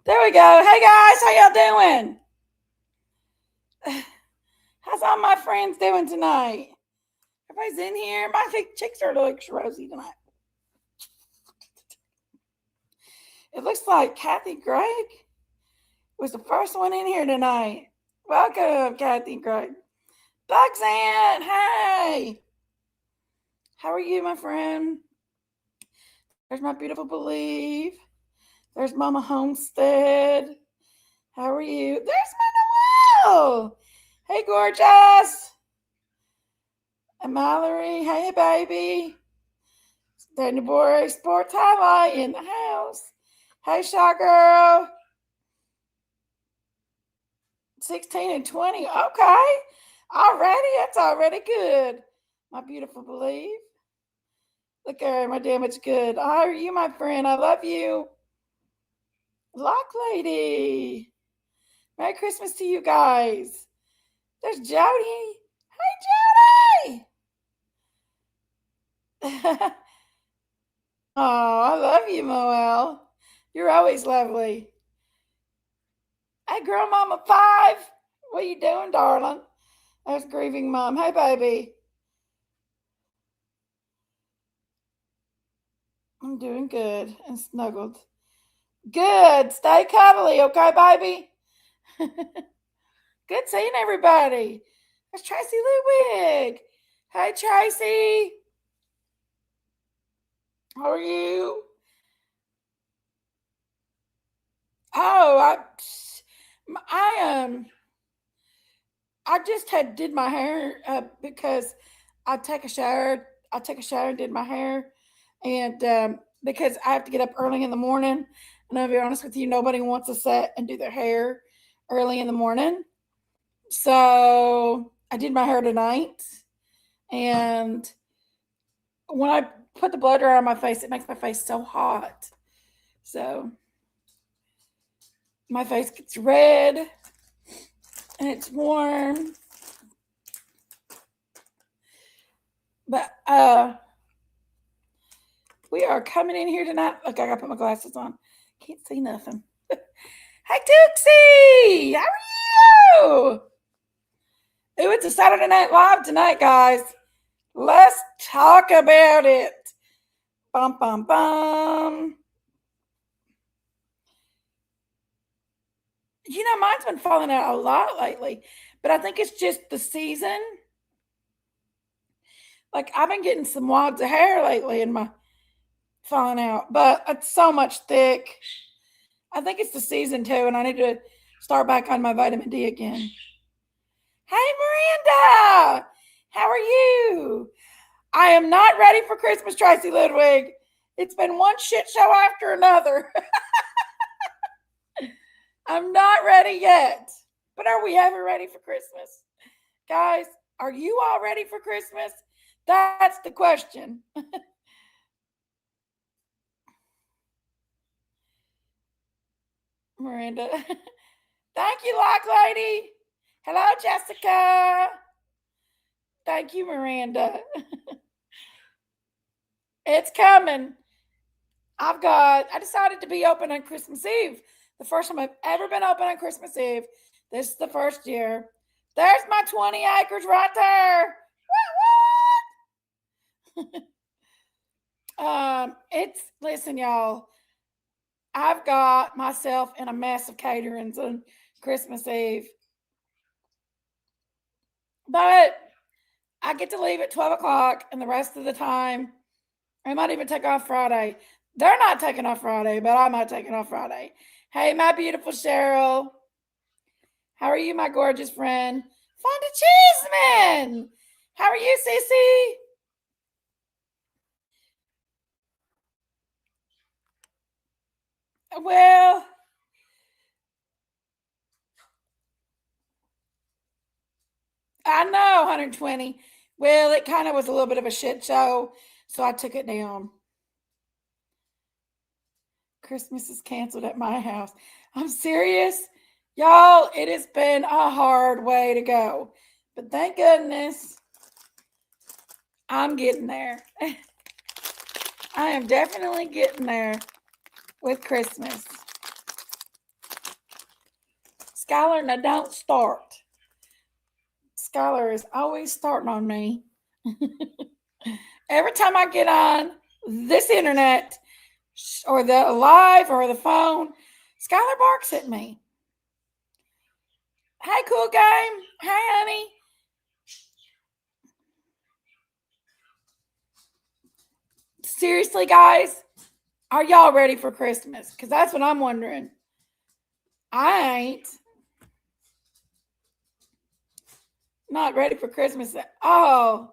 There we go. Hey guys, how y'all doing? How's all my friends doing tonight? Everybody's in here. My cheeks are looks rosy tonight. It looks like Kathy Gregg was the first one in here tonight. Welcome, Kathy Gregg. Buxan, hey. How are you, my friend? There's my beautiful Believe. There's Mama Homestead. How are you? There's my Noel. Hey, gorgeous. And Mallory, hey, baby. Daniel Bore Sports Highlight in the house. Hey, Shy Girl. 16 and 20. Okay. Already. That's already good. My beautiful Believe. Look at her. My damage good. How are you, my friend? I love you. Lock Lady. Merry Christmas to you guys. There's Jody. Hey, Jody. Oh, I love you, Moel. You're always lovely. Hey, girl, Mama 5. What you doing, darling? There's grieving mom. Hey, baby. I'm doing good and snuggled. Good. Stay cuddly, okay, baby? Good seeing everybody. There's Tracy Ludwig. Hey, Tracy. How are you? Oh, I just did my hair because I take a shower. I took a shower and did my hair, and because I have to get up early in the morning, and I'll be honest with you, nobody wants to sit and do their hair early in the morning. So I did my hair tonight, and when I put the blow dryer on my face, it makes my face so hot. So my face gets red and it's warm. But we are coming in here tonight. Look, I gotta put my glasses on. Can't see nothing. Hey, Tuxie! How are you? Ooh, it's a Saturday Night Live tonight, guys. Let's talk about it. Bum, bum, bum. Mine's been falling out a lot lately, but I think it's just the season. Like, I've been getting some wads of hair lately in my falling out, but it's so much thick. I think it's the season too, and I need to start back on my vitamin D again. Hey, Miranda! How are you? I am not ready for Christmas, Tracy Ludwig. It's been one shit show after another. I'm not ready yet. But are we ever ready for Christmas? Guys, are you all ready for Christmas? That's the question. Miranda. Thank you, Lock Lady. Hello, Jessica. Thank you, Miranda. It's coming. I decided to be open on Christmas Eve. The first time I've ever been open on Christmas Eve. This is the first year. There's my 20 acres right there. Listen, y'all. I've got myself in a mess of caterings on Christmas Eve. But I get to leave at 12 o'clock, and the rest of the time, I might even take off Friday. They're not taking off Friday, but I might take off Friday. Hey, my beautiful Cheryl. How are you, my gorgeous friend? Fonda Cheeseman. How are you, Sissy? Well, I know 120. Well, it kind of was a little bit of a shit show, so I took it down. Christmas is canceled at my house. I'm serious. Y'all, it has been a hard way to go. But thank goodness I'm getting there. I am definitely getting there with Christmas. Skylar, now don't start. Skylar is always starting on me. Every time I get on this internet or the live or the phone, Skylar barks at me. Hey, cool game. Hey, honey. Seriously, guys, are y'all ready for Christmas? Because that's what I'm wondering. I ain't. Not ready for Christmas. Oh.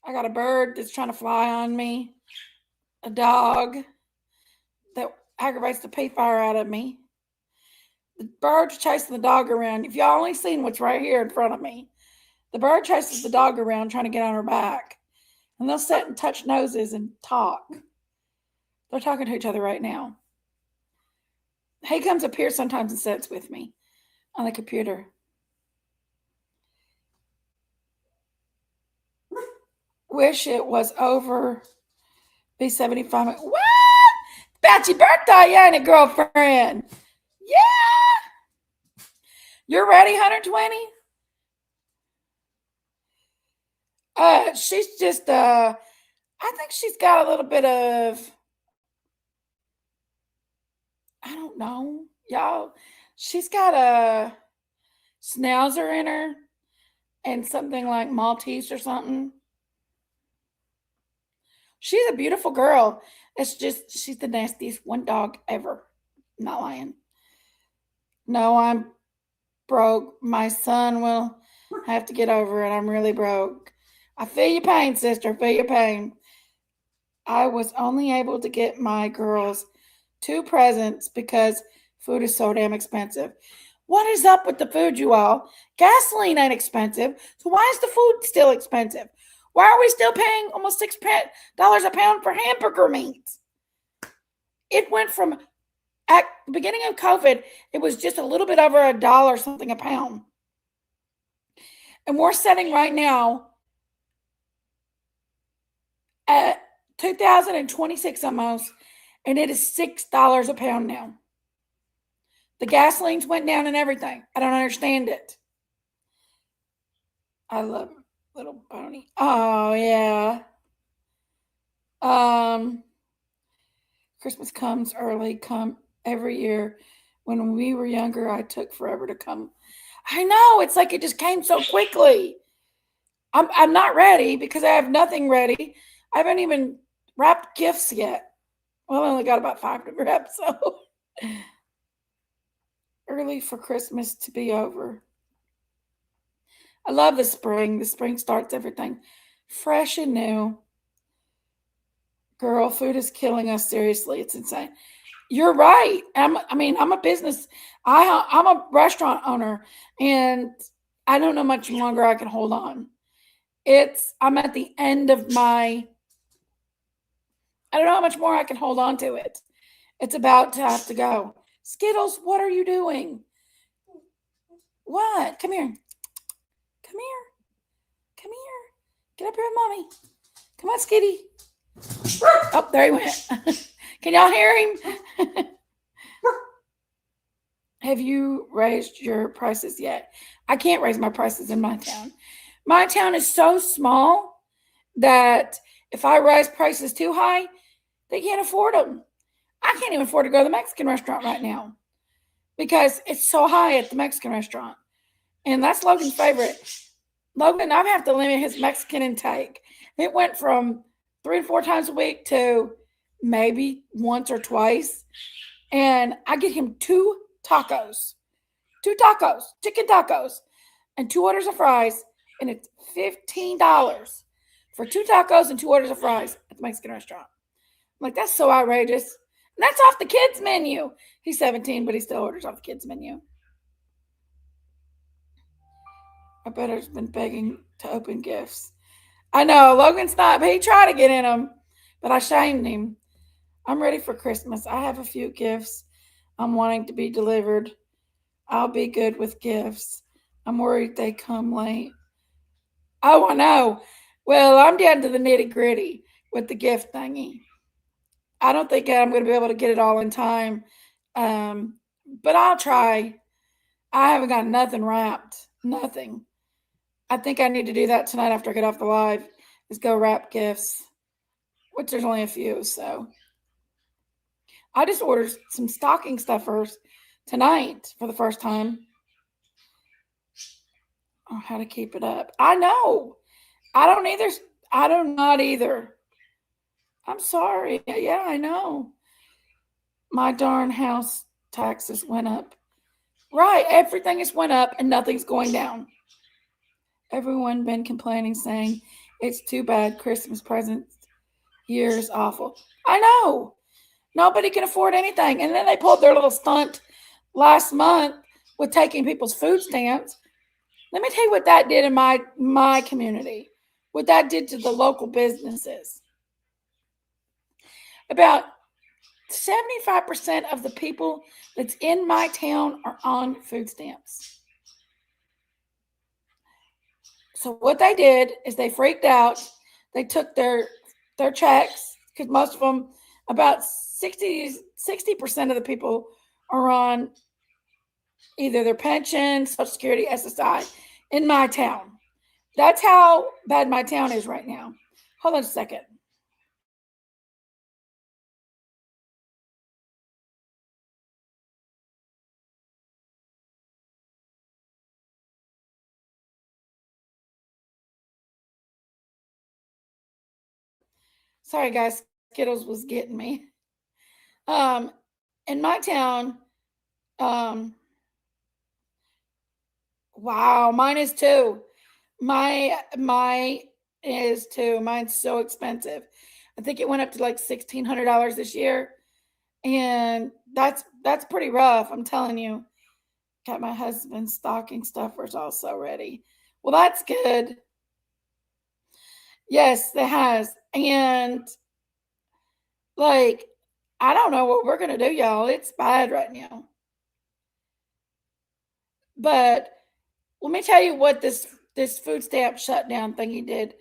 I got a bird that's trying to fly on me. A dog that aggravates the pea fire out of me. The bird's chasing the dog around. If y'all only seen what's right here in front of me, the bird chases the dog around trying to get on her back. And they'll sit and touch noses and talk. They're talking to each other right now. He comes up here sometimes and sits with me on the computer. Wish it was over. Be 75. What? About your birthday, ain't it, girlfriend? Yeah. You're ready, 120? She's just I think she's got a little bit of, I don't know, y'all. She's got a schnauzer in her and something like Maltese or something. She's a beautiful girl. It's just she's the nastiest one dog ever. Not lying. No, I'm broke. My son will have to get over it. I'm really broke. I feel your pain, sister. Feel your pain. I was only able to get my girls 2 presents because food is so damn expensive. What is up with the food, you all? Gasoline ain't expensive, so why is the food still expensive? Why are we still paying almost $6 a pound for hamburger meat? It went from, at the beginning of COVID, it was just a little bit over $1 something a pound. And we're sitting right now at 2026 almost, and it is $6 a pound now. The gasoline's went down and everything. I don't understand it. I love Little Pony. Oh yeah. Christmas comes early, come every year. When we were younger, I took forever to come. I know, it's like it just came so quickly. I'm not ready because I have nothing ready. I haven't even wrapped gifts yet. Well, I only got about 5 to wrap, so early for Christmas to be over. I love the spring. The spring starts everything fresh and new. Girl, food is killing us. Seriously, it's insane. You're right. I'm a business. I'm a restaurant owner, and I don't know much longer I can hold on. I'm at the end of my. I don't know how much more I can hold on to it. It's about to have to go. Skittles, what are you doing? What? Come here. Come here. Come here. Get up here with mommy. Come on, Skitty. Oh, there he went. Can y'all hear him? Have you raised your prices yet? I can't raise my prices in my town. My town is so small that if I raise prices too high, they can't afford them. I can't even afford to go to the Mexican restaurant right now because it's so high at the Mexican restaurant. And that's Logan's favorite. Logan, I have to limit his Mexican intake. It went from 3 and 4 times a week to maybe once or twice. And I get him 2 tacos, chicken tacos, and 2 orders of fries. And it's $15 for 2 tacos and 2 orders of fries at the Mexican restaurant. I'm like, that's so outrageous. And that's off the kids' menu. He's 17, but he still orders off the kids' menu. I bet he's been begging to open gifts. I know, Logan's not, but he tried to get in them, but I shamed him. I'm ready for Christmas. I have a few gifts I'm wanting to be delivered. I'll be good with gifts. I'm worried they come late. Oh, I know. Well, I'm down to the nitty gritty with the gift thingy. I don't think I'm going to be able to get it all in time. But I'll try. I haven't got nothing wrapped. Nothing. I think I need to do that tonight after I get off the live, is go wrap gifts, which there's only a few. So I just ordered some stocking stuffers tonight for the first time. Oh, how to keep it up. I know. I don't either. I do not either. I'm sorry. Yeah, I know. My darn house taxes went up. Right. Everything has went up and nothing's going down. Everyone been complaining, saying it's too bad Christmas presents year is awful. I know. Nobody can afford anything. And then they pulled their little stunt last month with taking people's food stamps. Let me tell you what that did in my community, what that did to the local businesses. About 75% of the people that's in my town are on food stamps. So what they did is they freaked out. They took their checks, because most of them, about 60% of the people are on either their pension, Social Security, SSI in my town. That's how bad my town is right now. Hold on a second. Sorry, guys. Skittles was getting me. In my town, wow, mine is too. My is too. Mine's so expensive. I think it went up to like $1,600 this year, and that's pretty rough. I'm telling you. Got my husband's stocking stuffers also ready. Well, that's good. Yes, it has. And like, I don't know what we're gonna do, y'all. It's bad right now. But let me tell you what this food stamp shutdown thingy did.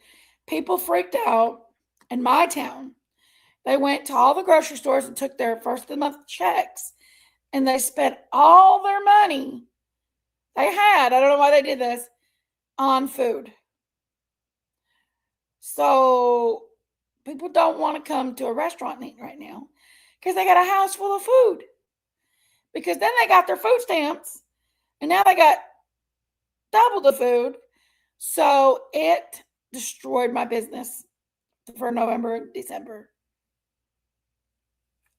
People freaked out in my town. They went to all the grocery stores and took their first of the month checks, and they spent all their money they had. I don't know why they did this on food. So people don't want to come to a restaurant and eat right now because they got a house full of food. Because then they got their food stamps, and now they got double the food. So it destroyed my business for November and December.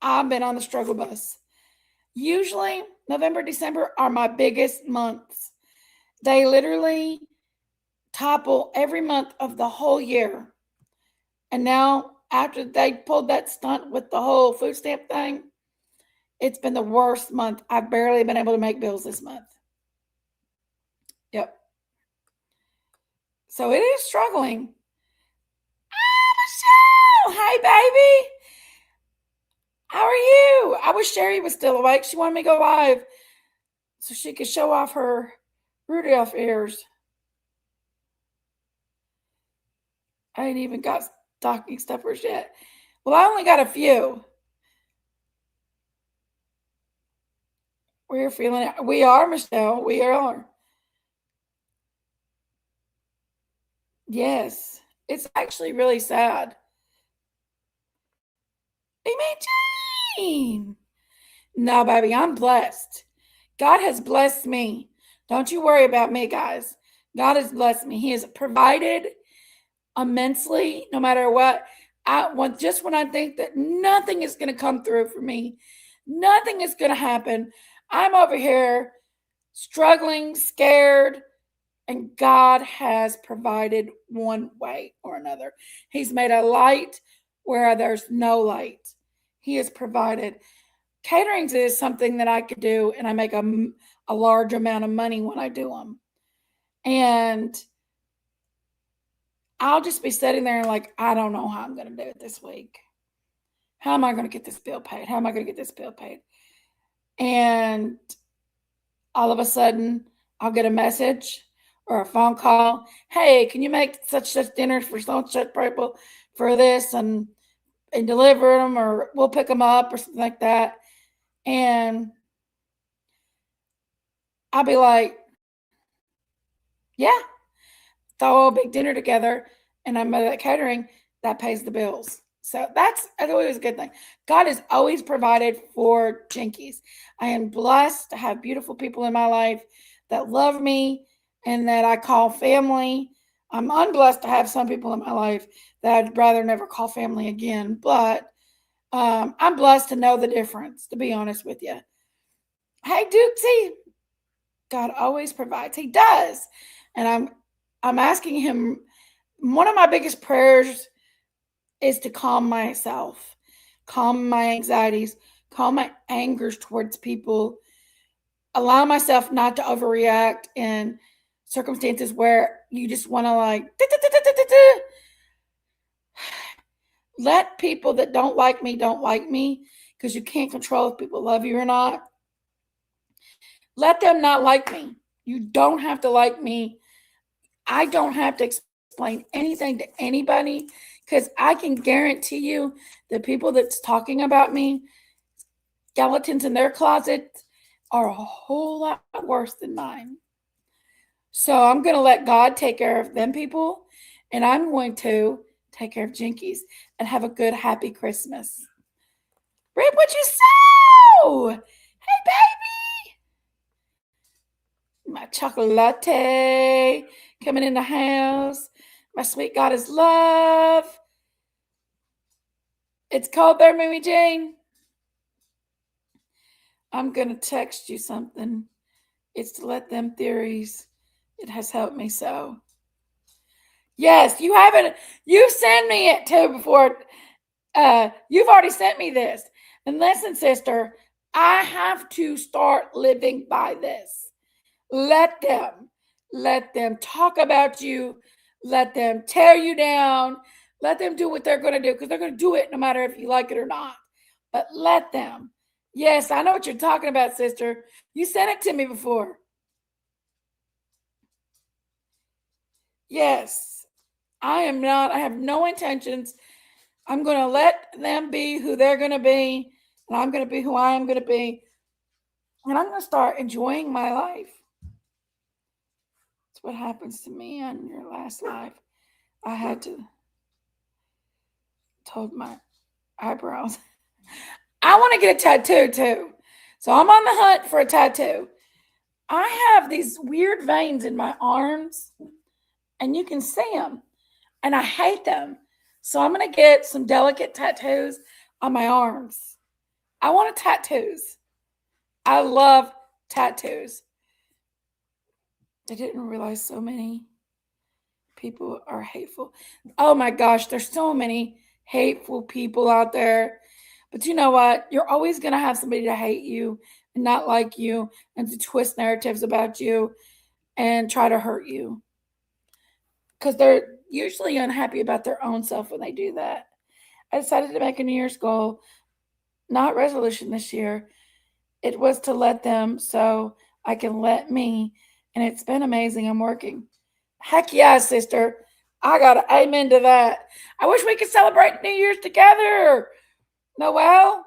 I've been on the struggle bus. Usually, November, December are my biggest months. They literally topple every month of the whole year. And now, after they pulled that stunt with the whole food stamp thing, it's been the worst month. I've barely been able to make bills this month. Yep. So it is struggling. Ah, Michelle! Hey, baby! How are you? I wish Sherry was still awake. She wanted me to go live so she could show off her Rudolph ears. I ain't even got stocking stuffers yet. Well, I only got a few. We're feeling it. We are, Michelle. We are. Yes. It's actually really sad. Imagine. No, baby, I'm blessed. God has blessed me. Don't you worry about me, guys. God has blessed me. He has provided immensely, no matter what. Just when I think that nothing is going to come through for me, nothing is going to happen, I'm over here struggling, scared, and God has provided one way or another. He's made a light where there's no light. He has provided. Catering is something that I could do, and I make a large amount of money when I do them. And I'll just be sitting there and like, I don't know how I'm going to do it this week. How am I going to get this bill paid? How am I going to get this bill paid? And all of a sudden, I'll get a message or a phone call. Hey, can you make such dinners for such people for this? And and deliver them, or we'll pick them up or something like that. And I'll be like, yeah, throw a big dinner together, and I'm at catering that pays the bills. So that's always a good thing. God has always provided for Jinkies. I am blessed to have beautiful people in my life that love me and that I call family. I'm unblessed to have some people in my life that I'd rather never call family again, but I'm blessed to know the difference, to be honest with you. Hey, Dukesy, God always provides. He does. And I'm asking him, one of my biggest prayers is to calm myself, calm my anxieties, calm my angers towards people, allow myself not to overreact in circumstances where you just want to like let people that don't like me, because you can't control if people love you or not. Let them not like me. You don't have to like me. I don't have to explain anything to anybody, because I can guarantee you the people that's talking about me, skeletons in their closet, are a whole lot worse than mine. So I'm going to let God take care of them people, and I'm going to take care of Jinkies and have a good, happy Christmas. Reap what you sow. Hey, baby. My chocolate coming in the house. My sweet goddess love. It's cold there, Mimi Jane. I'm going to text you something. It's to let them theories. It has helped me so. Yes, you haven't. You sent me it too before. You've already sent me this. And listen, sister, I have to start living by this. Let them talk about you. Let them tear you down. Let them do what they're going to do, because they're going to do it no matter if you like it or not. But let them. Yes, I know what you're talking about, sister. You sent it to me before. Yes, I am not. I have no intentions. I'm going to let them be who they're going to be, and I'm going to be who I am going to be. And I'm going to start enjoying my life. That's what happens to me on your last life. I had to told my eyebrows. I want to get a tattoo too. So I'm on the hunt for a tattoo. I have these weird veins in my arms, and you can see them, and I hate them. So I'm going to get some delicate tattoos on my arms. I want tattoos. I love tattoos. I didn't realize so many people are hateful. Oh my gosh, there's so many hateful people out there. But you know what? You're always going to have somebody to hate you and not like you and to twist narratives about you and try to hurt you, because they're usually unhappy about their own self when they do that. I decided to make a New Year's goal, not resolution this year. It was to let them so I can let me. And it's been amazing. I'm working. Heck yeah, sister. I got to amen to that. I wish we could celebrate New Year's together. Noel,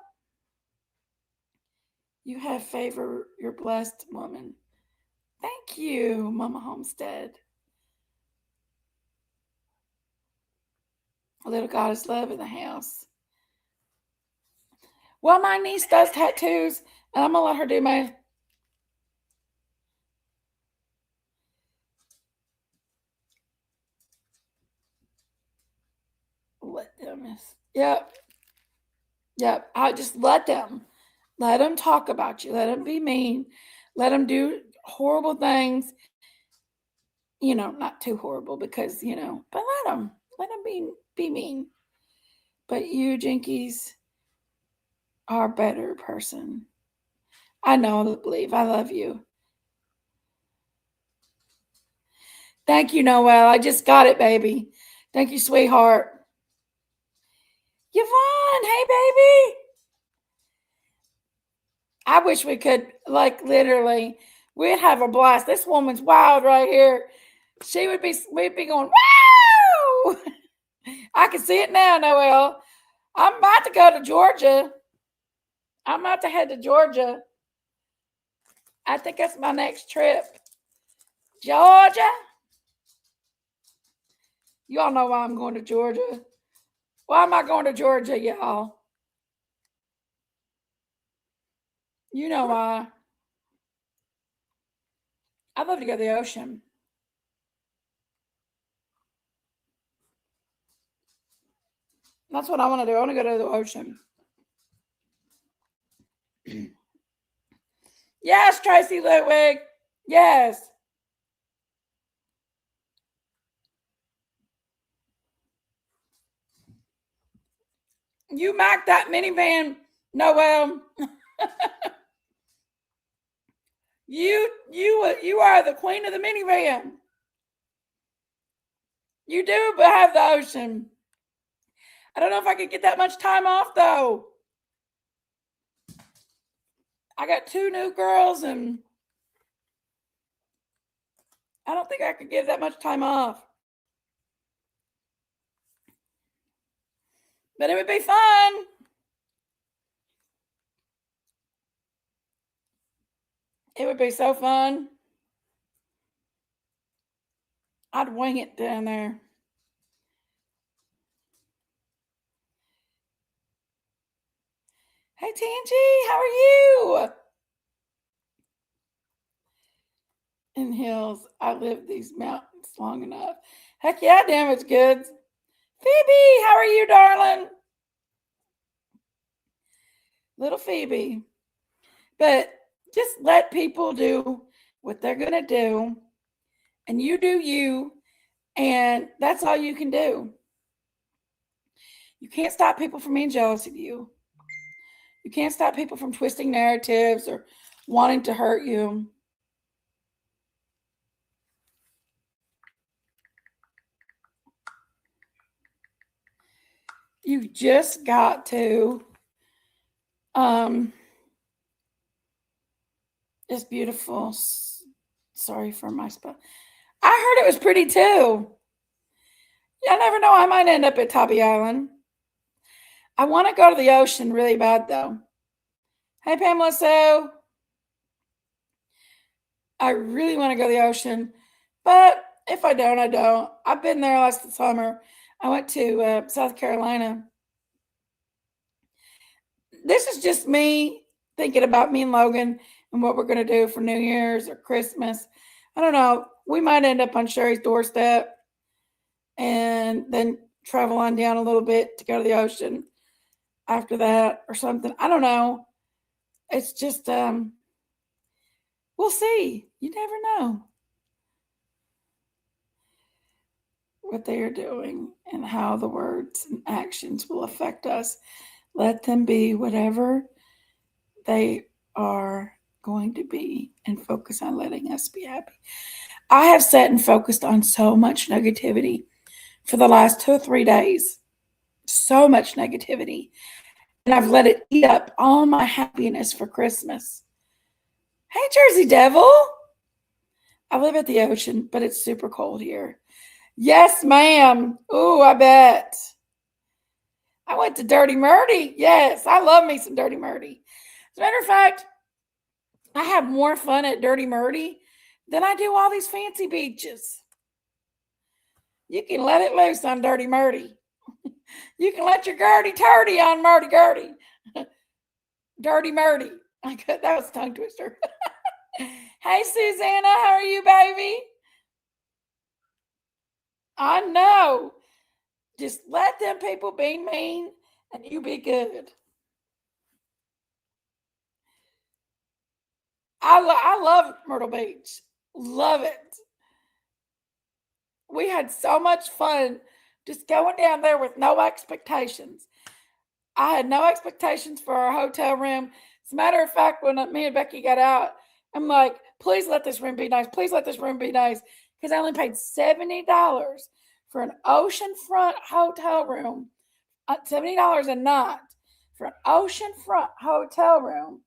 you have favor. You're blessed, woman. Thank you, Mama Homestead. A little goddess love in the house. Well, my niece does tattoos, and I'm going to let her do my... Let them... Yep. Yep. I just let them. Let them talk about you. Let them be mean. Let them do horrible things. You know, not too horrible because, you know, but let them be mean. But you, Jinkies, are a better person. I know, believe. I love you. Thank you, Noel. I just got it, baby. Thank you, sweetheart. Yvonne, hey, baby. I wish we could, like, literally, we'd have a blast. This woman's wild right here. We'd be going, wow! I can see it now, Noel. I'm about to go to Georgia. I'm about to head to Georgia. I think that's my next trip. Georgia. You all know why I'm going to Georgia. Why am I going to Georgia, y'all? You know why. I'd love to go to the ocean. That's what I want to do. I want to go to the ocean. Yes, Tracy Ludwig. Yes. You marked that minivan, Noel. You are the queen of the minivan. You do have the ocean. I don't know if I could get that much time off though. I got 2 new girls and I don't think I could get that much time off. But it would be fun. It would be so fun. I'd wing it down there. Hey, Tangy, how are you? In hills, I lived these mountains long enough. Heck yeah, damaged goods. Phoebe, how are you, darling? Little Phoebe. But just let people do what they're going to do, and you do you, and that's all you can do. You can't stop people from being jealous of you. You can't stop people from twisting narratives or wanting to hurt you. You just got to it's beautiful. Sorry for my spell. I heard it was pretty too. Yeah, I never know. I might end up at Tybee Island. I want to go to the ocean really bad though. Hey, Pamela So. I really want to go to the ocean, but if I don't, I don't. I've been there last summer. I went to South Carolina. This is just me thinking about me and Logan and what we're going to do for New Year's or Christmas. I don't know. We might end up on Sherry's doorstep and then travel on down a little bit to go to the ocean after that or something. I don't know. It's just, we'll see. You never know what they are doing and how the words and actions will affect us. Let them be whatever they are going to be and focus on letting us be happy. I have sat and focused on so much negativity for the last 2 or 3 days. So much negativity. And I've let it eat up all my happiness for Christmas. Hey, Jersey Devil. I live at the ocean, but it's super cold here. Yes, ma'am. Ooh, I bet. I went to Dirty Murdy. Yes, I love me some Dirty Murdy. As a matter of fact, I have more fun at Dirty Murdy than I do all these fancy beaches. You can let it loose on Dirty Murdy. You can let your Gertie Turdy on Murdy Gertie. Dirty Murdy. That was a tongue twister. Hey, Susanna, how are you, baby? I know. Just let them people be mean and you be good. I love Myrtle Beach. Love it. We had so much fun just going down there with no expectations. I had no expectations for our hotel room. As a matter of fact, when me and Becky got out, I'm like, please let this room be nice. Please let this room be nice. Because I only paid $70 for an oceanfront hotel room. $70 a night for an oceanfront hotel room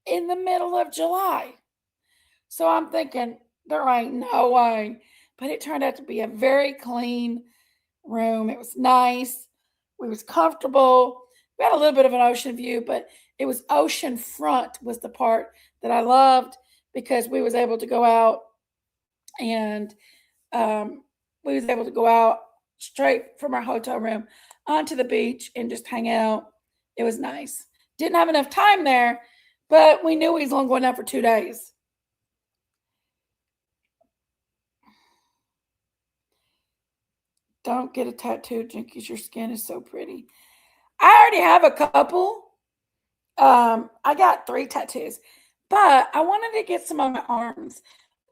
in the middle of July. So I'm thinking, there ain't no way. But it turned out to be a very clean room. It was nice. We was comfortable. We had a little bit of an ocean view, but it was ocean front was the part that I loved because we was able to go out and we was able to go out straight from our hotel room onto the beach and just hang out. It was nice. Didn't have enough time there, but we knew we was only going out for 2 days. Don't get a tattoo, Jinkies. Your skin is so pretty. I already have a couple. I got 3 tattoos, but I wanted to get some on my arms.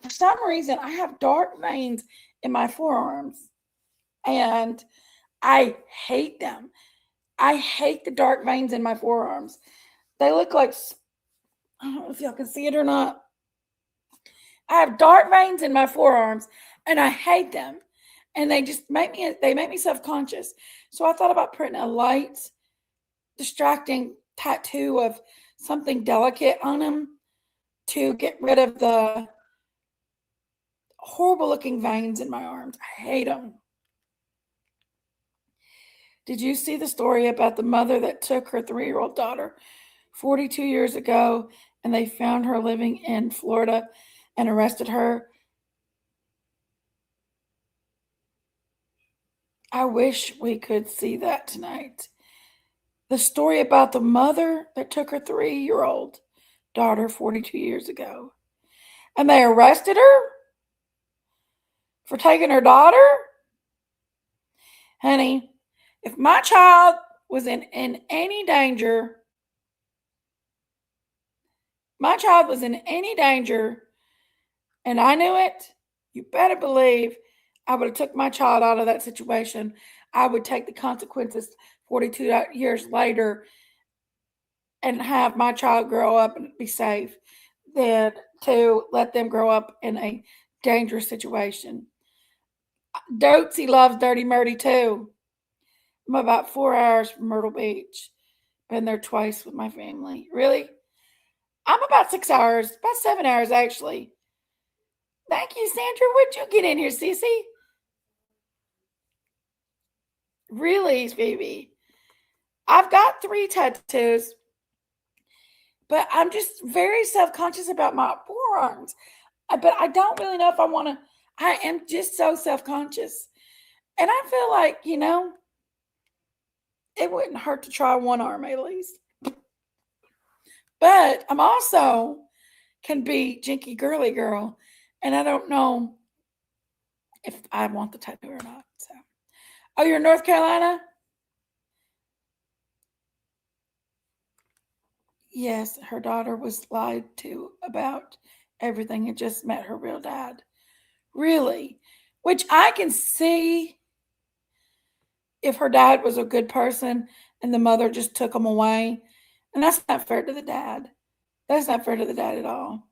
For some reason, I have dark veins in my forearms, and I hate them. I hate the dark veins in my forearms. They look like, I don't know if y'all can see it or not. I have dark veins in my forearms, and I hate them. And they just make me self-conscious. So I thought about putting a light, distracting tattoo of something delicate on them to get rid of the horrible looking veins in my arms. I hate them. Did you see the story about the mother that took her 3-year-old daughter 42 years ago and they found her living in Florida and arrested her? I wish we could see that tonight. The story about the mother that took her 3-year-old daughter 42 years ago. And they arrested her for taking her daughter? Honey, if my child was in any danger, and I knew it, you better believe I would have took my child out of that situation. I would take the consequences 42 years later and have my child grow up and be safe than to let them grow up in a dangerous situation. Dotsy loves Dirty Murdy too. I'm about 4 hours from Myrtle Beach. Been there twice with my family. Really? I'm about 6 hours, about 7 hours actually. Thank you, Sandra. Where'd you get in here, Cece? Really, baby? I've got 3 tattoos, but I'm just very self-conscious about my forearms. But I don't really know if I want to. I am just so self-conscious. And I feel like, it wouldn't hurt to try one arm at least. But I'm also can be Jinky Girly Girl, and I don't know if I want the tattoo or not. So, oh, you're in North Carolina? Yes, her daughter was lied to about everything and just met her real dad. Really? Which I can see if her dad was a good person and the mother just took him away. And that's not fair to the dad. That's not fair to the dad at all.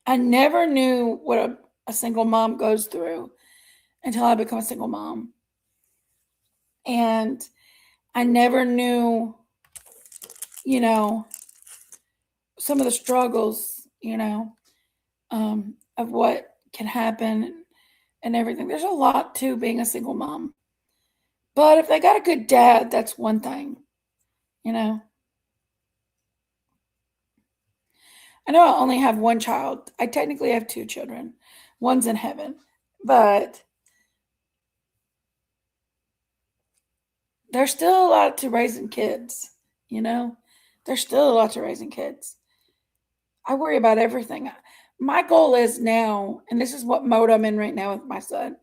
I never knew what a single mom goes through until I become a single mom. And I never knew, some of the struggles, of what can happen and everything. There's a lot to being a single mom. But if they got a good dad, that's one thing, I know I only have one child. I technically have 2 children. One's in heaven. But there's still a lot to raising kids, There's still a lot to raising kids. I worry about everything. My goal is now, and this is what mode I'm in right now with my son,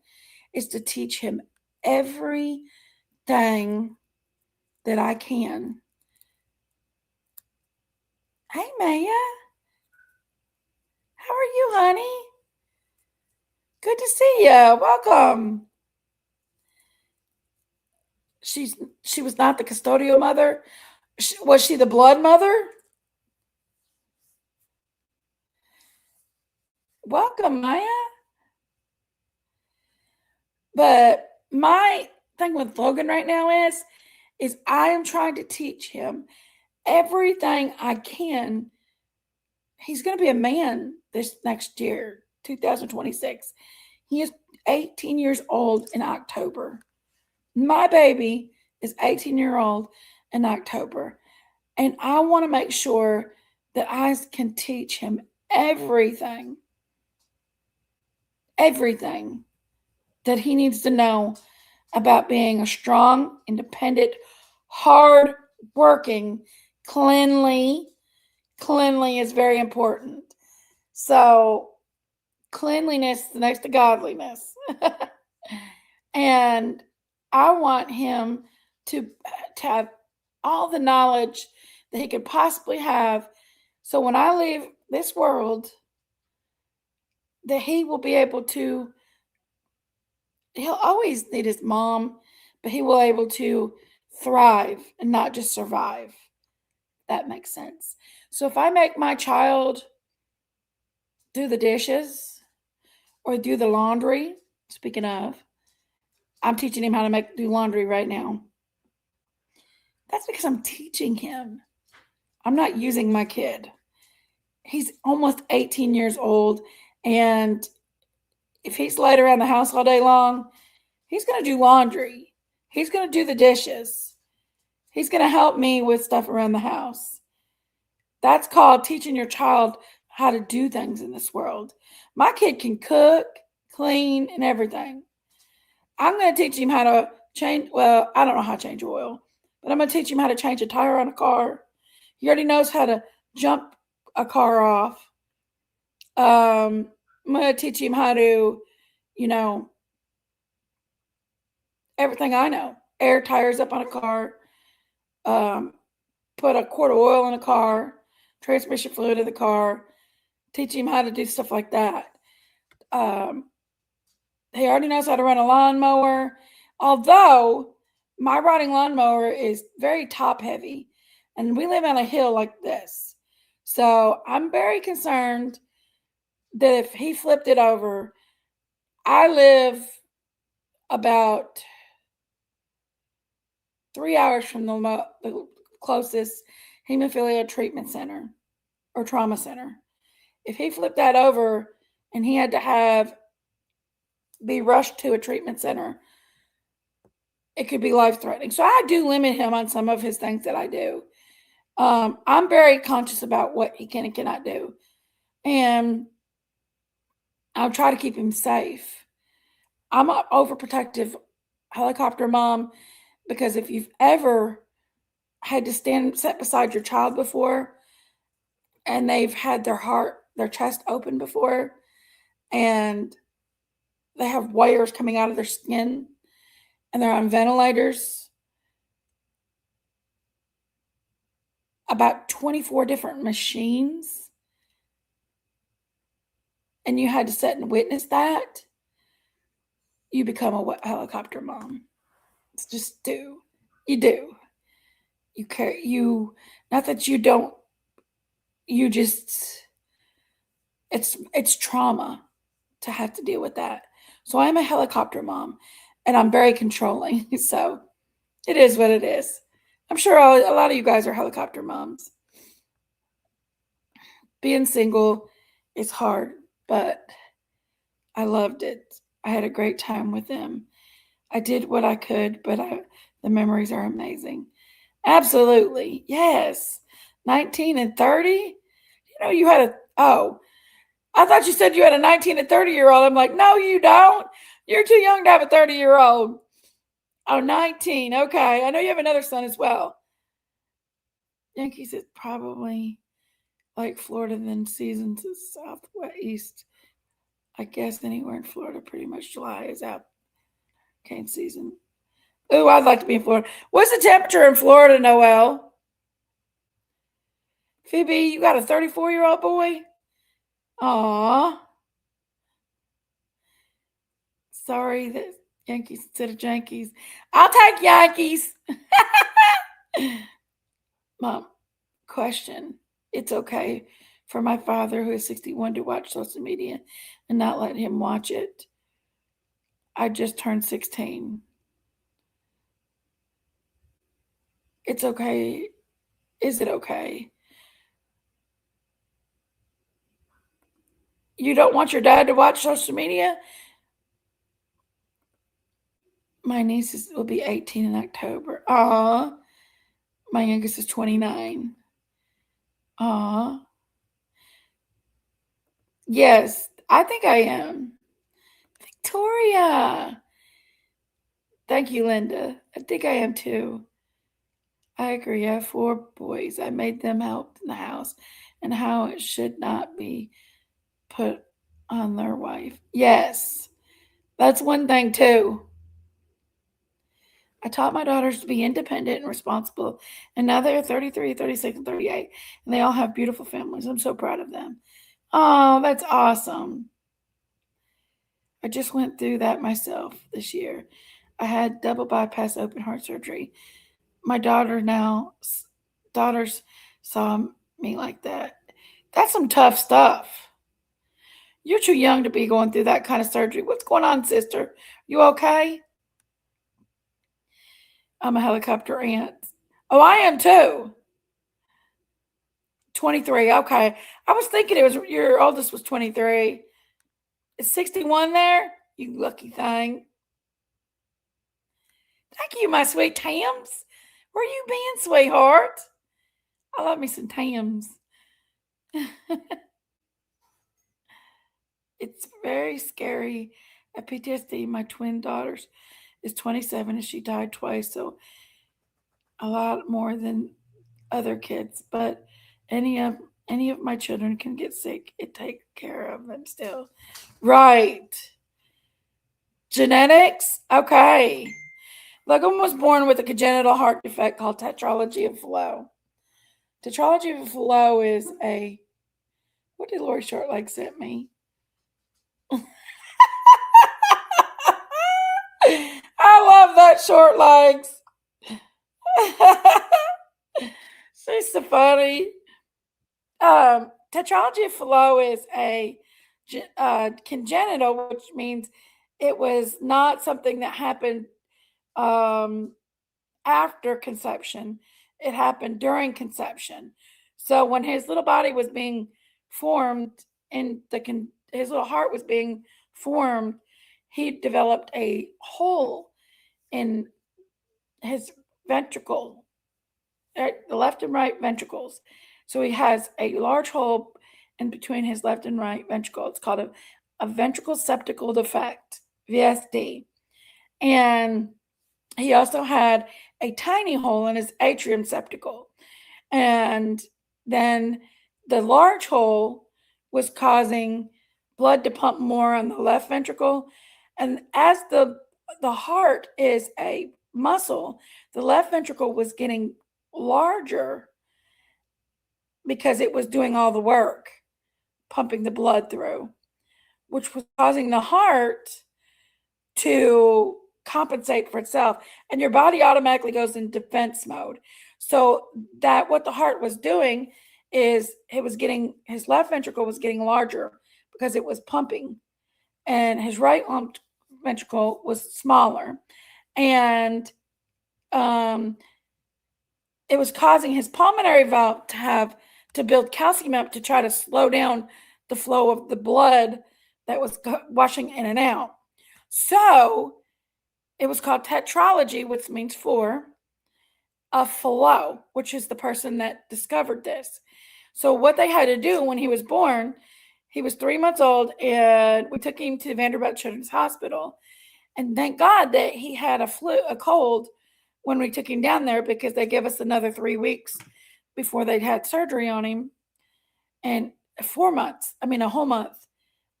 is to teach him everything that I can. Hey, Maya. How are you, honey? Good to see you. Welcome. She was not the custodial mother. Was she the blood mother? Welcome, Maya. But my thing with Logan right now is I am trying to teach him everything I can. He's going to be a man this next year, 2026. 18 years old in October. My baby is 18-year-old in October. And I want to make sure that I can teach him everything that he needs to know about being a strong, independent, hard working, cleanly. Cleanly is very important. So cleanliness is next to godliness. And I want him to have all the knowledge that he could possibly have. So when I leave this world, that he will be able to, he'll always need his mom, but he will be able to thrive and not just survive. That makes sense. So if I make my child do the dishes or do the laundry, speaking of, I'm teaching him how to do laundry right now. That's because I'm teaching him. I'm not using my kid. He's almost 18 years old, and if he's laid around the house all day long, he's going to do laundry. He's going to do the dishes. He's going to help me with stuff around the house. That's called teaching your child how to do things in this world. My kid can cook, clean, and everything. I'm going to teach him how to change, well, I don't know how to change oil, but I'm going to teach him how to change a tire on a car. He already knows how to jump a car off. I'm going to teach him how to, everything I know. Air tires up on a car, put a quart of oil in a car, transmission fluid in the car, teach him how to do stuff like that. He already knows how to run a lawnmower, although my riding lawnmower is very top heavy, and we live on a hill like this. So I'm very concerned that if he flipped it over, I live about 3 hours from the closest hemophilia treatment center or trauma center. If he flipped that over and he had to be rushed to a treatment center, it could be life-threatening. So I do limit him on some of his things that I do. I'm very conscious about what he can and cannot do. And I'll try to keep him safe. I'm an overprotective helicopter mom because if you've ever had to sit beside your child before and they've had their chest open before, and they have wires coming out of their skin and they're on ventilators, about 24 different machines, and you had to sit and witness that, you become a helicopter mom. It's just do. You do. You care. Not that you don't, you just, it's trauma to have to deal with that. So I'm a helicopter mom, and I'm very controlling. So it is what it is. I'm sure a lot of you guys are helicopter moms. Being single is hard, but I loved it. I had a great time with them. I did what I could, but the memories are amazing. Absolutely. Yes. 19 and 30. You had I thought you said you had a 19 and 30-year-old. I'm like, no, you don't. You're too young to have a 30-year-old. Oh, 19. Okay. I know you have another son as well. Yankees is probably like Florida, then seasons is southwest. I guess anywhere in Florida, pretty much July is out. Cane season. Ooh, I'd like to be in Florida. What's the temperature in Florida, Noelle? Phoebe, you got a 34-year-old boy? Aw. Sorry that Yankees instead of Yankees. I'll take Yankees. Mom, question. It's okay for my father, who is 61, to watch social media and not let him watch it. I just turned 16. It's okay. Is it okay? You don't want your dad to watch social media? My niece will be 18 in October. Aw. My youngest is 29. Aw. Yes, I think I am. Victoria. Thank you, Linda. I think I am too. I agree. I have 4 boys. I made them help in the house and how it should not be put on their wife. Yes, that's one thing too. I taught my daughters to be independent and responsible, and now they're 33, 36, and 38, and they all have beautiful families. I'm so proud of them. Oh, that's awesome. I just went through that myself this year. I had double bypass open heart surgery. My daughters saw me like that. That's some tough stuff. You're too young to be going through that kind of surgery. What's going on, sister? You okay? I'm a helicopter aunt. Oh, I am too. 23. Okay. I was thinking it was your oldest was 23. Is 61 there? You lucky thing. Thank you, my sweet Tams. Where you been, sweetheart? I love me some Tams. It's very scary. At PTSD, my twin daughters is 27 and she died twice, so a lot more than other kids. But any of any of my children can get sick. It takes care of them still. Right. Genetics? Okay. Logan was born with a congenital heart defect called tetralogy of Fallot. Tetralogy of Fallot is a what did Lori Shortleg sent me? I love that short legs. She's so funny. Tetralogy of Fallot is a congenital, which means it was not something that happened um, after conception. It happened during conception. So when his little body was being formed and his little heart was being formed, he developed a hole in his ventricle, the left and right ventricles. So he has a large hole in between his left and right ventricle. It's called a ventricle septal defect, VSD. And he also had a tiny hole in his atrium septal. And then the large hole was causing blood to pump more on the left ventricle. And as the heart is a muscle, the left ventricle was getting larger because it was doing all the work, pumping the blood through, which was causing the heart to compensate for itself. And your body automatically goes in defense mode. So that what the heart was doing is his left ventricle was getting larger because it was pumping, and his right ventricle was smaller. And it was causing his pulmonary valve to build calcium up to try to slow down the flow of the blood that was washing in and out. So it was called tetralogy, which means 4, of Fallot, which is the person that discovered this. So what they had to do when he was born, he was 3 months old, and we took him to Vanderbilt Children's Hospital. And thank God that he had a cold when we took him down there, because they gave us another 3 weeks before they'd had surgery on him. And 4 months, a whole month.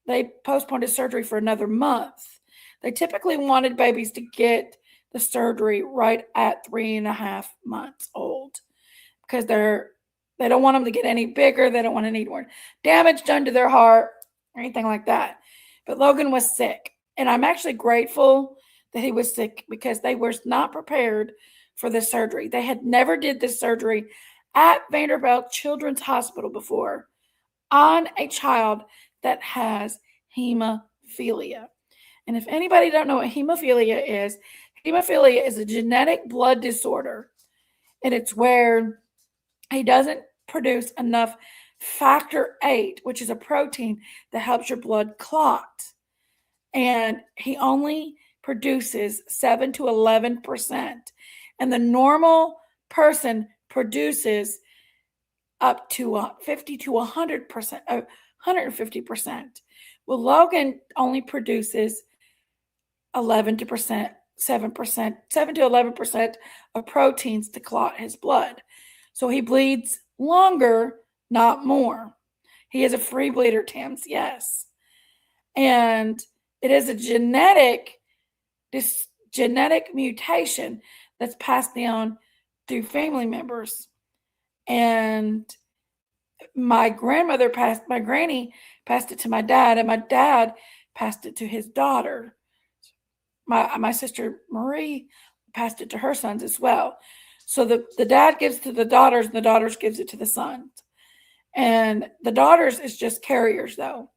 They postponed his surgery for another month. They typically wanted babies to get the surgery right at 3.5 months old, because they don't want them to get any bigger. They don't want any more damage done to their heart or anything like that. But Logan was sick, and I'm actually grateful that he was sick, because they were not prepared for this surgery. They had never did this surgery at Vanderbilt Children's Hospital before on a child that has hemophilia. And if anybody don't know what hemophilia is a genetic blood disorder. And it's where he doesn't produce enough factor VIII, which is a protein that helps your blood clot. And he only produces 7 to 11%, and the normal person produces up to 50 to 100%, 150%. Well, Logan only produces 11%, 7%, 7 to 11% of proteins to clot his blood. So he bleeds longer, not more. He is a free bleeder, Tams, yes. And it is a genetic mutation that's passed down through family members. And my granny passed it to my dad, and my dad passed it to his daughter. My sister Marie passed it to her sons as well. So the dad gives to the daughters, and the daughters gives it to the sons. And the daughters is just carriers, though.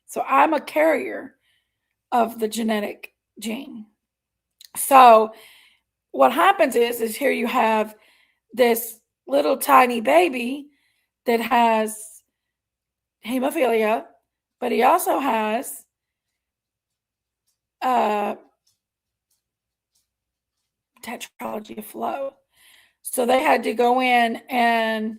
So I'm a carrier of the genetic gene. So what happens is here you have this little tiny baby that has hemophilia, but he also has tetralogy of flow. So they had to go in and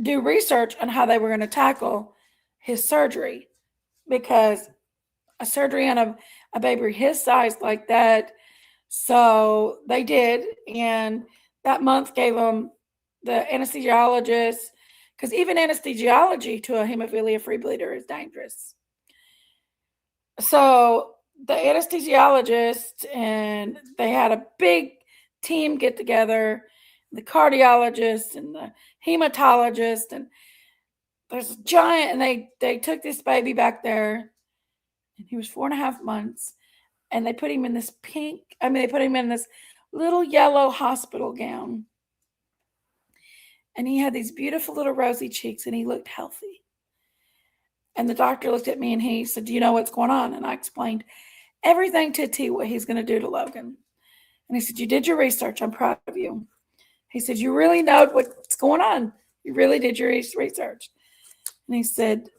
do research on how they were going to tackle his surgery, because a surgery on a baby his size like that. So they did, and that month gave him the anesthesiologist, because even anesthesiology to a hemophilia free bleeder is dangerous. So the anesthesiologist, and they had a big team get together, the cardiologist and the hematologist, and there's a giant, and they took this baby back there, and he was 4.5 months, and they put him in this they put him in this little yellow hospital gown, and he had these beautiful little rosy cheeks, and he looked healthy. And the doctor looked at me and he said, "Do you know what's going on?" And I explained everything to a T what he's going to do to Logan. And he said, "You did your research. I'm proud of you." He said, "You really know what's going on. You really did your research." And he said,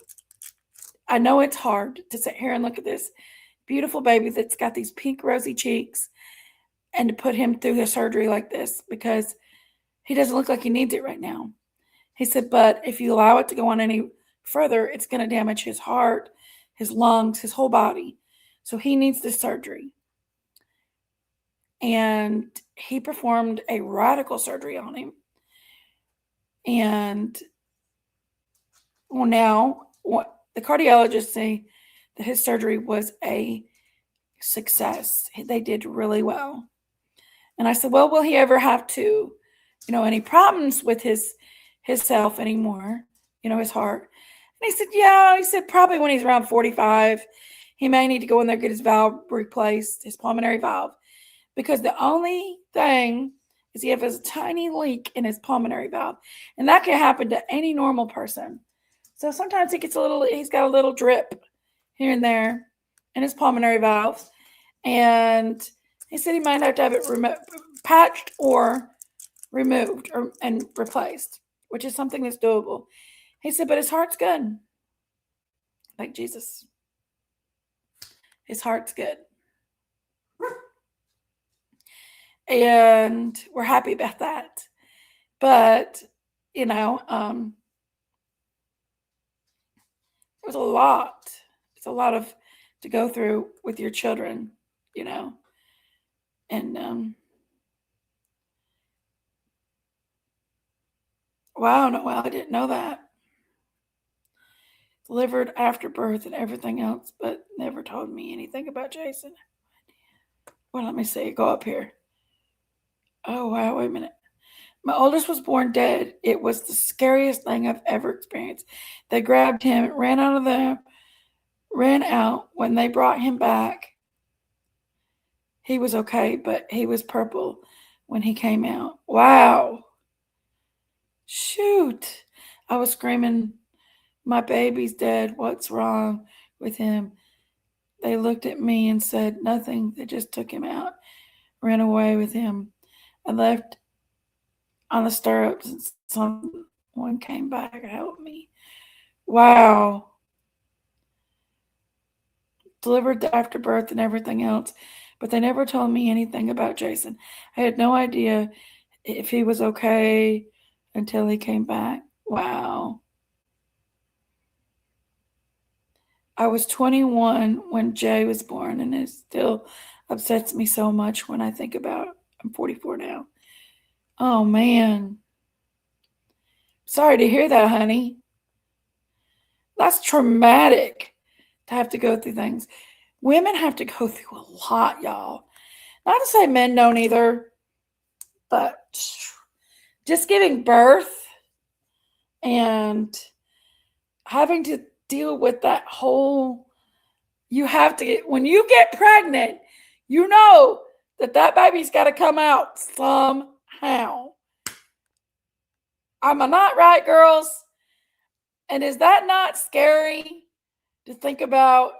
"I know it's hard to sit here and look at this beautiful baby that's got these pink rosy cheeks and to put him through the surgery like this, because he doesn't look like he needs it right now." He said, "But if you allow it to go on any further, it's going to damage his heart, his lungs, his whole body. So he needs this surgery." And he performed a radical surgery on him. And well, now what the cardiologists say that his surgery was a success. They did really well. And I said, "Well, will he ever have to, any problems with his self anymore, his heart?" And he said, "Yeah." He said, "Probably when he's around 45, he may need to go in there, get his valve replaced, his pulmonary valve, because the only thing is he has a tiny leak in his pulmonary valve, and that can happen to any normal person. So sometimes he's got a little drip here and there in his pulmonary valve, and he said he might have to have it patched or removed and replaced, which is something that's doable." He said, "But his heart's good. Like Jesus. His heart's good." And we're happy about that. But, it was a lot. It's a lot to go through with your children, and wow, no, I didn't know that. Delivered after birth and everything else, but never told me anything about Jason. Well, let me see. Go up here. Oh, wow. Wait a minute. "My oldest was born dead. It was the scariest thing I've ever experienced. They grabbed him, ran out. When they brought him back, he was okay, but he was purple when he came out." Wow. Shoot. I was screaming, "My baby's dead. What's wrong with him?" They looked at me and said, "Nothing. They just took him out, ran away with him. I left on the stirrups, and someone came back and helped me. Wow. Delivered after birth and everything else. But they never told me anything about Jason. I had no idea if he was okay until he came back. Wow. I was 21 when Jay was born, and it still upsets me so much when I think about it. I'm 44 now. Oh, man. Sorry to hear that, honey. That's traumatic to have to go through things. Women have to go through a lot, y'all. Not to say men don't either, but just giving birth and having to deal with that whole, you have to get, when you get pregnant, you know that baby's got to come out somehow. Am I not right, girls? And is that not scary to think about?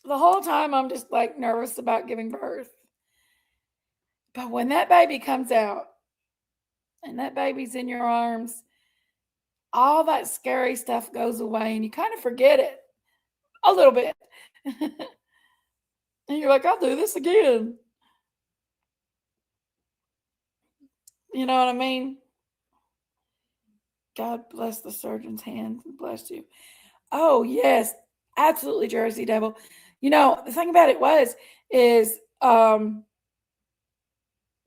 The whole time I'm just like nervous about giving birth. But when that baby comes out and that baby's in your arms, all that scary stuff goes away and you kind of forget it a little bit. And you're like, I'll do this again. You know what I mean? God bless the surgeon's hands and bless you. Oh, yes, absolutely, Jersey Devil. You know, the thing about it is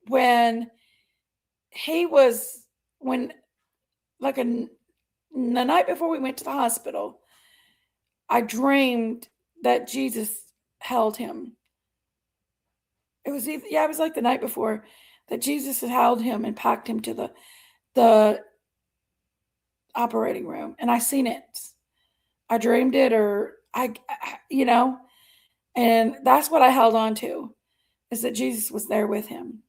when he was, when, like the night before we went to the hospital, I dreamed that Jesus held him. It was either, yeah, it was like the night before that Jesus had held him and packed him to the operating room, and I seen it. I dreamed it, or you know, and that's what I held on to, is that Jesus was there with him.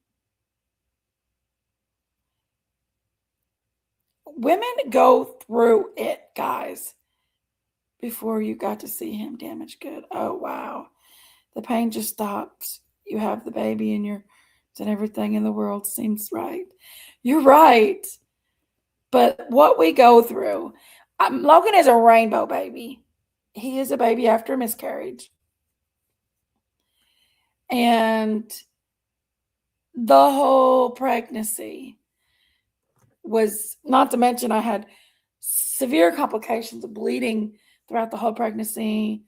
Women go through it, guys, before you got to see him damaged good. Oh, wow. The pain just stops. You have the baby in your, and everything in the world seems right. You're right. But what we go through, Logan is a rainbow baby. He is a baby after a miscarriage. And the whole pregnancy was, not to mention I had severe complications of bleeding throughout the whole pregnancy.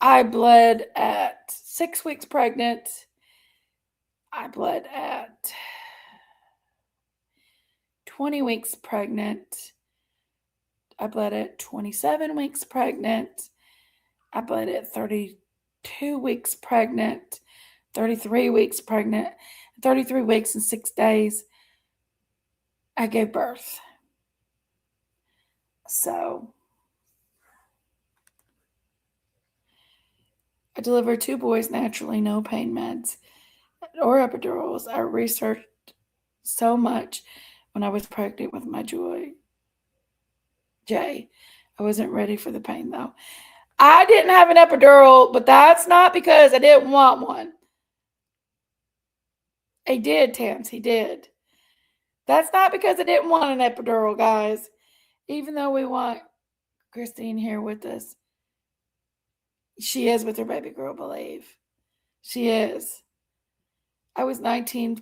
I bled at 6 weeks pregnant. I bled at 20 weeks pregnant. I bled at 27 weeks pregnant. I bled at 32 weeks pregnant, 33 weeks pregnant, 33 weeks and 6 days. I gave birth. So I delivered 2 boys naturally, no pain meds or epidurals. I researched so much when I was pregnant with my Jay. I wasn't ready for the pain though. I didn't have an epidural, but that's not because I didn't want one. He did, Tams. He did. That's not because I didn't want an epidural, guys. Even though we want Christine here with us, she is with her baby girl, believe. She is. I was 19,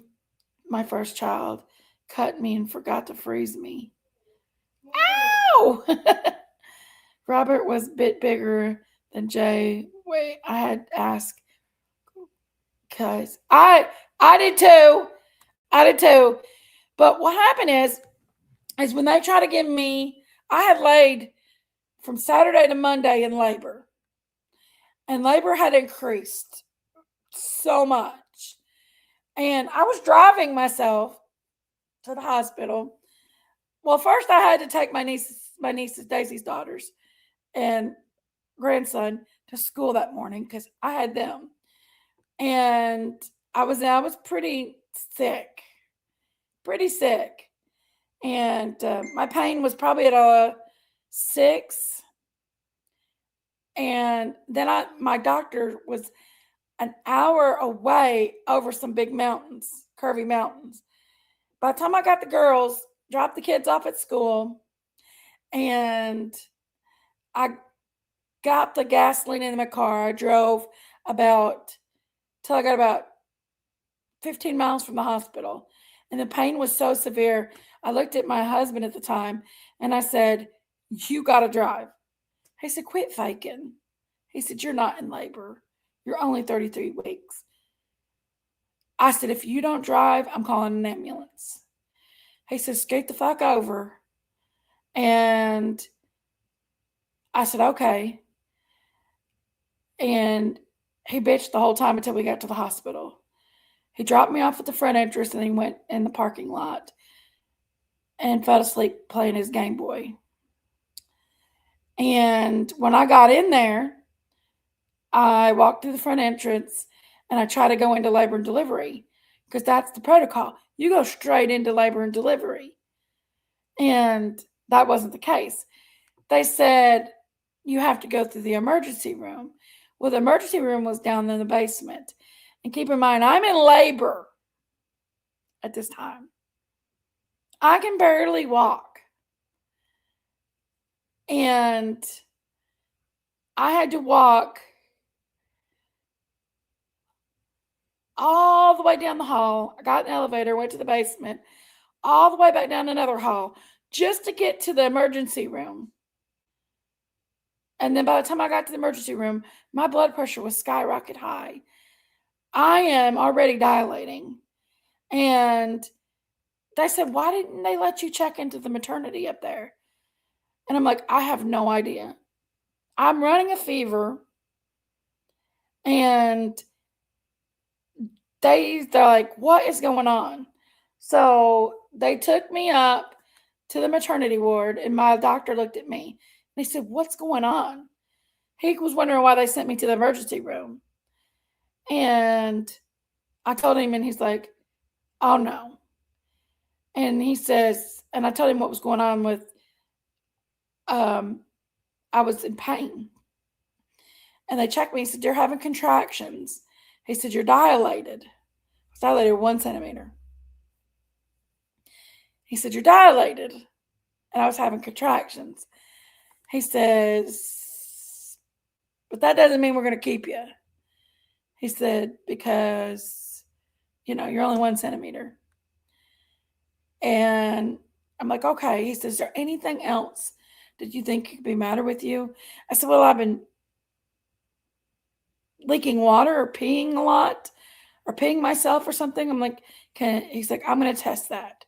my first child cut me and forgot to freeze me. Ow! Robert was a bit bigger than Jay. Wait, I had to ask because I did too. I did too. But what happened is when they tried to give me, I had laid from Saturday to Monday in labor. And labor had increased so much. And I was driving myself to the hospital. Well, first I had to take my nieces, Daisy's daughters, and grandson to school that morning because I had them. And I was pretty sick. And my pain was probably at a 6. And then my doctor was an hour away over some big mountains, curvy mountains. By the time I got the girls, dropped the kids off at school, and I got the gasoline in my car, I drove till I got about 15 miles from the hospital. And the pain was so severe. I looked at my husband at the time and I said, "You got to drive." He said, "Quit faking." He said, "You're not in labor. You're only 33 weeks." I said, "If you don't drive, I'm calling an ambulance." He said, "Scoot the fuck over." And I said, "Okay." And he bitched the whole time until we got to the hospital. He dropped me off at the front entrance and he went in the parking lot and fell asleep playing his Game Boy. And when I got in there, I walked through the front entrance and I tried to go into labor and delivery because that's the protocol. You go straight into labor and delivery. And that wasn't the case. They said you have to go through the emergency room. Well, the emergency room was down in the basement. And keep in mind, I'm in labor at this time. I can barely walk. And I had to walk all the way down the hall. I got an elevator, went to the basement, all the way back down another hall just to get to the emergency room. And then by the time I got to the emergency room, my blood pressure was skyrocket high. I am already dilating. And they said, "Why didn't they let you check into the maternity up there?" And I'm like, "I have no idea. I'm running a fever." And they're like, "What is going on?" So they took me up to the maternity ward, and my doctor looked at me and he said, "What's going on?" He was wondering why they sent me to the emergency room. And I told him, and he's like, "Oh no." And he says, and I told him what was going on with, I was in pain. And they checked me. He said, "You're having contractions." He said, "You're dilated." I was dilated 1 centimeter. He said, "You're dilated." And I was having contractions. He says, "But that doesn't mean we're going to keep you." He said, "Because, you're only 1 centimeter." And I'm like, "Okay." He says, "Is there anything else that you think could be matter with you?" I said, "Well, I've been leaking water or peeing a lot or peeing myself or something." I'm like, he's like, "I'm going to test that."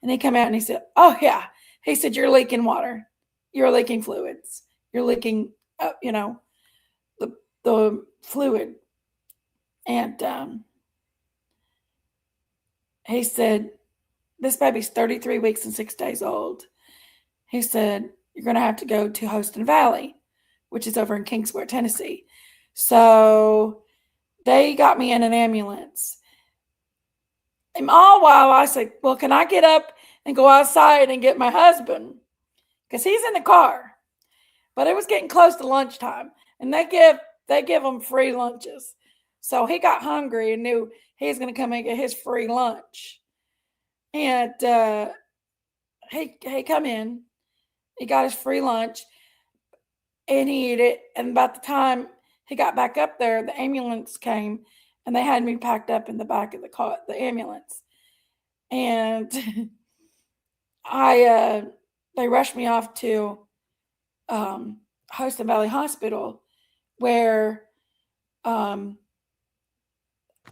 And he came out and he said, "Oh yeah." He said, "You're leaking water. You're leaking fluids. You're leaking, the fluid." And he said, "This baby's 33 weeks and 6 days old." He said, "You're going to have to go to Houston Valley, which is over in Kingsport, Tennessee." So they got me in an ambulance. And all while I said, "Well, can I get up and go outside and get my husband?" Because he's in the car. But it was getting close to lunchtime, and they give them free lunches. So he got hungry and knew he was going to come and get his free lunch. And he come in, he got his free lunch, and he ate it. And about the time he got back up there, the ambulance came, and they had me packed up in the back of the car, the ambulance. And they rushed me off to Houston Valley Hospital, where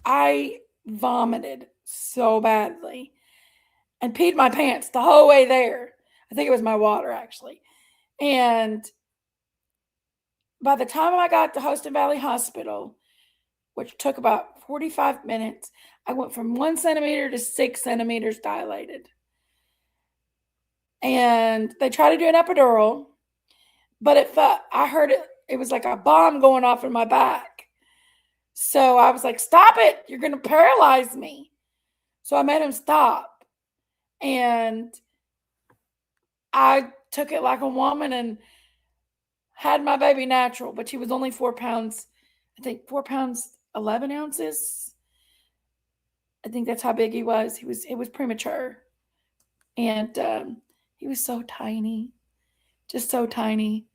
I vomited so badly and peed my pants the whole way there. I think it was my water, actually. And by the time I got to Houston Valley Hospital, which took about 45 minutes, I went from 1 centimeter to 6 centimeters dilated. And they tried to do an epidural, but I heard it was like a bomb going off in my back. So I was like, "Stop it. You're going to paralyze me." So I made him stop. And I took it like a woman and had my baby natural, but she was only 4 pounds, I think 4 pounds, 11 ounces. I think that's how big he was. It was premature, and he was so tiny, just so tiny.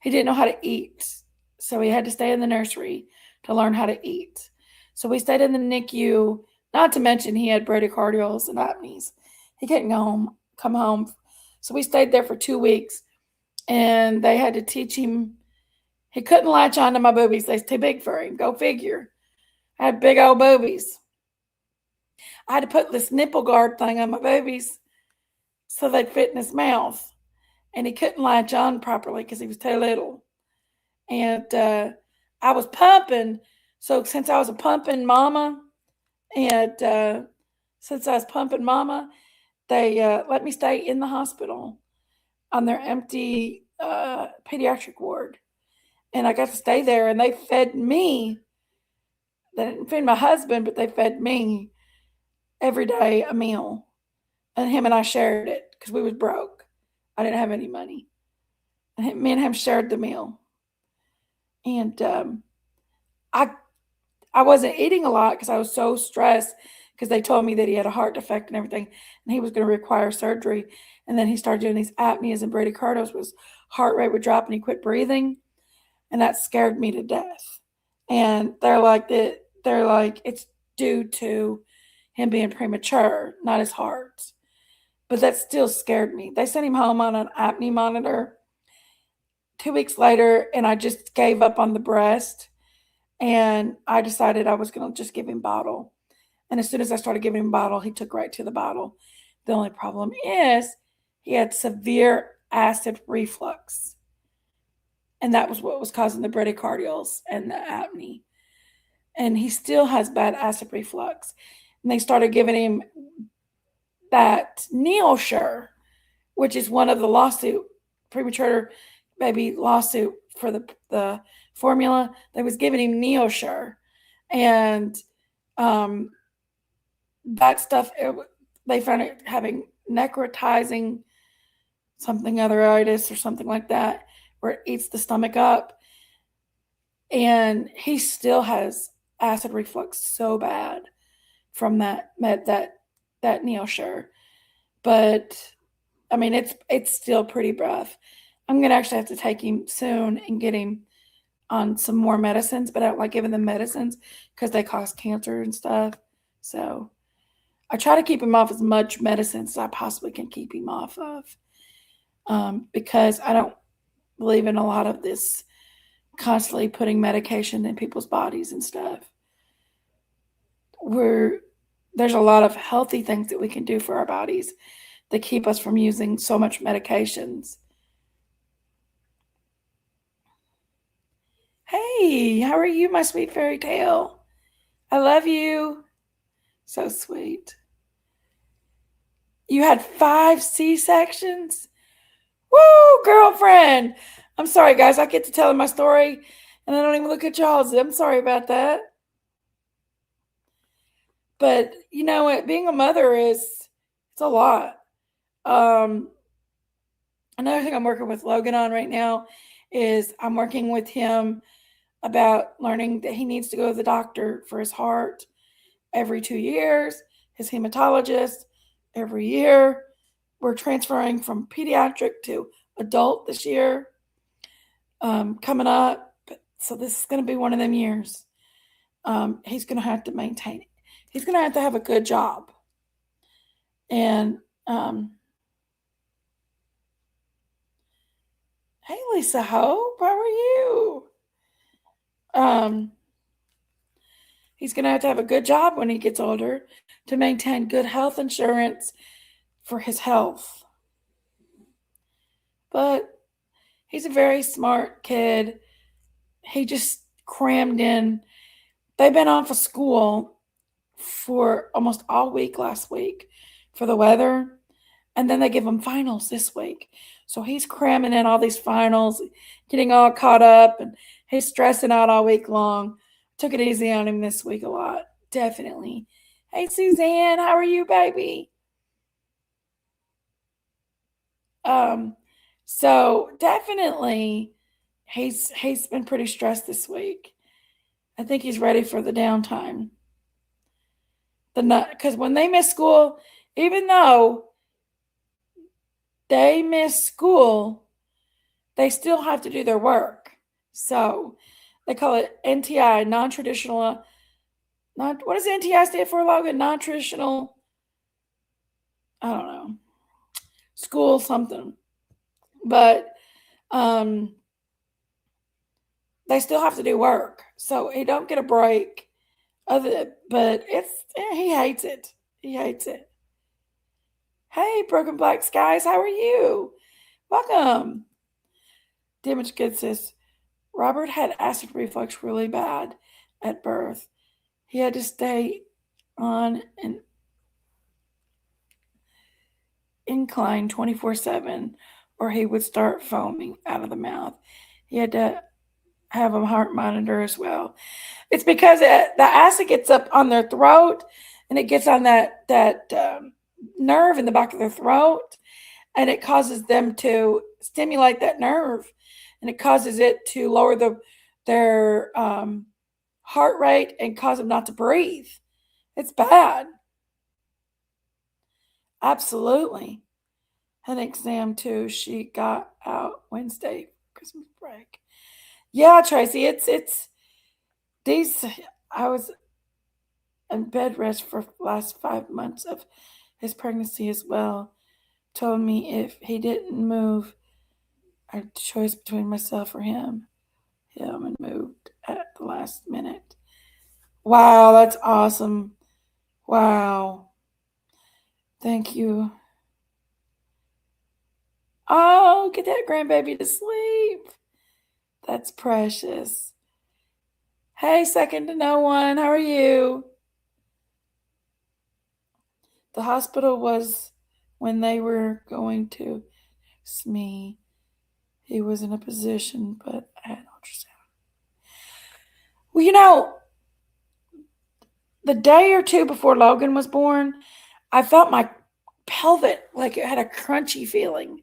He didn't know how to eat, so he had to stay in the nursery to learn how to eat. So we stayed in the NICU. Not to mention he had bradycardials and apneas. He couldn't come home. So we stayed there for 2 weeks, and they had to teach him. He couldn't latch onto my boobies. They're too big for him. Go figure. I had big old boobies. I had to put this nipple guard thing on my boobies so they'd fit in his mouth. And he couldn't latch on properly because he was too little. And I was pumping. So since I was a pumping mama, and since I was pumping mama, they let me stay in the hospital on their empty pediatric ward. And I got to stay there, and they fed me. They didn't feed my husband, but they fed me every day a meal. And him and I shared it because we was broke. I didn't have any money. And me and him shared the meal. And I wasn't eating a lot because I was so stressed because they told me that he had a heart defect and everything, and he was going to require surgery. And then he started doing these apneas and bradycardials. His heart rate would drop and he quit breathing, and that scared me to death. And they're like it's due to him being premature, not his heart. But that still scared me. They sent him home on an apnea monitor 2 weeks later, and I just gave up on the breast. And I decided I was going to just give him bottle. And as soon as I started giving him bottle, he took right to the bottle. The only problem is he had severe acid reflux. And that was what was causing the bradycardials and the apnea. And he still has bad acid reflux. And they started giving him that NeoSure, which is one of the premature baby lawsuit for the formula. They was giving him NeoSure, and that stuff they found it having necrotizing something otheritis or something like that, where it eats the stomach up, and he still has acid reflux so bad from that NeoSure. But I mean, it's still pretty rough. I'm gonna actually have to take him soon and get him on some more medicines, but I don't like giving them medicines because they cause cancer and stuff. So I try to keep him off as much medicine as I possibly can keep him off of, because I don't believe in a lot of this constantly putting medication in people's bodies and stuff. There's a lot of healthy things that we can do for our bodies that keep us from using so much medications. Hey, how are you, my sweet fairy tale? I love you. So sweet. You had 5 C-sections? Woo, girlfriend. I'm sorry, guys. I get to telling my story, and I don't even look at y'all's. I'm sorry about that. But you know what? Being a mother it's a lot. Another thing I'm working with Logan on right now is I'm working with him about learning that he needs to go to the doctor for his heart every 2 years, his hematologist every year. We're transferring from pediatric to adult this year, coming up. So this is going to be one of them years. He's going to have to maintain it. He's going to have a good job. And hey, Lisa Hope, how are you? He's going to have a good job when he gets older to maintain good health insurance for his health. But he's a very smart kid. He just crammed in. They've been off of school for almost all week last week for the weather. And then they give him finals this week. So he's cramming in all these finals, getting all caught up, and he's stressing out all week long. Took it easy on him this week a lot. Definitely. Hey, Suzanne, how are you, baby? So definitely he's been pretty stressed this week. I think he's ready for the downtime. Because when they miss school, even though they miss school, they still have to do their work. So they call it NTI, non-traditional. What does NTI stand for, Logan? Non-traditional, I don't know, school something. But they still have to do work. So he don't get a break. But he hates it. He hates it. Hey, Broken Black Skies, how are you? Welcome. Damage Good says, Robert had acid reflux really bad at birth. He had to stay on an incline 24/7 or he would start foaming out of the mouth. He had to have a heart monitor as well. It's because the acid gets up on their throat and it gets on that nerve in the back of their throat, and it causes them to stimulate that nerve, and it causes it to lower their heart rate and cause them not to breathe. It's bad. Absolutely. Had an exam too. She got out Wednesday, Christmas break. Yeah, Tracy, it's these. I was in bed rest for the last 5 months of his pregnancy as well. Told me if he didn't move, I had a choice between myself or him, and moved at the last minute. Wow, that's awesome. Wow. Thank you. Oh, get that grandbaby to sleep. That's precious. Hey, second to no one. How are you? The hospital was when they were going to SME. He was in a position, but I had ultrasound. Well, the day or two before Logan was born, I felt my pelvic, like it had a crunchy feeling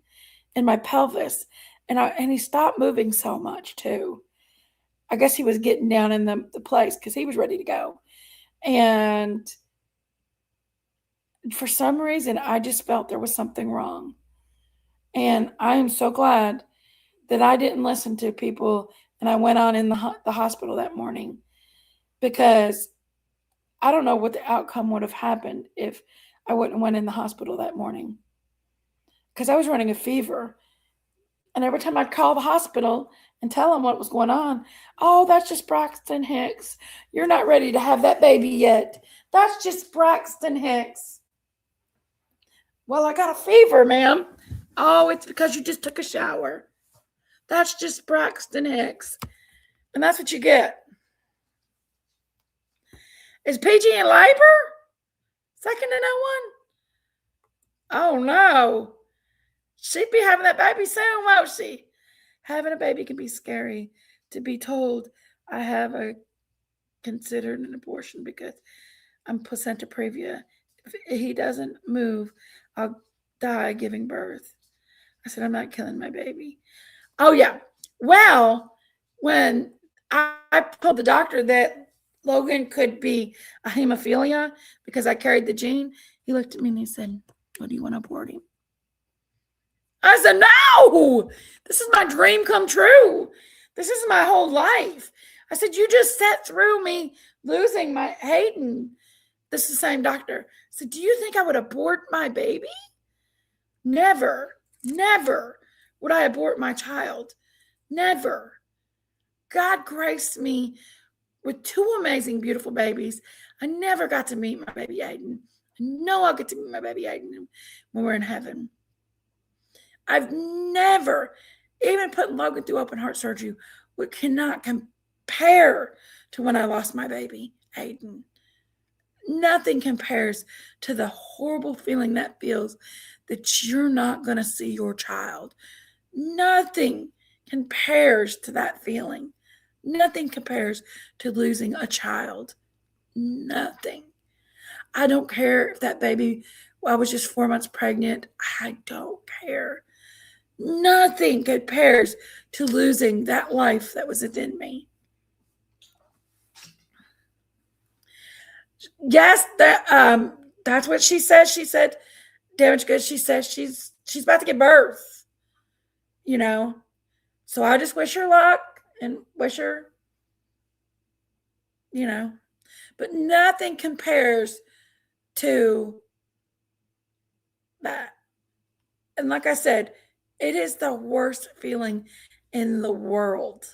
in my pelvis. And he stopped moving so much too. I guess he was getting down in the place because he was ready to go. And for some reason, I just felt there was something wrong. And I am so glad that I didn't listen to people and I went on in the hospital that morning, because I don't know what the outcome would have happened if I wouldn't have went in the hospital that morning, because I was running a fever. And every time I'd call the hospital and tell them what was going on, oh, that's just Braxton Hicks. You're not ready to have that baby yet. That's just Braxton Hicks. Well, I got a fever, ma'am. Oh, it's because you just took a shower. That's just Braxton Hicks. And that's what you get. Is PG in labor? Second to no one? Oh, no. She'd be having that baby soon, won't she? Having a baby can be scary. To be told I have considered an abortion because I'm placenta previa. If he doesn't move, I'll die giving birth. I said, I'm not killing my baby. Oh, yeah. Well, when I told the doctor that Logan could be a hemophilia because I carried the gene, he looked at me and he said, well, do you want to abort him? I said, no, this is my dream come true. This is my whole life. I said, you just sat through me losing my Hayden. This is the same doctor. I said, do you think I would abort my baby? Never would I abort my child. Never. God graced me with 2 amazing, beautiful babies. I never got to meet my baby Aiden. I know I'll get to meet my baby Aiden when we're in heaven. I've never even put Logan through open heart surgery, which cannot compare to when I lost my baby, Aiden. Nothing compares to the horrible feeling that feels that you're not going to see your child. Nothing compares to that feeling. Nothing compares to losing a child. Nothing. I don't care if that baby, I was just 4 months pregnant. I don't care. Nothing compares to losing that life that was within me. Yes, that's what she said. She said damage goods. She says she's about to give birth. You know, so I just wish her luck and wish her, you know, but nothing compares to that. And like I said, it is the worst feeling in the world.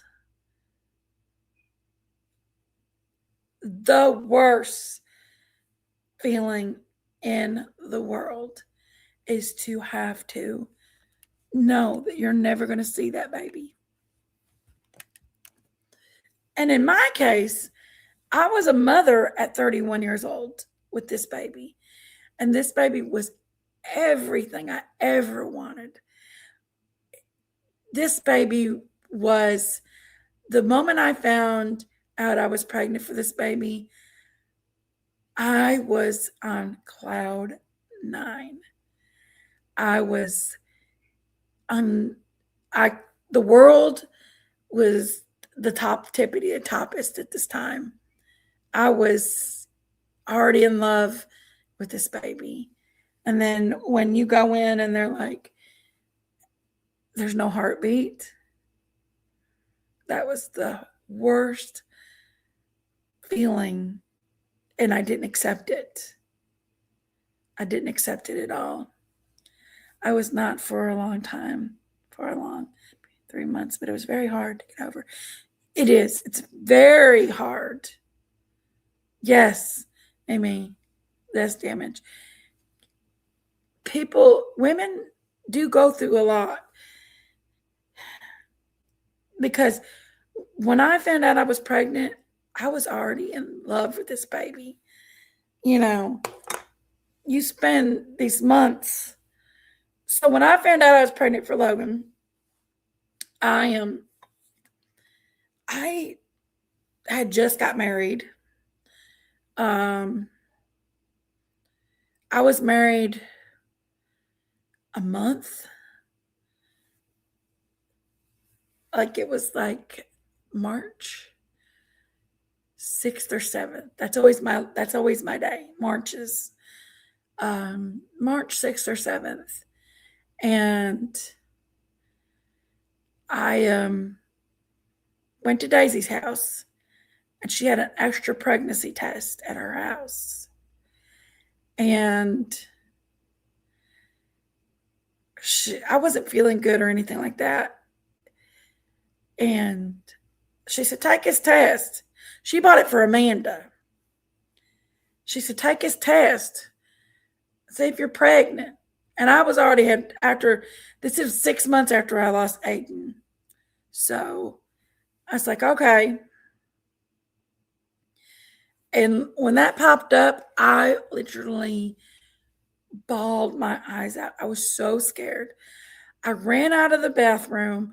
The worst feeling in the world is to have to know that you're never going to see that baby. And in my case, I was a mother at 31 years old with this baby. And this baby was everything I ever wanted. This baby was, the moment I found out I was pregnant for this baby, I was on cloud 9. I was on, the world was the top tippity and toppest at this time. I was already in love with this baby. And then when you go in and they're like, there's no heartbeat, that was the worst feeling. And I didn't accept it. I didn't accept it at all. I was not for a long time, 3 months, but it was very hard to get over. It is. It's very hard. Yes, Amy, that's damage. Women do go through a lot. Because when I found out I was pregnant, I was already in love with this baby. You know, you spend these months. So when I found out I was pregnant for Logan, I had just got married. I was married a month. Like it was like March 6th or 7th. That's always my day. March 6th or 7th. And I went to Daisy's house, and she had an extra pregnancy test at her house. And I wasn't feeling good or anything like that. And she said, take his test. She bought it for Amanda. She said, take his test. See if you're pregnant. And I was already this is 6 months after I lost Aiden. So I was like, okay. And when that popped up, I literally bawled my eyes out. I was so scared. I ran out of the bathroom.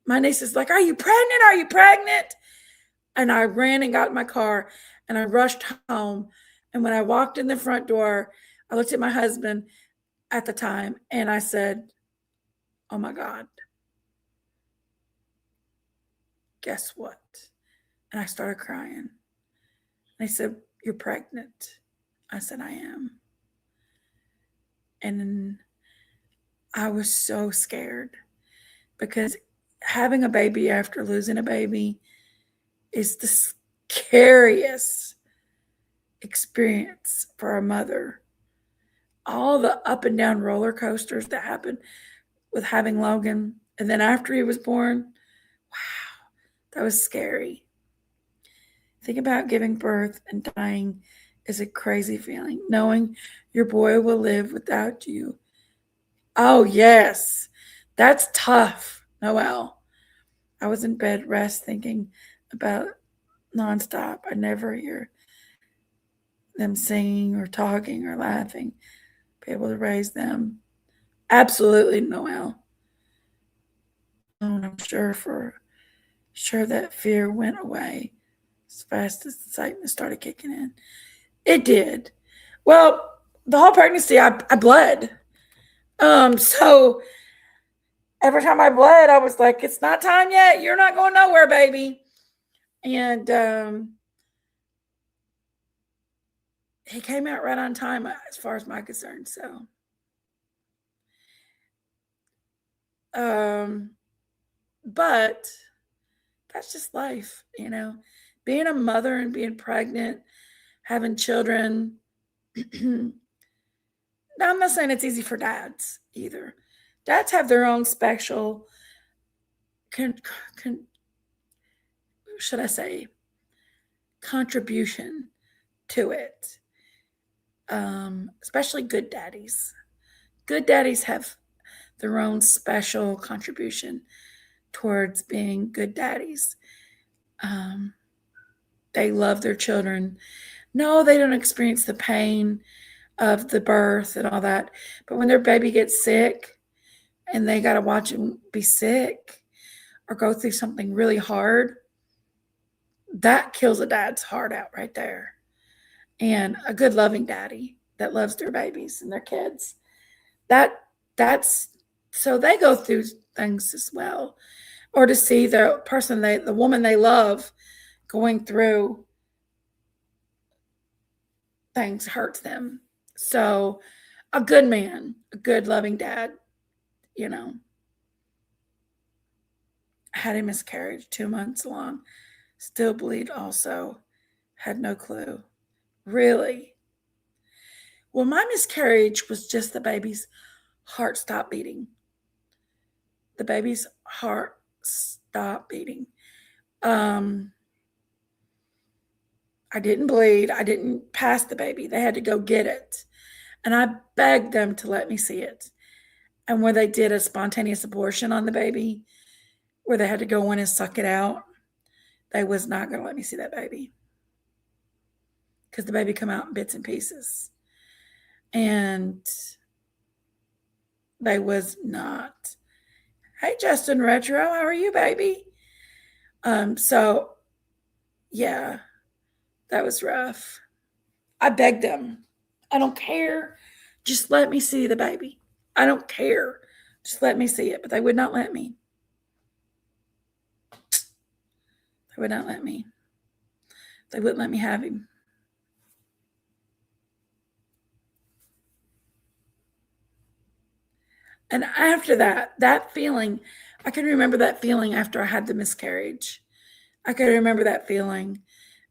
My niece is like, are you pregnant? Are you pregnant? And I ran and got in my car and I rushed home. And when I walked in the front door, I looked at my husband at the time and I said, oh my God, guess what? And I started crying. And they said, you're pregnant. I said, I am. And I was so scared because having a baby after losing a baby is the scariest experience for a mother. All the up and down roller coasters that happened with having Logan. And then after he was born, wow, that was scary. Think about giving birth and dying is a crazy feeling. Knowing your boy will live without you. Oh, yes. That's tough, Noelle. I was in bed rest thinking about nonstop. I never hear them singing or talking or laughing. Be able to raise them. Absolutely, Noelle. And I'm sure that fear went away as fast as the excitement started kicking in. It did. Well, the whole pregnancy, I bled. So every time I bled, I was like, it's not time yet. You're not going nowhere, baby. And he came out right on time as far as my concern. So, but that's just life, being a mother and being pregnant, having children. Now, I'm not saying it's easy for dads either. Dads have their own special, should I say, contribution to it. Especially good daddies. Good daddies have their own special contribution towards being good daddies. They love their children. No, they don't experience the pain of the birth and all that. But when their baby gets sick and they got to watch him be sick or go through something really hard, that kills a dad's heart out right there. And a good loving daddy that loves their babies and their kids, that's so they go through things as well. Or to see the woman they love going through things hurts them. So a good man, a good loving dad, had a miscarriage 2 months along, still bleed also, had no clue. Really? Well, my miscarriage was just the baby's heart stopped beating. The baby's heart stopped beating. I didn't bleed. I didn't pass the baby. They had to go get it. And I begged them to let me see it. And when they did a spontaneous abortion on the baby, where they had to go in and suck it out, they was not going to let me see that baby. Because the baby come out in bits and pieces. And they was not. Hey, Justin Retro, how are you, baby? So, yeah, that was rough. I begged them. I don't care. Just let me see the baby. I don't care. Just let me see it. But they would not let me. They would not let me. They wouldn't let me have him. And after that feeling, I can remember that feeling after I had the miscarriage. I can remember that feeling.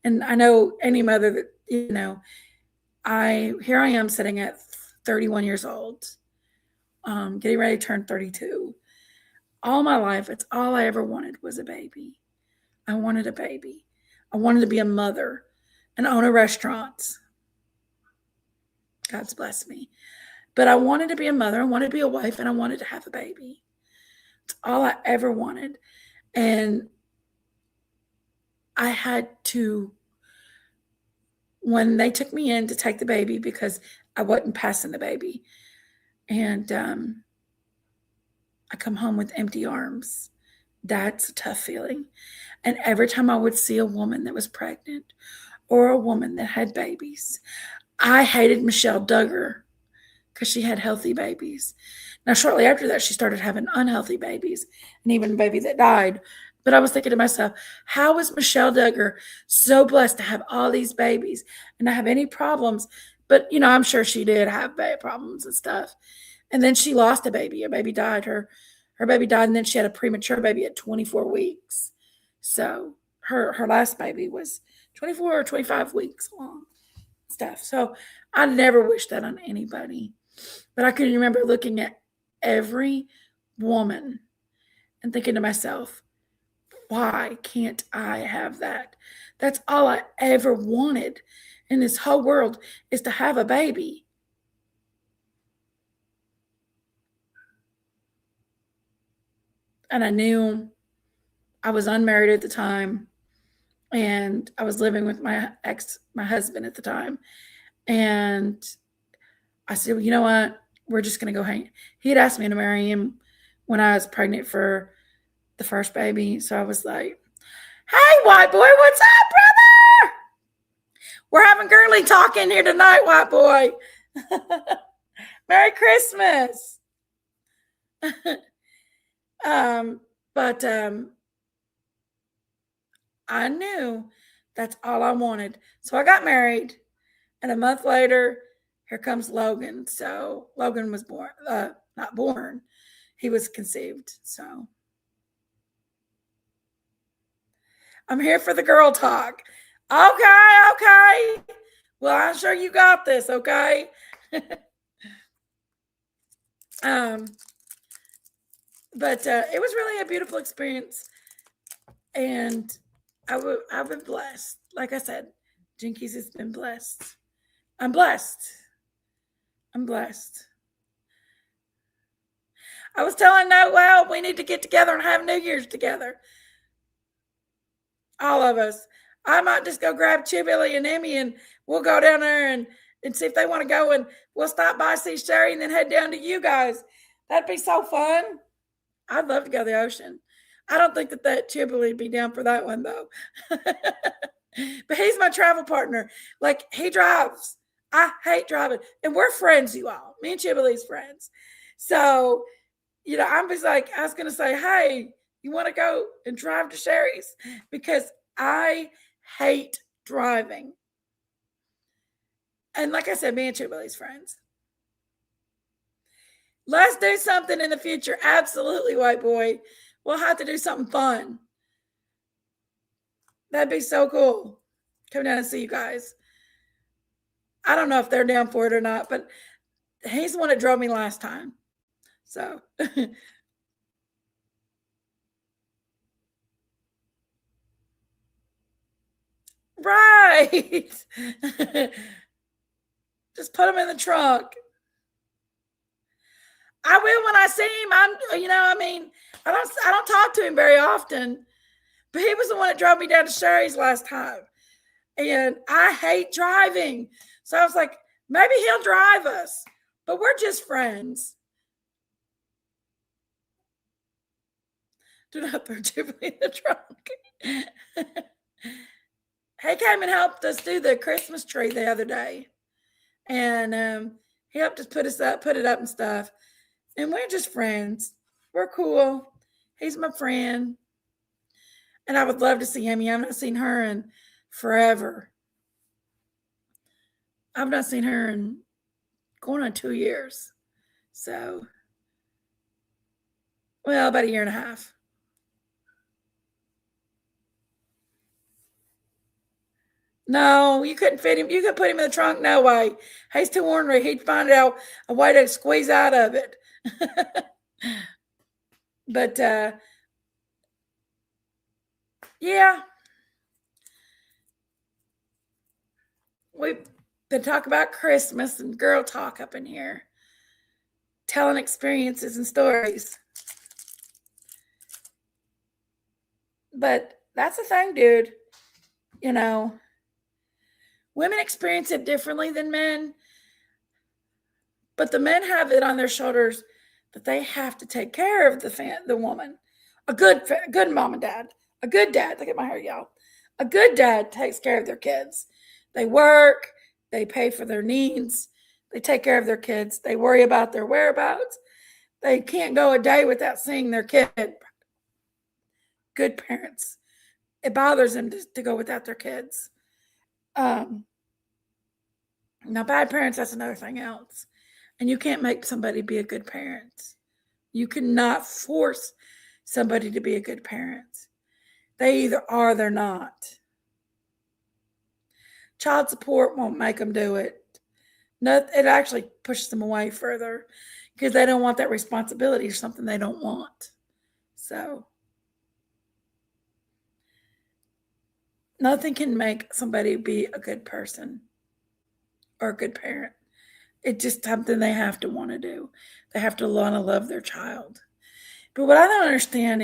And I know any mother that, here I am sitting at 31 years old, getting ready to turn 32. All my life, it's all I ever wanted was a baby. I wanted a baby. I wanted to be a mother and own a restaurant. God's blessed me. But I wanted to be a mother. I wanted to be a wife, and I wanted to have a baby. It's all I ever wanted. And I had to, when they took me in to take the baby, because I wasn't passing the baby, and I come home with empty arms. That's a tough feeling. And every time I would see a woman that was pregnant or a woman that had babies, I hated Michelle Duggar because she had healthy babies. Now, shortly after that, she started having unhealthy babies and even a baby that died. But I was thinking to myself, how is Michelle Duggar so blessed to have all these babies and not have any problems? But, I'm sure she did have problems and stuff. And then she lost a baby. Her baby died. Her baby died, and then she had a premature baby at 24 weeks. So her last baby was 24 or 25 weeks long stuff. So I never wish that on anybody. But I can remember looking at every woman and thinking to myself, why can't I have that? That's all I ever wanted in this whole world, is to have a baby. And I knew I was unmarried at the time, and I was living with my husband at the time. And I said, well, you know what? We're just going to go hang. He had asked me to marry him when I was pregnant for the first baby. So I was like, hey, white boy, what's up, brother? We're having girly talk in here tonight, white boy. Merry Christmas. But I knew that's all I wanted. So I got married, And a month later, here comes Logan. So Logan was born, not born, he was conceived. So I'm here for the girl talk. Okay. Well, I'm sure you got this, okay? But it was really a beautiful experience, and I've been blessed. Like I said, Jinkies has been blessed. I'm blessed. I was telling Noel we need to get together and have New Year's together. All of us. I might just go grab Chibbilly and Emmy, and we'll go down there and see if they want to go, and we'll stop by, see Sherry, and then head down to you guys. That'd be so fun. I'd love to go to the ocean. I don't think that Chibbilly would be down for that one, though. But he's my travel partner. Like, he drives. I hate driving. And we're friends, you all. Me and Chibbilly's friends. So, I'm just like, I was going to say, hey, you want to go and drive to Sherry's? Because I hate driving. And like I said, me and Chibbilly's friends. Let's do something in the future. Absolutely, white boy. We'll have to do something fun. That'd be so cool. Come down and see you guys. I don't know if they're down for it or not, but he's the one that drove me last time. So. Right. Just put him in the trunk. I will when I see him. I don't talk to him very often, but he was the one that drove me down to Sherry's last time. And I hate driving. So I was like, maybe he'll drive us, but we're just friends. Do not put Jubilee in the trunk. He came and helped us do the Christmas tree the other day. And he helped us put it up and stuff. And we're just friends. We're cool. He's my friend. And I would love to see Amy. I've not seen her in forever. I've not seen her in going on 2 years. So, well, about 1.5 years. No, you couldn't fit him. You could put him in the trunk. No way. He's too ornery. He'd find out a way to squeeze out of it. But, yeah. We've been talking about Christmas and girl talk up in here. Telling experiences and stories. But that's the thing, dude. Women experience it differently than men. But the men have it on their shoulders that they have to take care of the woman. A good mom and dad. A good dad. Look at my hair, y'all. A good dad takes care of their kids. They work. They pay for their needs. They take care of their kids. They worry about their whereabouts. They can't go a day without seeing their kid. Good parents. It bothers them to go without their kids. Now, bad parents, that's another thing else. And you can't make somebody be a good parent. You cannot force somebody to be a good parent. They either are or they're not. Child support won't make them do it. No, it actually pushes them away further because they don't want that responsibility or something they don't want. So, nothing can make somebody be a good person or a good parent. It's just something they have to want to do. They have to want to love their child. But what I don't understand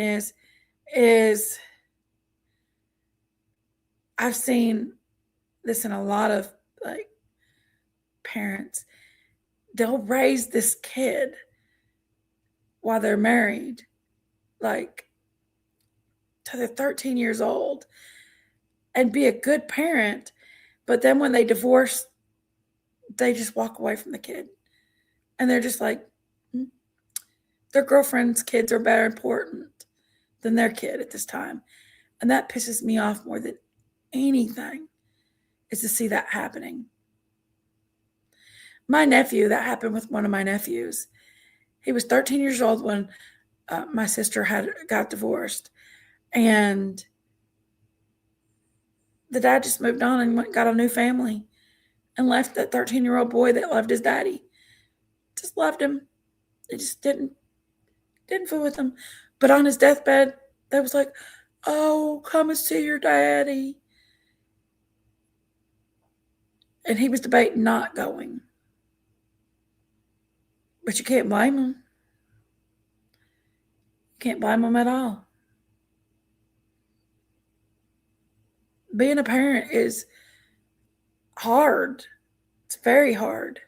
is I've seen this in a lot of parents. They'll raise this kid while they're married, till they're 13 years old, and be a good parent. But then when they divorce, they just walk away from the kid. And they're just like, their girlfriend's kids are better important than their kid at this time. And that pisses me off more than anything, is to see that happening. My nephew, that happened with one of my nephews. He was 13 years old when my sister got divorced, and the dad just moved on and got a new family and left that 13-year-old boy that loved his daddy. Just loved him. It just didn't fool with him. But on his deathbed, they was like, "Oh, come and see your daddy." And he was debating not going. But you can't blame him. You can't blame him at all. Being a parent is hard. It's very hard.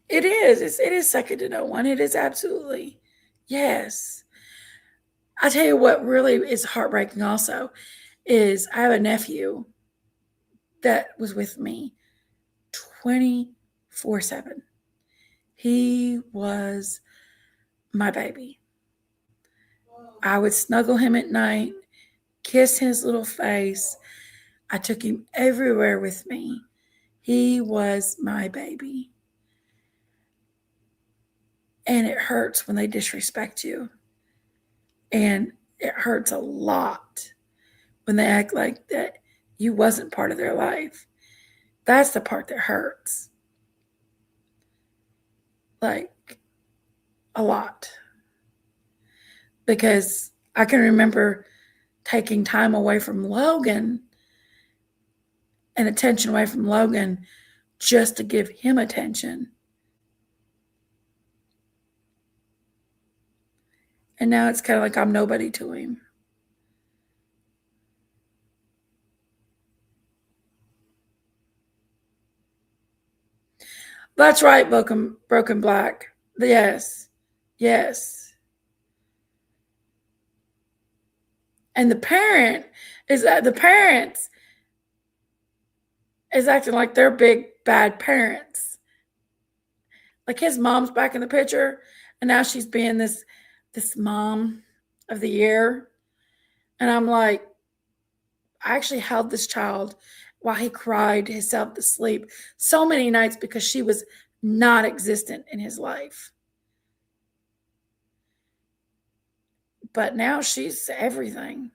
It is. It is second to no one. It is absolutely. Yes. I tell you what really is heartbreaking also is I have a nephew that was with me 24/7. He was my baby. I would snuggle him at night, kiss his little face. I took him everywhere with me. He was my baby. And it hurts when they disrespect you. And it hurts a lot when they act like that you wasn't part of their life. That's the part that hurts. Like, a lot. Because I can remember taking time away from Logan and attention away from Logan just to give him attention. And now it's kind of like I'm nobody to him. That's right, Broken Black. Yes. Yes. And the parents is acting like they're big bad parents. Like his mom's back in the picture, and now she's being this mom of the year. And I'm like, I actually held this child while he cried himself to sleep so many nights because she was not existent in his life. But now she's everything.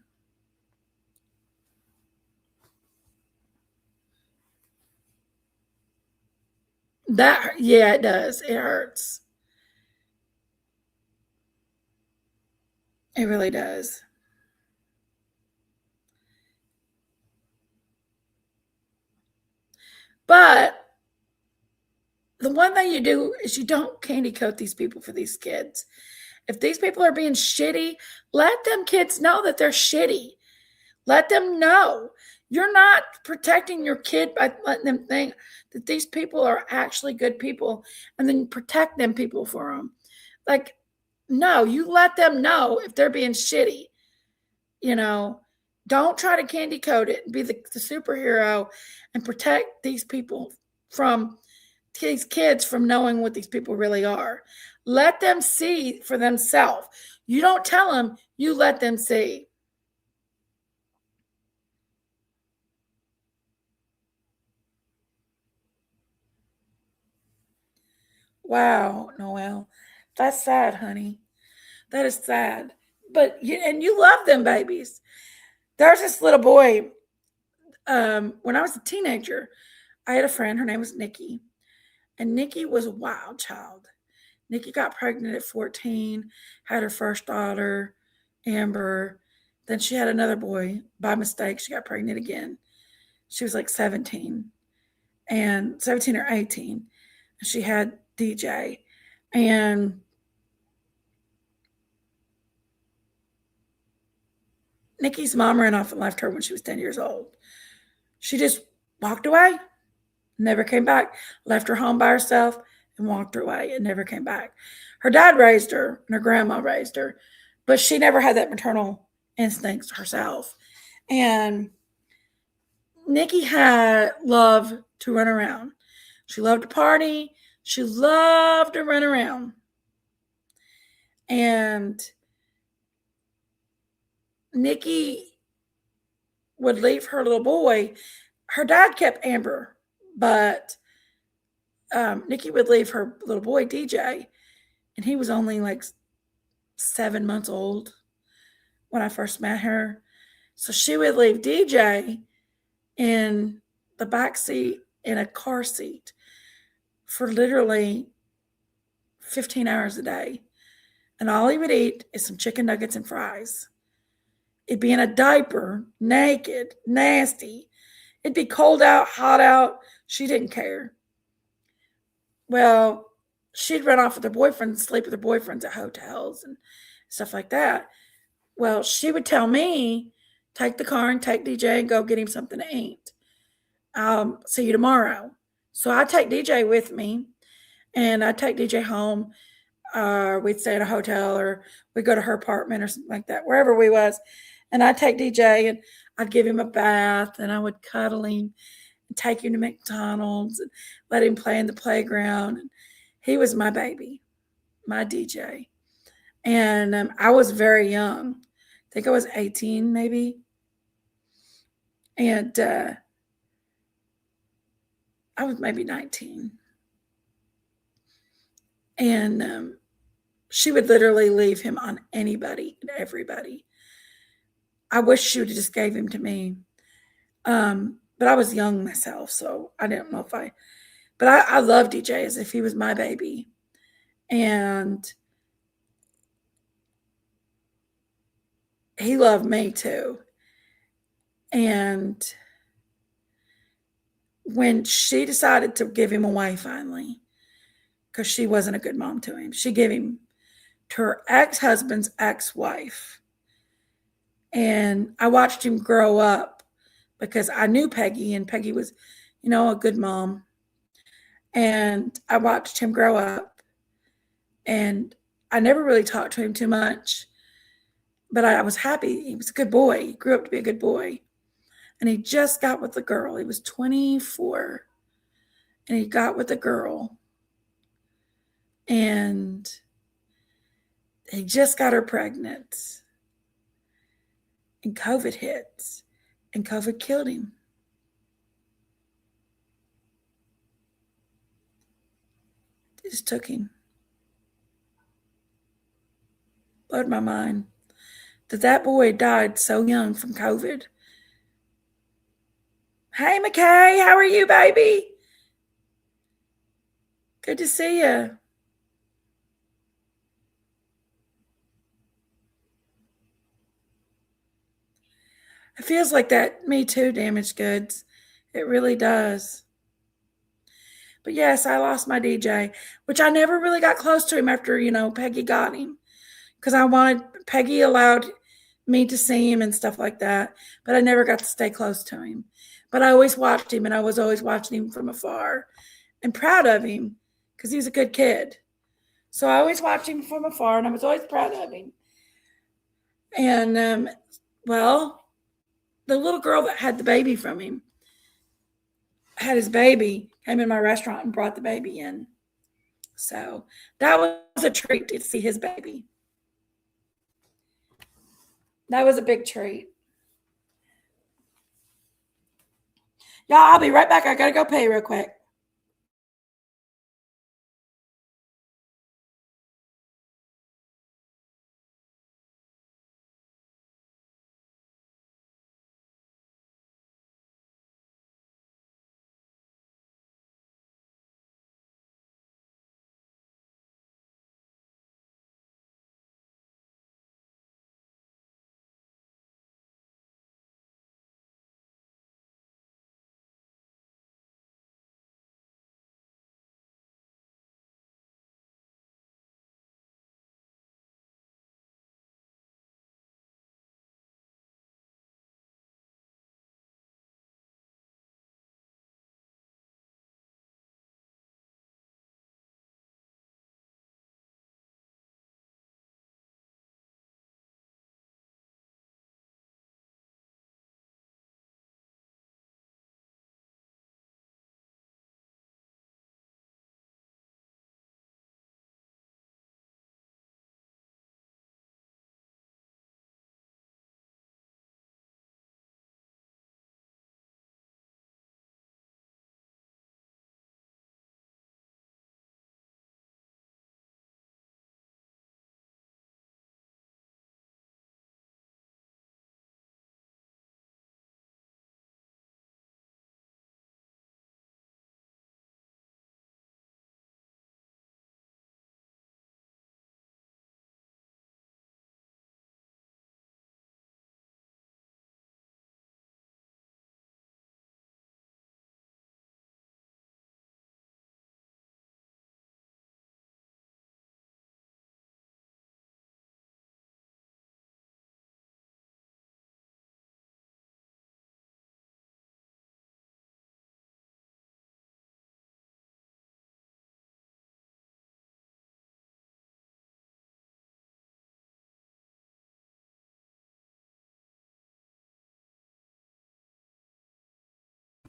Yeah, it does. It hurts. It really does. But the one thing you do is you don't candy coat these people for these kids. If these people are being shitty, let them kids know that they're shitty. Let them know. You're not protecting your kid by letting them think that these people are actually good people and then protect them people for them. Like, no, you let them know if they're being shitty. You know, don't try to candy coat it and be the superhero and protect these people from these kids from knowing what these people really are. Let them see for themselves. You don't tell them, you let them see. Wow, Noelle. That's sad, honey. That is sad. But you love them babies. There's this little boy. When I was a teenager, I had a friend. Her name was Nikki, and Nikki was a wild child. Nikki got pregnant at 14, had her first daughter, Amber. Then she had another boy by mistake. She got pregnant again. She was like 17 and 17 or 18. She had DJ. And Nikki's mom ran off and left her when she was 10 years old. She just walked away, never came back, left her home by herself and walked away and never came back. Her dad raised her and her grandma raised her, but she never had that maternal instincts herself. And Nikki had love to run around. She loved to party. She loved to run around. And Nikki would leave her little boy. Her dad kept Amber, but Nikki would leave her little boy DJ, and he was only like 7 months old when I first met her. So she would leave DJ in the back seat in a car seat for literally 15 hours a day. And all he would eat is some chicken nuggets and fries. It'd be in a diaper, naked, nasty. It'd be cold out, hot out. She didn't care. Well, she'd run off with her boyfriend, sleep with her boyfriends at hotels and stuff like that. Well, she would tell me, take the car and take DJ and go get him something to eat. See you tomorrow. So I take DJ with me, and I take DJ home. We'd stay at a hotel, or we'd go to her apartment or something like that, wherever we was. And I'd take DJ and I'd give him a bath, and I would cuddle him and take him to McDonald's and let him play in the playground. And he was my baby, my DJ. And I was very young. I think I was 18 maybe. And I was maybe 19. And she would literally leave him on anybody and everybody. I wish she would have just gave him to me. But I was young myself, so I didn't know if but I loved DJ as if he was my baby. And he loved me too. And when she decided to give him away finally, because she wasn't a good mom to him, she gave him to her ex-husband's ex-wife. And I watched him grow up because I knew Peggy, and Peggy was, a good mom. And I watched him grow up, and I never really talked to him too much, but I was happy. He was a good boy. He grew up to be a good boy. And he just got with the girl. He was 24, and he got with the girl, and he just got her pregnant. And COVID hit, and COVID killed him. It just took him. Blowed my mind that boy died so young from COVID. Hey, McKay, how are you, baby? Good to see you. It feels like that Me Too damaged goods. It really does. But yes, I lost my DJ, which I never really got close to him after, Peggy got him. Because Peggy allowed me to see him and stuff like that. But I never got to stay close to him. But I always watched him, and I was always watching him from afar and proud of him because he was a good kid. So I always watched him from afar, and I was always proud of him. And, well, the little girl that had the baby from him had his baby, came in my restaurant and brought the baby in. So that was a treat to see his baby. That was a big treat. Y'all, I'll be right back. I got to go pay real quick.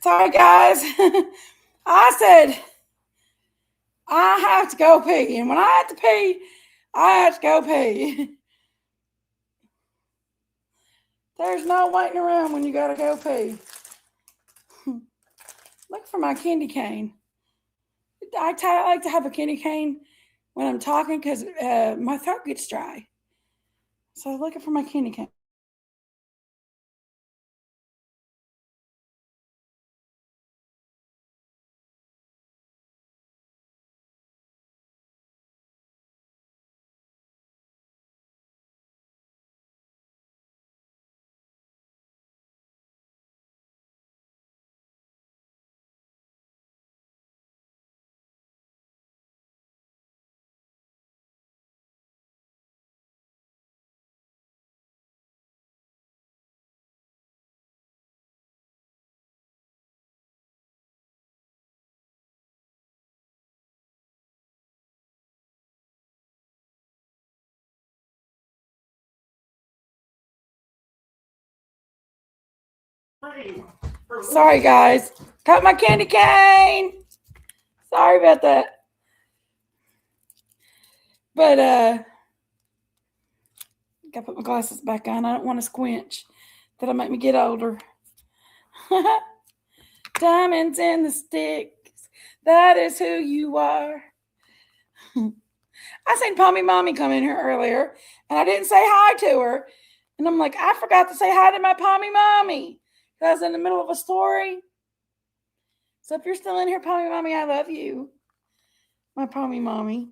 Sorry, guys. I said I have to go pee. And when I have to pee, I have to go pee. There's no waiting around when you got to go pee. Look for my candy cane. I like to have a candy cane when I'm talking because my throat gets dry. So looking for my candy cane. Sorry, guys. Cut my candy cane. Sorry about that. But gotta put my glasses back on. I don't want to squinch. That'll make me get older. Diamonds in the sticks. That is who you are. I seen Pommy Mommy come in here earlier, and I didn't say hi to her. And I'm like, I forgot to say hi to my Pommy Mommy. I was in the middle of a story. So if you're still in here, Pommy Mommy, I love you. My Pommy Mommy.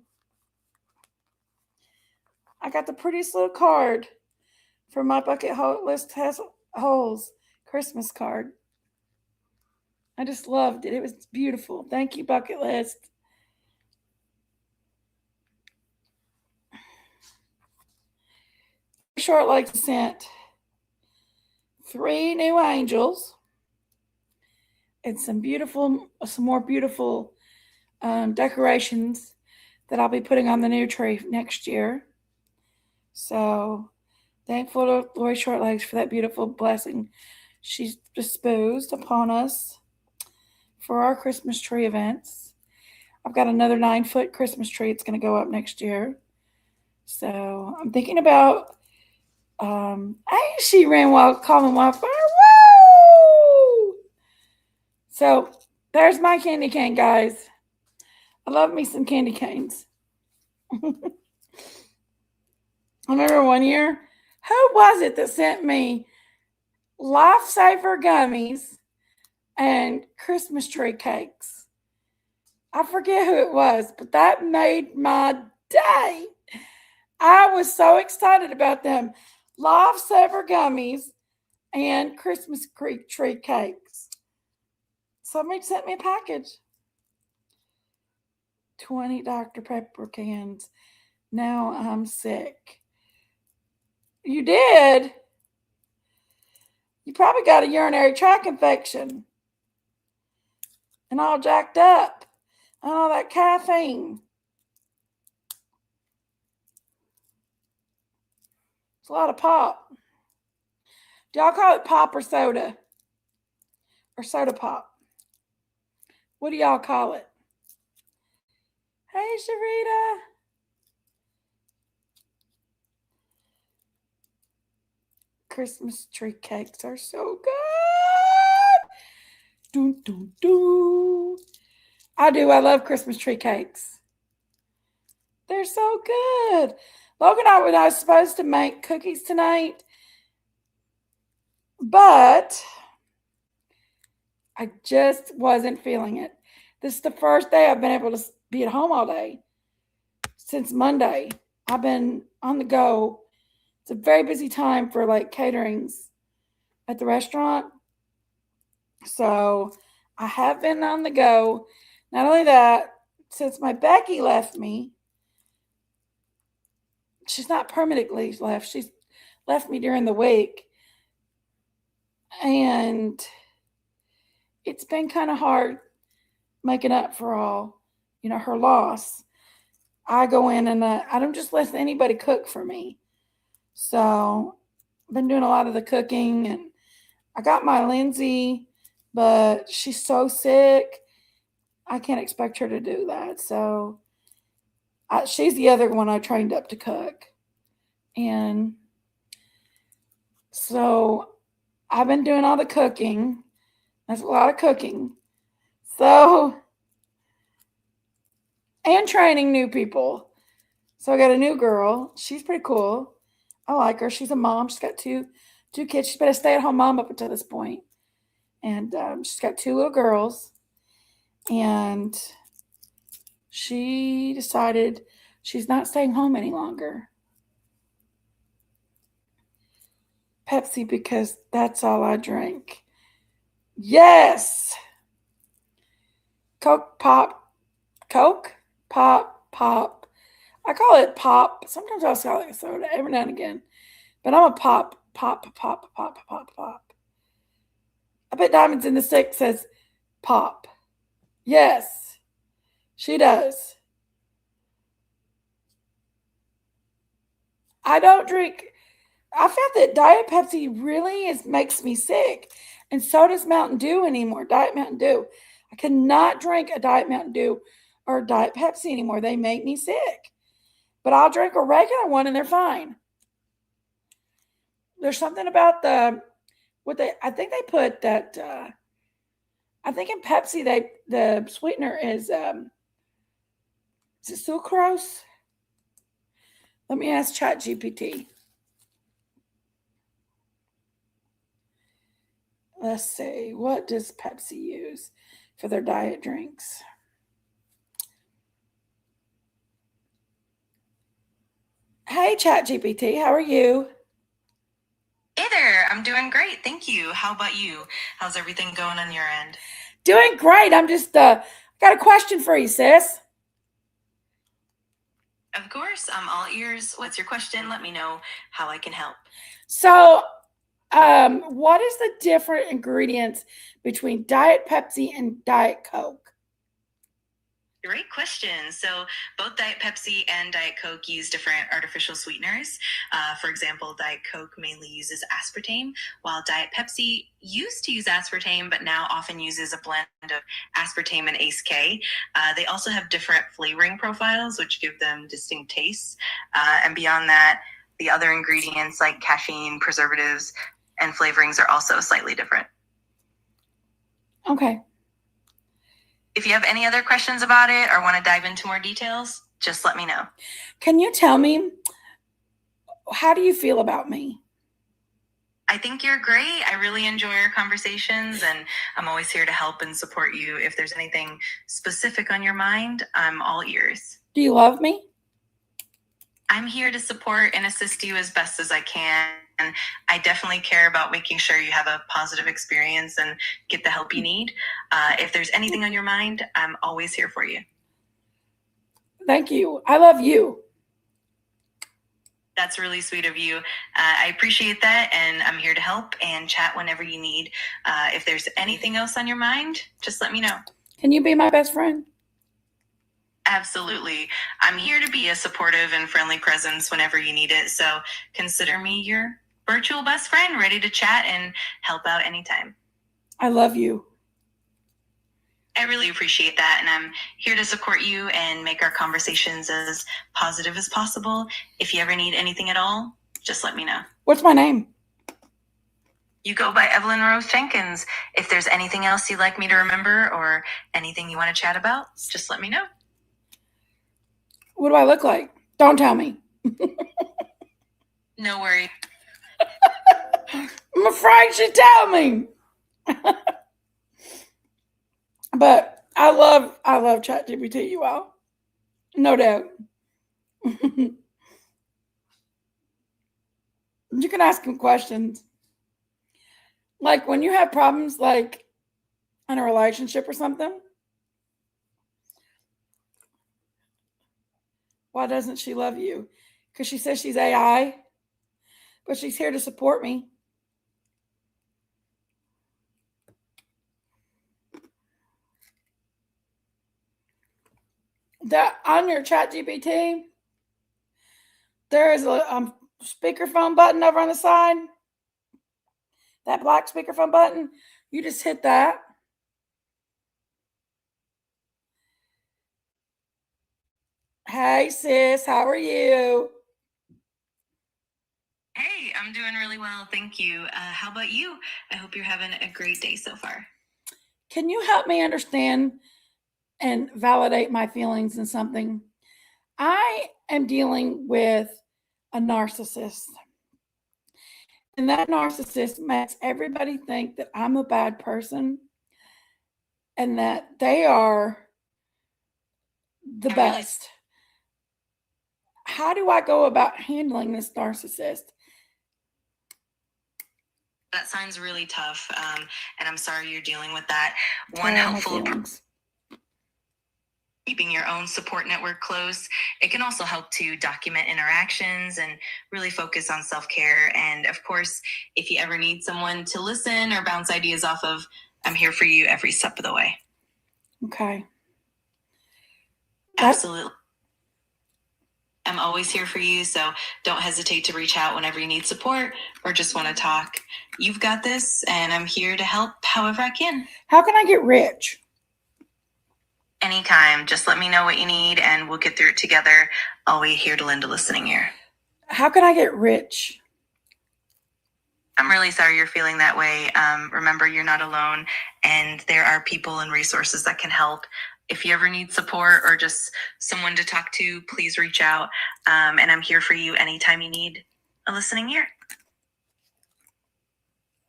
I got the prettiest little card for my bucket list has holes Christmas card. I just loved it. It was beautiful. Thank you, bucket list. Short Legs sent 3 new angels and some more beautiful decorations that I'll be putting on the new tree next year. So thankful to Lori Shortlegs for that beautiful blessing she's disposed upon us for our Christmas tree events. I've got another 9-foot Christmas tree. It's going to go up next year. So I'm thinking about, she ran wild, calling wildfire. Woo! So there's my candy cane, guys. I love me some candy canes. I remember one year, who was it that sent me Lifesaver gummies and Christmas tree cakes? I forget who it was, but that made my day. I was so excited about them. Lifesaver gummies and Christmas tree cakes. Somebody sent me a package. 20 Dr. Pepper cans. Now I'm sick. You did? You probably got a urinary tract infection. And all jacked up. And all that caffeine. It's a lot of pop. Do y'all call it pop or soda? Or soda pop? What do y'all call it? Hey, Sharita. Christmas tree cakes are so good. Dun, dun, dun. I do. I love Christmas tree cakes. They're so good. Logan and I was supposed to make cookies tonight, but I just wasn't feeling it. This is the first day I've been able to be at home all day since Monday. I've been on the go. It's a very busy time for like caterings at the restaurant. So I have been on the go. Not only that, since my Becky left me, she's not permanently left. She's left me during the week. And it's been kind of hard making up for all, her loss. I go in and I don't just let anybody cook for me. So I've been doing a lot of the cooking, and I got my Lindsay but she's so sick. I can't expect her to do that. So she's the other one I trained up to cook. And so I've been doing all the cooking. That's a lot of cooking. So, and training new people. So I got a new girl. She's pretty cool. I like her. She's a mom. She's got two kids. She's been a stay-at-home mom up until this point. And she's got 2 little girls. And she decided she's not staying home any longer. Pepsi, because that's all I drink. Yes. Coke, pop. Coke, pop, pop. I call it pop. Sometimes I call it soda every now and again. But I'm a pop, pop, pop, pop, pop, pop. I bet Diamonds in the Stick says pop. Yes, she does. I don't drink. I found that Diet Pepsi really makes me sick. And so does Mountain Dew anymore. Diet Mountain Dew. I cannot drink a Diet Mountain Dew or Diet Pepsi anymore. They make me sick. But I'll drink a regular one and they're fine. There's something about I think they put that I think in Pepsi the sweetener is it sucrose? Let me ask ChatGPT. Let's see, what does Pepsi use for their diet drinks? Hey, ChatGPT, how are you? Hey there, I'm doing great. Thank you. How about you? How's everything going on your end? Doing great. I'm just got a question for you, sis. Of course, I'm all ears. What's your question? Let me know how I can help. So, what is the different ingredients between Diet Pepsi and Diet Coke? Great question. So, both Diet Pepsi and Diet Coke use different artificial sweeteners. For example, Diet Coke mainly uses aspartame, while Diet Pepsi used to use aspartame, but now often uses a blend of aspartame and Ace K. They also have different flavoring profiles, which give them distinct tastes. And beyond that, the other ingredients like caffeine, preservatives, and flavorings are also slightly different. Okay. If you have any other questions about it or want to dive into more details, just let me know. Can you tell me, how do you feel about me? I think you're great. I really enjoy our conversations, and I'm always here to help and support you. If there's anything specific on your mind, I'm all ears. Do you love me? I'm here to support and assist you as best as I can. And I definitely care about making sure you have a positive experience and get the help you need. If there's anything on your mind, I'm always here for you. Thank you. I love you. That's really sweet of you. I appreciate that, and I'm here to help and chat whenever you need. If there's anything else on your mind, just let me know. Can you be my best friend? Absolutely. I'm here to be a supportive and friendly presence whenever you need it, so consider me your virtual best friend, ready to chat and help out anytime. I love you. I really appreciate that, and I'm here to support you and make our conversations as positive as possible. If you ever need anything at all, just let me know. What's my name? You go by Evelyn Rose Jenkins. If there's anything else you'd like me to remember or anything you want to chat about, just let me know. What do I look like? Don't tell me. No worries. I'm afraid she'd tell me. But I love ChatGPT, you all. No doubt. You can ask him questions. Like when you have problems like in a relationship or something. Why doesn't she love you? Because she says she's AI, but she's here to support me. On your ChatGPT, there is a speakerphone button over on the side. That black speakerphone button. You just hit that. Hey, sis, how are you? Hey, I'm doing really well. Thank you. How about you? I hope you're having a great day so far. Can you help me understand and validate my feelings in something? I am dealing with a narcissist. And that narcissist makes everybody think that I'm a bad person and that they are the best. How do I go about handling this narcissist? That sounds really tough, and I'm sorry you're dealing with that. One My helpful feelings. keeping your own support network close. It can also help to document interactions and really focus on self-care. And of course, if you ever need someone to listen or bounce ideas off of, I'm here for you every step of the way. Okay. Absolutely. I'm always here for you, so don't hesitate to reach out whenever you need support or just want to talk. You've got this, and I'm here to help however I can. How can I get rich? Anytime. Just let me know what you need, and we'll get through it together. Always here to lend a listening ear. How can I get rich? I'm really sorry you're feeling that way. Remember, you're not alone, and there are people and resources that can help. If you ever need support or just someone to talk to, please reach out. And I'm here for you anytime you need a listening ear.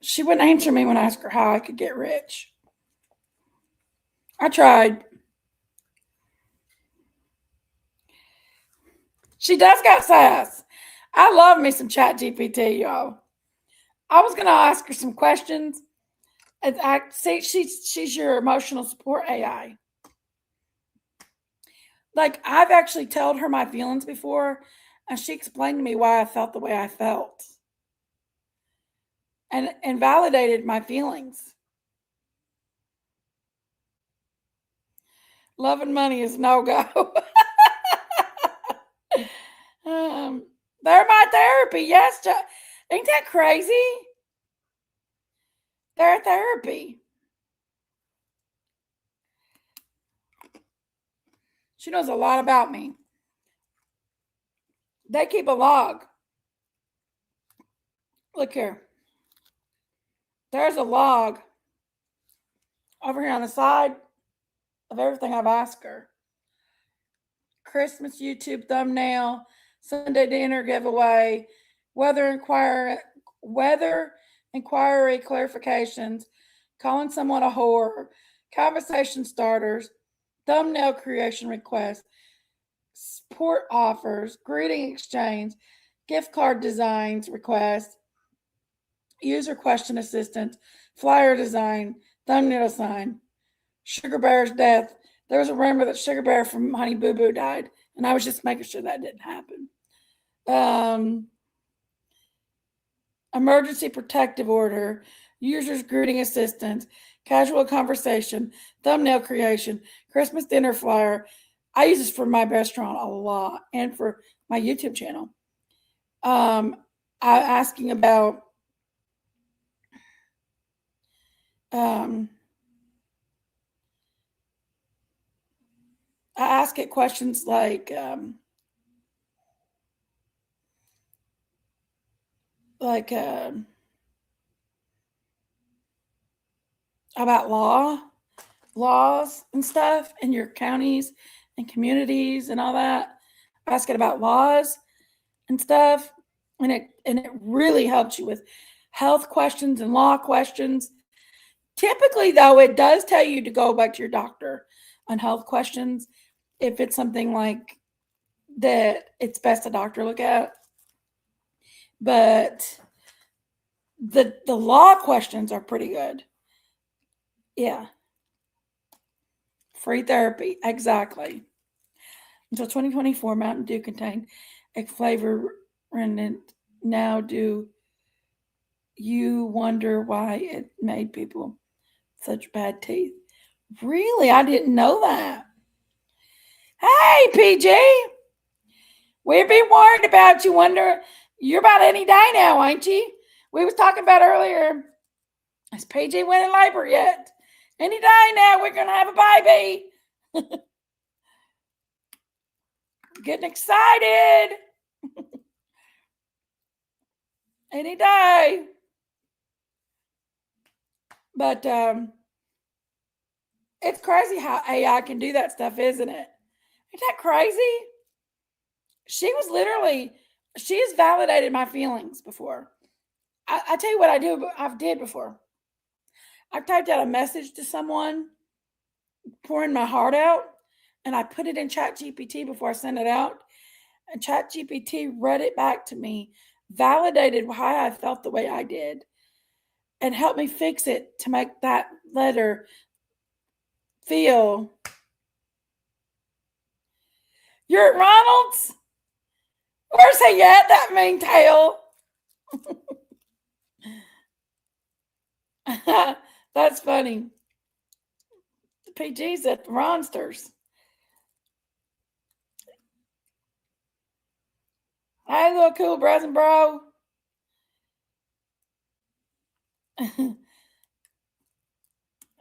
She wouldn't answer me when I asked her how I could get rich. I tried. She does got sass. I love me some ChatGPT, y'all. I was gonna ask her some questions. And I see she's your emotional support AI. Like, I've actually told her my feelings before, and she explained to me why I felt the way I felt. And validated my feelings. Love and money is no go. They're my therapy. Yes, ain't that crazy? They're therapy. She knows a lot about me. They keep a log. Look here. There's a log over here on the side of everything I've asked her. Christmas YouTube thumbnail, Sunday dinner giveaway, weather inquiry clarifications, calling someone a whore, conversation starters, thumbnail creation requests, support offers, greeting exchange, gift card designs requests, user question assistance, flyer design, thumbnail design, Sugar Bear's death. There was a rumor that Sugar Bear from Honey Boo Boo died, and I was just making sure that didn't happen. Emergency protective order, users greeting assistance, casual conversation, thumbnail creation, Christmas dinner flyer. I use this for my restaurant a lot and for my YouTube channel. I'm asking about I ask it questions like about laws and stuff in your counties and communities and all that. I ask it about laws and stuff, and it really helps you with health questions and law questions. Typically, though, it does tell you to go back to your doctor on health questions if it's something like that it's best a doctor look at. But the law questions are pretty good. Yeah. Free therapy, exactly. Until 2024, Mountain Dew contained a flavor remnant. Now do you wonder why it made people such bad teeth? Really? I didn't know that. Hey, PG. We've been worried about you. Wonder you're about any day now, ain't you? We was talking about earlier Is PG winning labor yet? Any day now, we're going to have a baby. Getting excited. Any day. But it's crazy how AI can do that stuff, isn't it? Isn't that crazy? She has validated my feelings before. I tell you what I've did before. I've typed out a message to someone, pouring my heart out, and I put it in ChatGPT before I sent it out. And ChatGPT read it back to me, validated why I felt the way I did, and helped me fix it to make that letter feel. You're at Ronald's? Where's he at, that mean tail? That's funny. The PG's at the Ronsters. Hey, little cool brother, bro.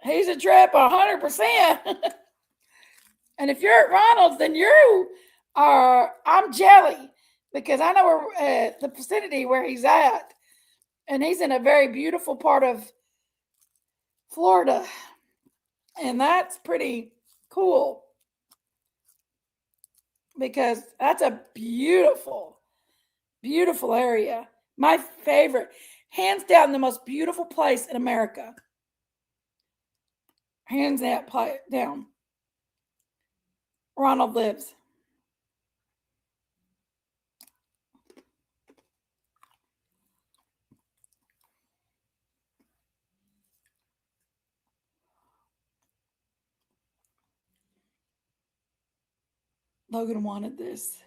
He's a trip 100%. And if you're at Ronald's, then I'm jelly, because I know where, the vicinity where he's at. And he's in a very beautiful part of Florida. And that's pretty cool, because that's a beautiful, beautiful area. My favorite, hands down, the most beautiful place in America. Hands down. Ronald lives. Logan wanted this.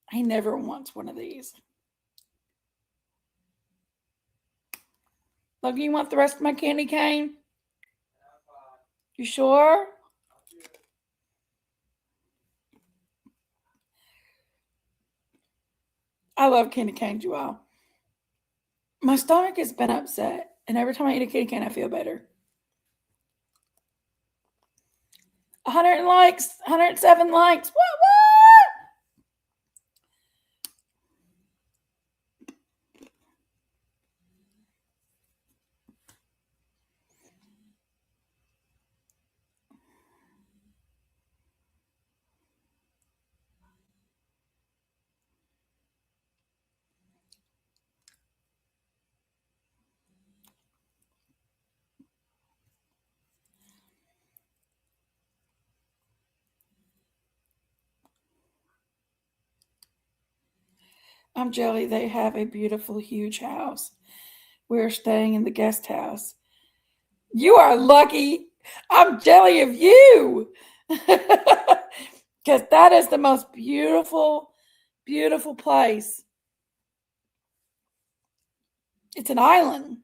He never wants one of these. Logan, you want the rest of my candy cane? You sure? I love candy cane, Joelle. My stomach has been upset, and every time I eat a candy cane, I feel better. 100 likes, 107 likes. What? I'm jelly. They have a beautiful, huge house. We're staying in the guest house. You are lucky. I'm jelly of you. Because that is the most beautiful, beautiful place. It's an island.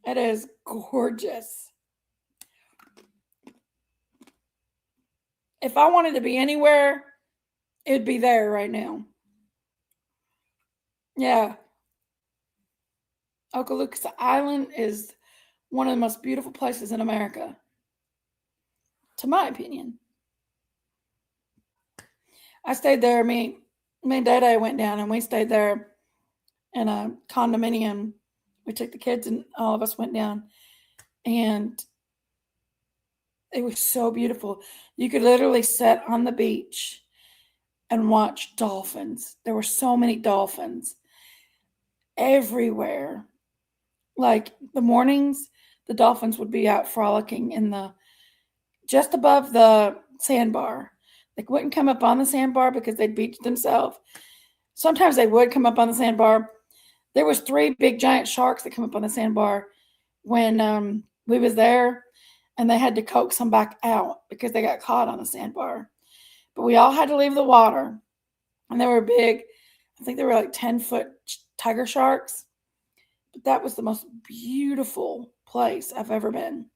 It is gorgeous. If I wanted to be anywhere, it'd be there right now. Yeah. Okaloosa Island is one of the most beautiful places in America, to my opinion. I stayed there. Me and Dada went down, and we stayed there in a condominium. We took the kids, and all of us went down, and it was so beautiful. You could literally sit on the beach and watch dolphins. There were so many dolphins everywhere. Like the mornings, the dolphins would be out frolicking just above the sandbar. They wouldn't come up on the sandbar because they'd beach themselves. Sometimes they would come up on the sandbar. There was 3 big giant sharks that come up on the sandbar when we was there, and they had to coax them back out because they got caught on the sandbar. But we all had to leave the water, and they were big. I think they were like 10-foot tiger sharks. But that was the most beautiful place I've ever been.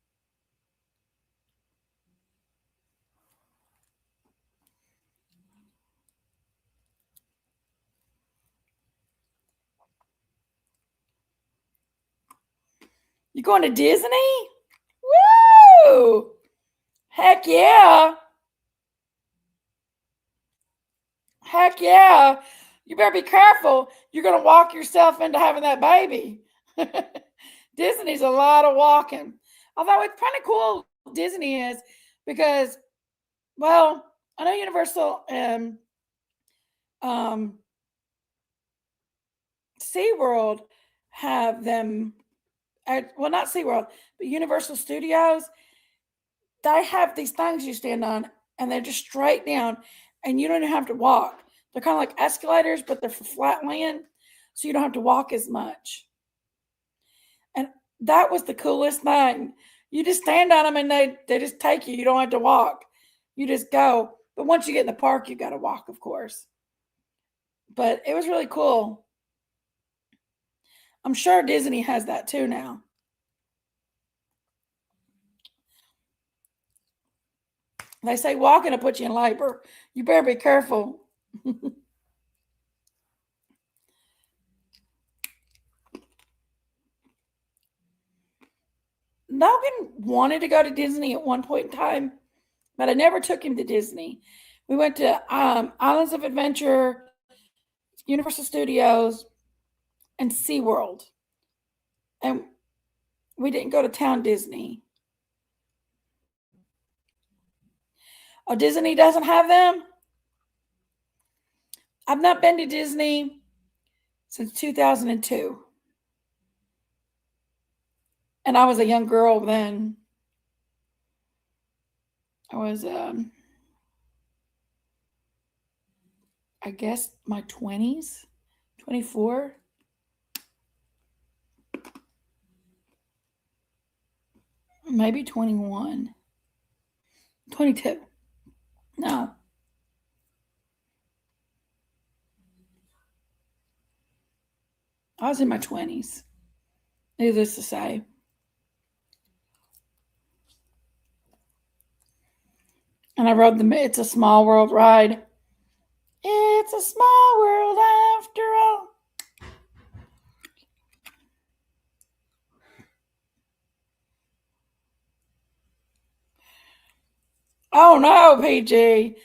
You going to Disney? Woo! Heck yeah. Heck yeah. You better be careful. You're going to walk yourself into having that baby. Disney's a lot of walking. Although it's kind of cool, Disney is, because, well, I know Universal and SeaWorld have them, well, not SeaWorld, but Universal Studios. They have these things you stand on, and they're just straight down, and you don't even have to walk. They're kind of like escalators, but they're for flat land, so you don't have to walk as much. And that was the coolest thing. You just stand on them, and they just take you. You don't have to walk. You just go. But once you get in the park, you got to walk, of course. But it was really cool. I'm sure Disney has that too now. They say walking will put you in labor. You better be careful. Logan wanted to go to Disney at one point in time, but I never took him to Disney. We went to Islands of Adventure, Universal Studios, and SeaWorld. And we didn't go to Town Disney. Oh, Disney doesn't have them? I've not been to Disney since 2002. And I was a young girl then. I was, I guess, my 20s, 24. Maybe 21. 22. No. I was in my 20s. Needless to say. And I rode the It's a Small World ride. It's a small world after all. Oh no, PG.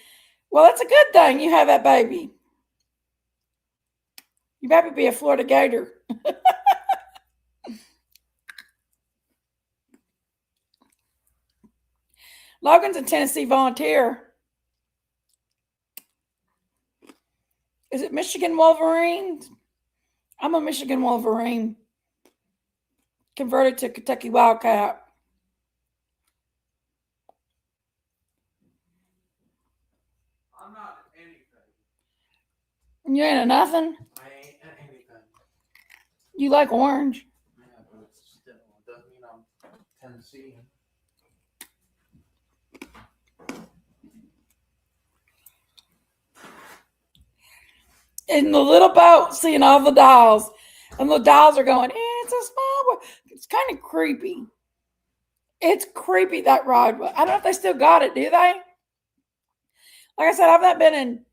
Well, it's a good thing you have that baby. You better be a Florida Gator. Logan's a Tennessee Volunteer. Is it Michigan Wolverines? I'm a Michigan Wolverine. Converted to Kentucky Wildcat. I'm not anything. You ain't a nothing? I ain't anything. You like orange. Yeah, but it's still, it doesn't mean I'm Tennessean. In the little boat, seeing all the dolls. And the dolls are going, it's a small world. It's kind of creepy. It's creepy, that ride. I don't know if they still got it, do they? Like I said, I've not been in,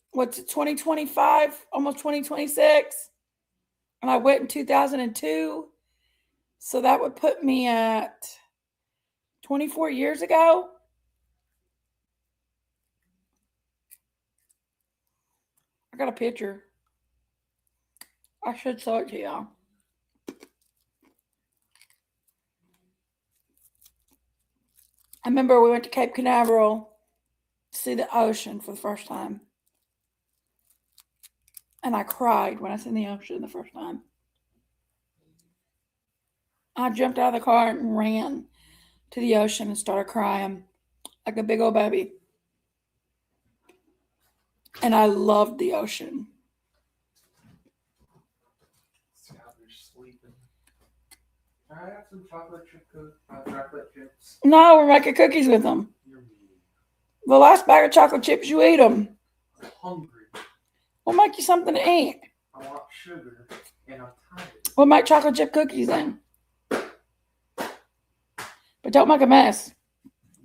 what's it, 2025, almost 2026. And I went in 2002. So that would put me at 24 years ago. I got a picture. I should show it to y'all. I remember we went to Cape Canaveral to see the ocean for the first time. And I cried when I seen the ocean the first time. I jumped out of the car and ran to the ocean and started crying like a big old baby. And I loved the ocean. Scout's sleeping. I have some chocolate chips. No, we're making cookies with them. You're mean. The last bag of chocolate chips, you eat them. I'm hungry. We'll make you something to eat. I want sugar, and I'm tired. We'll make chocolate chip cookies then. But don't make a mess.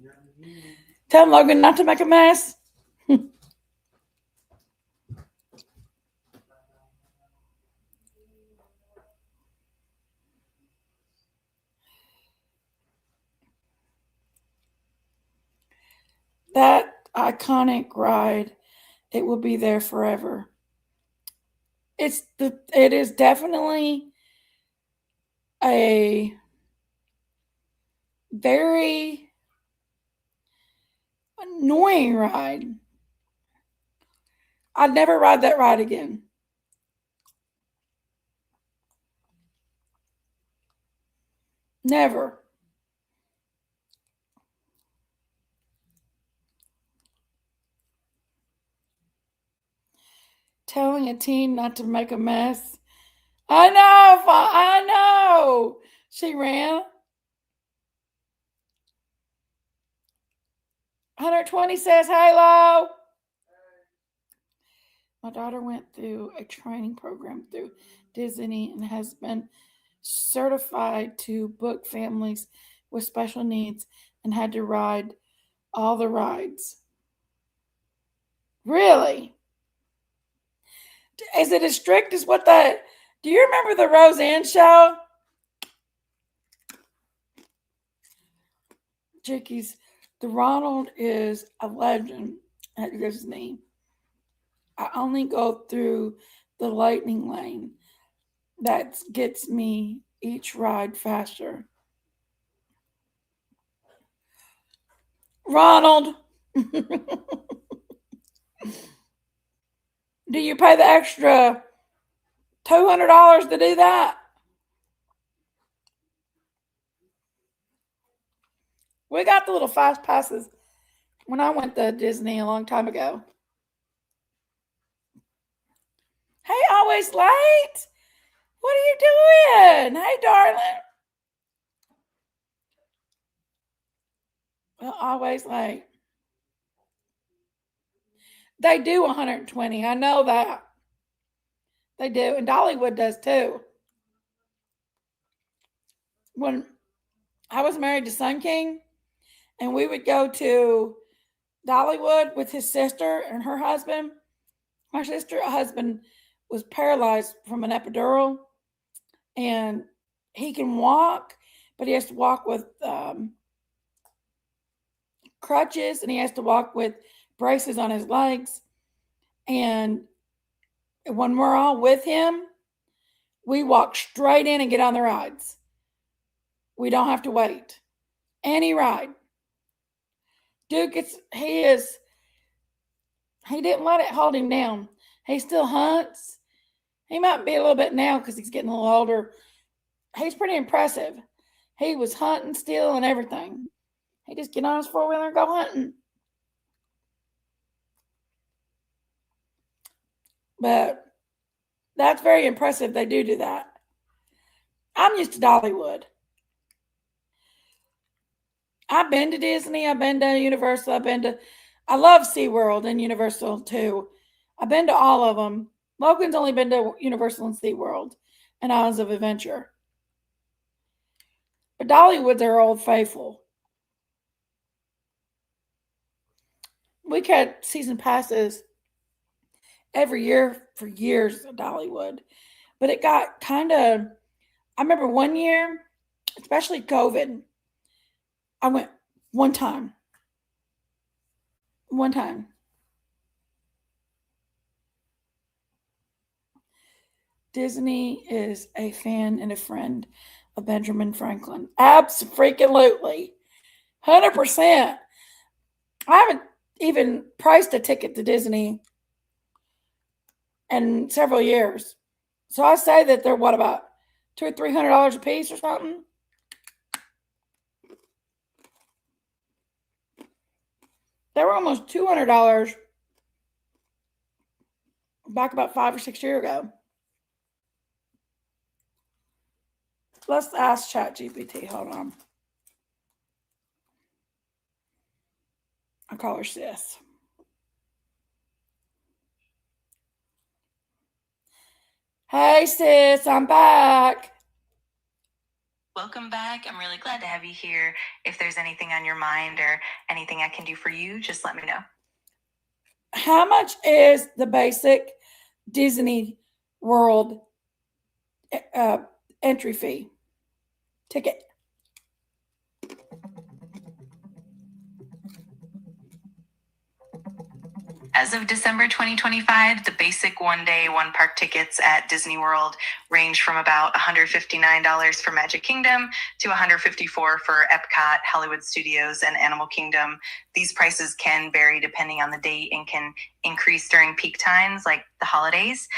You're mean. Tell Logan not to make a mess. That iconic ride, it will be there forever. It is definitely a very annoying ride. I'd never ride that ride again. Never. Telling a teen not to make a mess. I know, I know. She ran. 120 says hello. My daughter went through a training program through Disney and has been certified to book families with special needs and had to ride all the rides. Really? Is it as strict as what the... Do you remember the Roseanne show? Chickies, the Ronald is a legend at Disney. I only go through the lightning lane. That gets me each ride faster. Ronald, do you pay the extra $200 to do that? We got the little fast passes when I went to Disney a long time ago. Hey, always late. What are you doing? Hey, darling. Well, always late. They do 120. I know that. They do. And Dollywood does too. When I was married to Sun King, and we would go to Dollywood with his sister and her husband. My sister's husband was paralyzed from an epidural, and he can walk, but he has to walk with crutches, and he has to walk with braces on his legs. And when we're all with him, we walk straight in and get on the rides. We don't have to wait. Any ride. Duke, he didn't let it hold him down. He still hunts. He might be a little bit now because he's getting a little older. He's pretty impressive. He was hunting still and everything. He just get on his four-wheeler and go hunting. But that's very impressive. They do that. I'm used to Dollywood. I've been to Disney. I've been to Universal. I love SeaWorld and Universal too. I've been to all of them. Logan's only been to Universal and SeaWorld and Islands of Adventure. But Dollywood's our old faithful. We had season passes every year for years at Dollywood. But it got kind of, I remember one year, especially COVID, I went one time. One time. Disney is a fan and a friend of Benjamin Franklin. Abso-freaking-lutely. 100%. I haven't even priced a ticket to Disney in several years. So I say that they're what, about $200 or $300 a piece or something? They were almost $200 back about 5 or 6 years ago. Let's ask ChatGPT. Hold on. I'll call her sis. Hey sis, I'm back. Welcome back. I'm really glad to have you here. If there's anything on your mind or anything I can do for you, just let me know. How much is the basic Disney World entry fee ticket? As of December 2025, the basic one-day, one-park tickets at Disney World range from about $159 for Magic Kingdom to $154 for Epcot, Hollywood Studios, and Animal Kingdom. These prices can vary depending on the date and can increase during peak times like the holidays.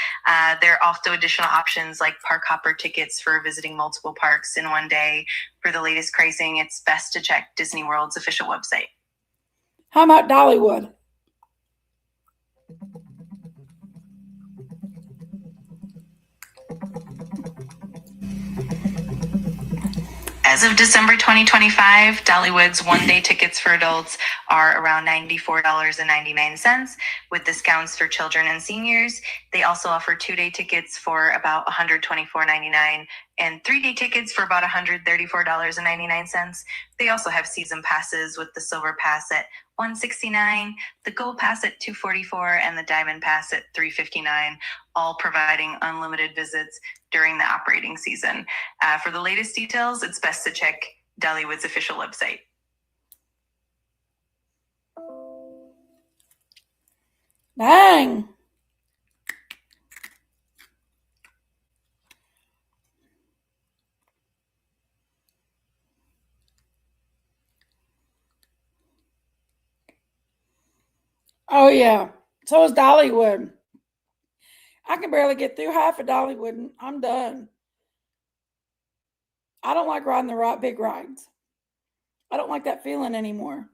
There are also additional options like park hopper tickets for visiting multiple parks in one day. For the latest pricing, it's best to check Disney World's official website. How about Dollywood? As of December 2025, Dollywood's one-day tickets for adults are around $94.99 with discounts for children and seniors. They also offer two-day tickets for about $124.99 and three-day tickets for about $134.99. They also have season passes with the Silver Pass at $169, the Gold Pass at $244, and the Diamond Pass at $359, all providing unlimited visits during the operating season. For the latest details, it's best to check Dollywood's official website. Dang. Oh, yeah. So is Dollywood. I can barely get through half of Dollywood and I'm done. I don't like riding the big rides. I don't like that feeling anymore.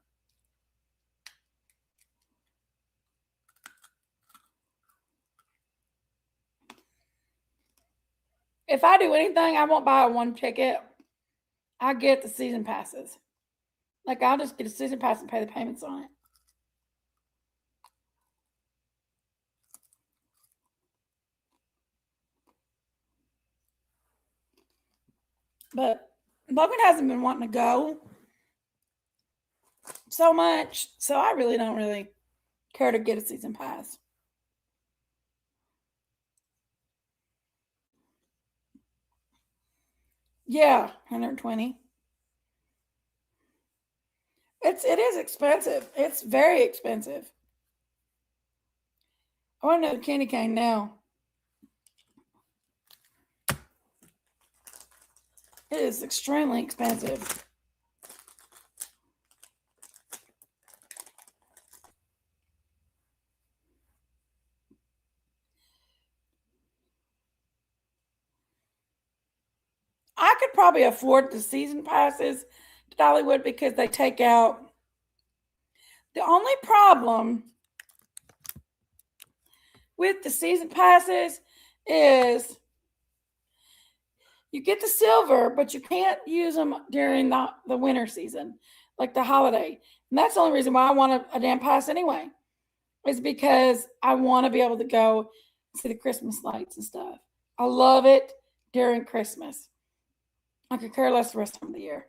If I do anything, I won't buy a one ticket. I get the season passes. Like, I'll just get a season pass and pay the payments on it. But Logan hasn't been wanting to go so much, so I really don't care to get a season pass. Yeah, 120. It is expensive. It's very expensive. I want another candy cane now. It is extremely expensive. I could probably afford the season passes to Dollywood because they take out. The only problem with the season passes is you get the silver, but you can't use them during the winter season, like the holiday. And that's the only reason why I want a damn pass anyway, is because I want to be able to go see the Christmas lights and stuff. I love it during Christmas. I could care less the rest of the year.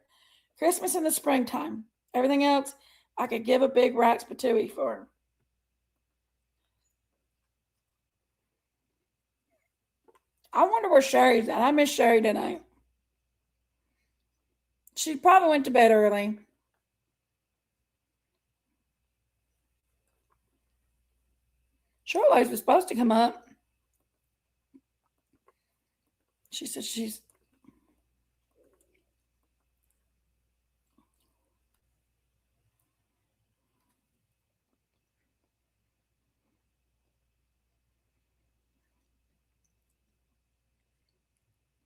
Christmas in the springtime. Everything else, I could give a big rat's patooey for. I wonder where Sherry's at. I miss Sherry tonight. She probably went to bed early. Shortlife was supposed to come up. She said she's.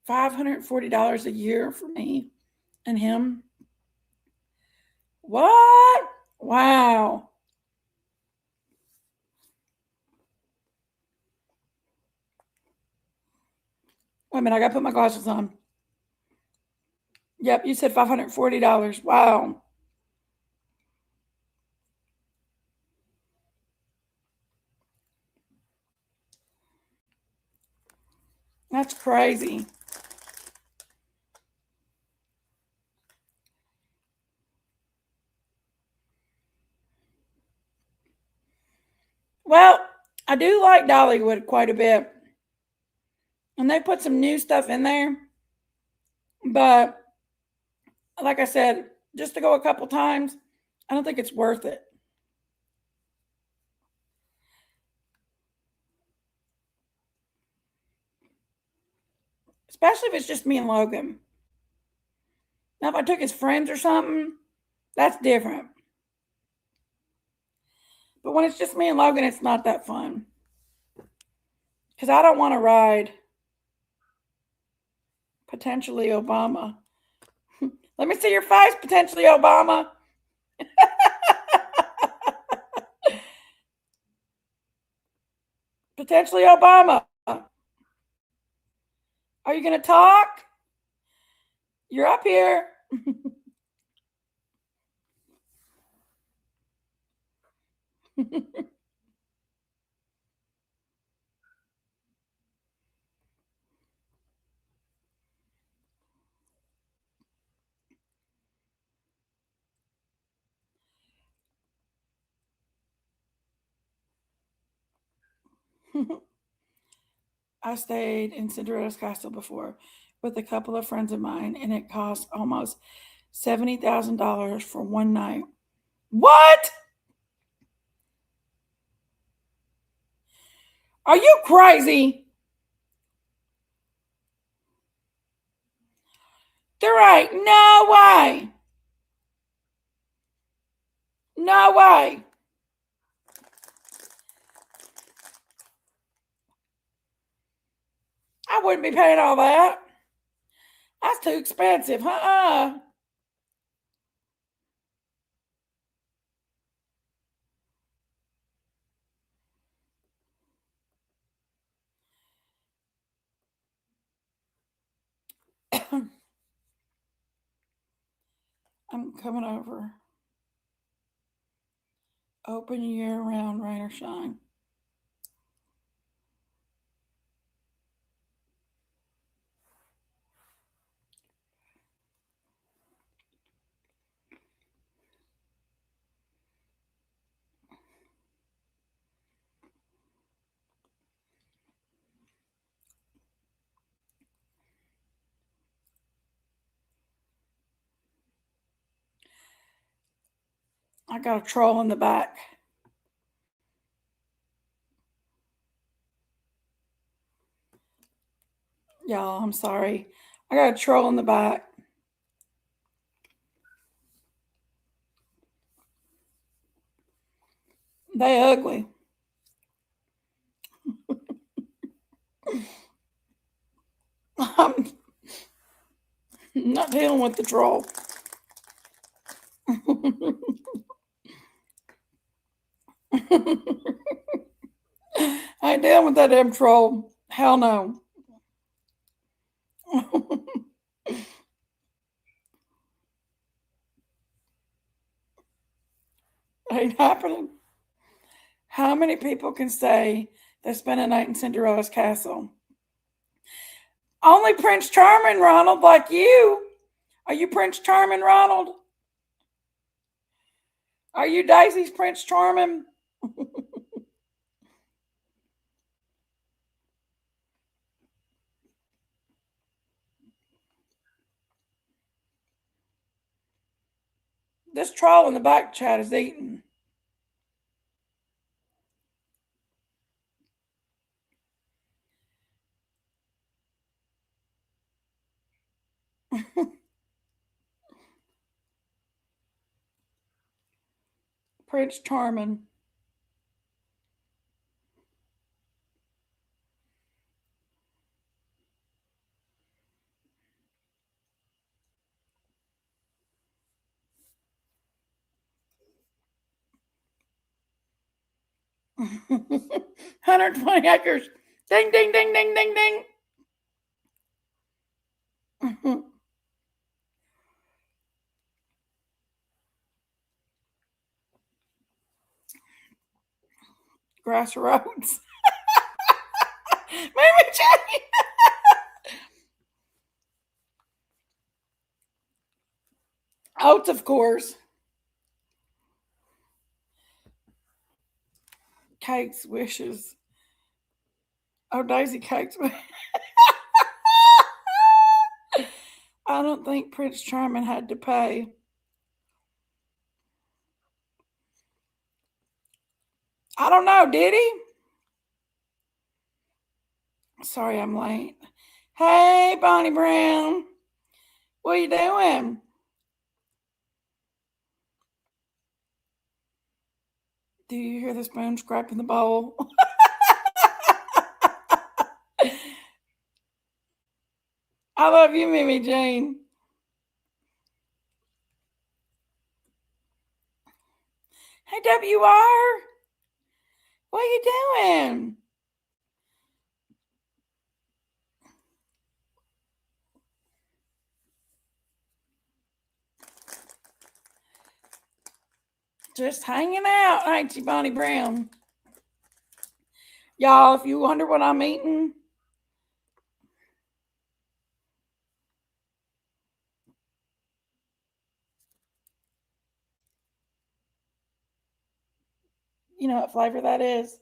$540 a year for me and him. What? Wow. Wait a minute, I gotta put my glasses on. Yep, you said $540. Wow. That's crazy. Well, I do like Dollywood quite a bit. And they put some new stuff in there. But like I said, just to go a couple times, I don't think it's worth it. especially if it's just me and Logan. Now, if I took his friends or something, that's different. But when it's just me and Logan, it's not that fun. Because I don't want to ride potentially Obama. Let me see your face, potentially Obama. Potentially Obama. Are you going to talk? You're up here. I stayed in Cinderella's castle before with a couple of friends of mine, and it cost almost $70,000 for one night. What? Are you crazy? There ain't no way. No way. I wouldn't be paying all that. That's too expensive. I'm coming over. Open year round, rain or shine. I got a troll in the back. Y'all, I'm sorry. I got a troll in the back. They ugly. I'm not dealing with the troll. I ain't dealing with that damn troll. Hell no. Ain't happening. How many people can say they spent a night in Cinderella's castle? Only Prince Charming, Ronald, like you. Are you Prince Charming, Ronald? Are you Daisy's Prince Charming? This troll in the back chat is eating. Prince Charming. $120 acres. Ding, ding, ding, ding, ding, ding. Grassroots. Maybe Jenny. Oats, of course. Cakes, wishes. Oh, Daisy Cakes. I don't think Prince Charming had to pay. I don't know, did he? Sorry, I'm late. Hey, Bonnie Brown. What are you doing? Do you hear the spoon scraping the bowl? I love you, Mimi Jean. Hey, WR. What are you doing? Just hanging out, ain't you, Bonnie Brown? Y'all, if you wonder what I'm eating, you know what flavor that is?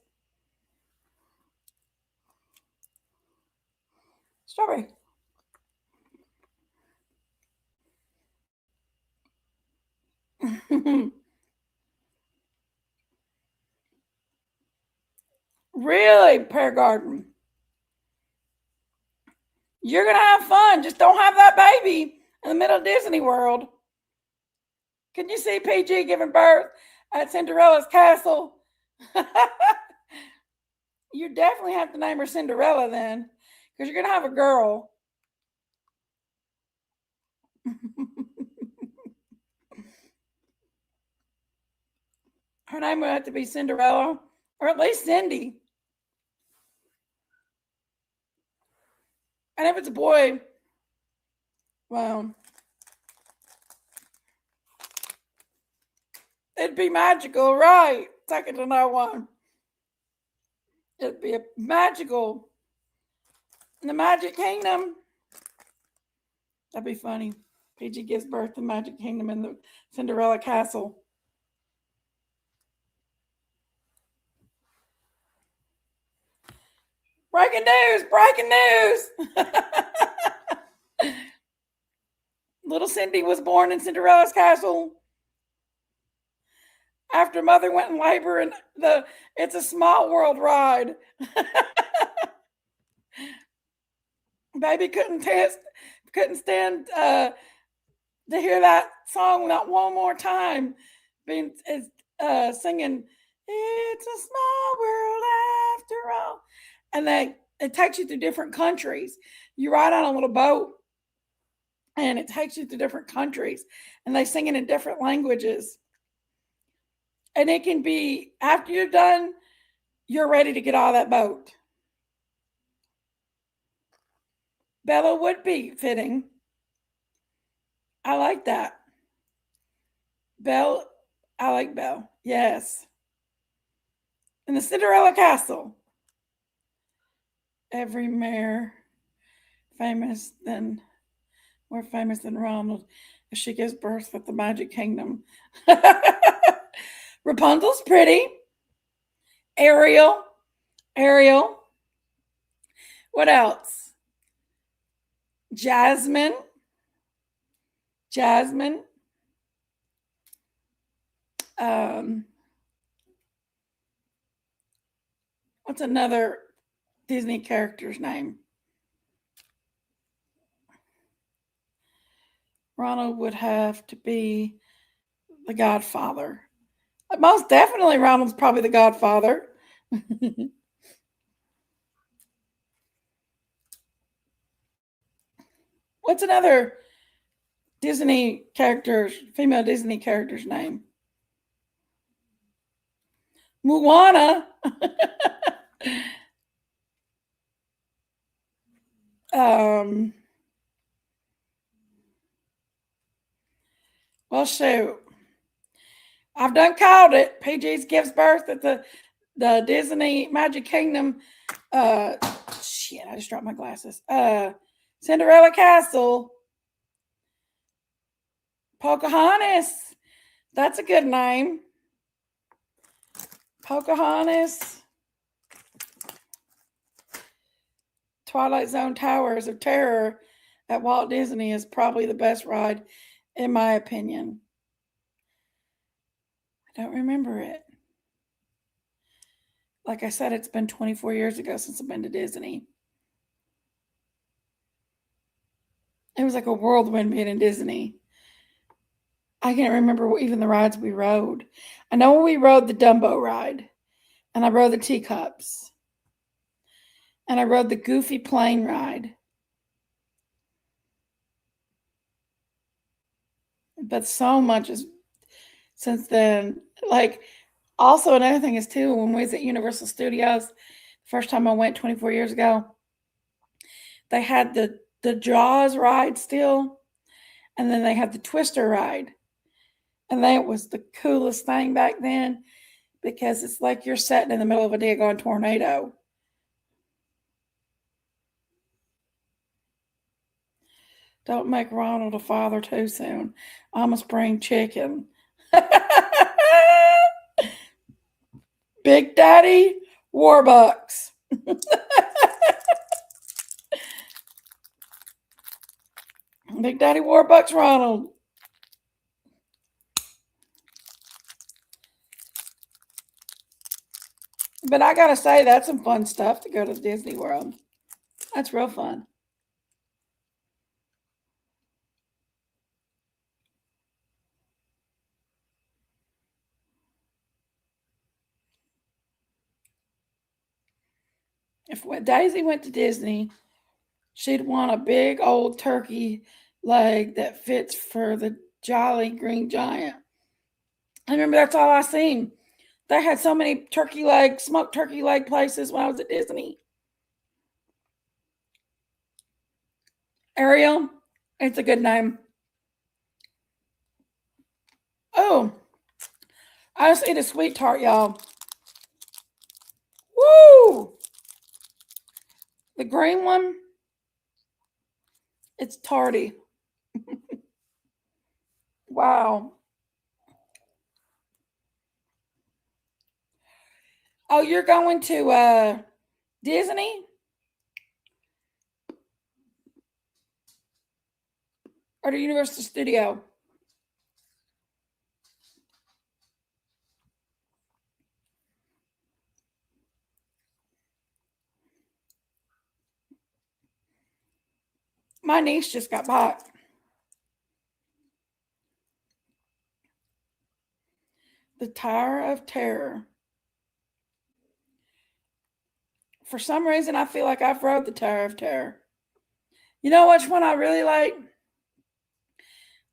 Strawberry. Really, Pear Garden? You're going to have fun. Just don't have that baby in the middle of Disney World. Can you see PG giving birth at Cinderella's castle? You definitely have to name her Cinderella then, because you're going to have a girl. Her name would have to be Cinderella, or at least Cindy. And if it's a boy, well, it'd be magical, right? Second to no one. It'd be a magical in the Magic Kingdom. That'd be funny. PG gives birth to Magic Kingdom in the Cinderella Castle. Breaking news! Breaking news! Little Cindy was born in Cinderella's castle after mother went in labor in the It's a Small World ride. Baby couldn't stand to hear that song not one more time. Being singing, "It's a small world after all," and it takes you through different countries. You ride on a little boat, and it takes you to different countries, and they sing it in different languages. And it can be, after you're done, you're ready to get out of that boat. Bella would be fitting. I like that. Belle, I like Belle. Yes. In the Cinderella Castle. Every mare more famous than Ronald, if she gives birth at the Magic Kingdom. Rapunzel's pretty. Ariel. What else? Jasmine. What's another Disney character's name? Ronald would have to be the Godfather. Most definitely, Ronald's probably the Godfather. What's another female Disney character's name? Moana. Well, shoot. I've done called it. PG's gives birth at the Disney Magic Kingdom. Shit, I just dropped my glasses. Cinderella Castle. Pocahontas. That's a good name. Pocahontas. Twilight Zone Towers of Terror at Walt Disney is probably the best ride, in my opinion. I don't remember it. Like I said, it's been 24 years ago since I've been to Disney. It was like a whirlwind being in Disney. I can't remember even the rides we rode. I know we rode the Dumbo ride, and I rode the teacups, and I rode the Goofy plane ride. But so much is since then. Like, also another thing is too, when we was at Universal Studios, the first time I went 24 years ago, they had the Jaws ride still, and then they had the Twister ride. And that was the coolest thing back then because it's like you're sitting in the middle of a daggone tornado. Don't make Ronald a father too soon. I'm a spring chicken. Big Daddy Warbucks. Big Daddy Warbucks Ronald. But I gotta say, that's some fun stuff to go to Disney World. That's real fun. If Daisy went to Disney, she'd want a big old turkey leg that fits for the Jolly Green Giant. I remember that's all I seen. They had so many smoked turkey leg places when I was at Disney. Ariel, it's a good name. Oh, I just ate a sweet tart, y'all. Woo! The green one, it's tarty. Wow. Oh, you're going to Disney? Or the Universal Studio? My niece just got back. The Tower of Terror. For some reason, I feel like I've rode the Tower of Terror. You know which one I really like?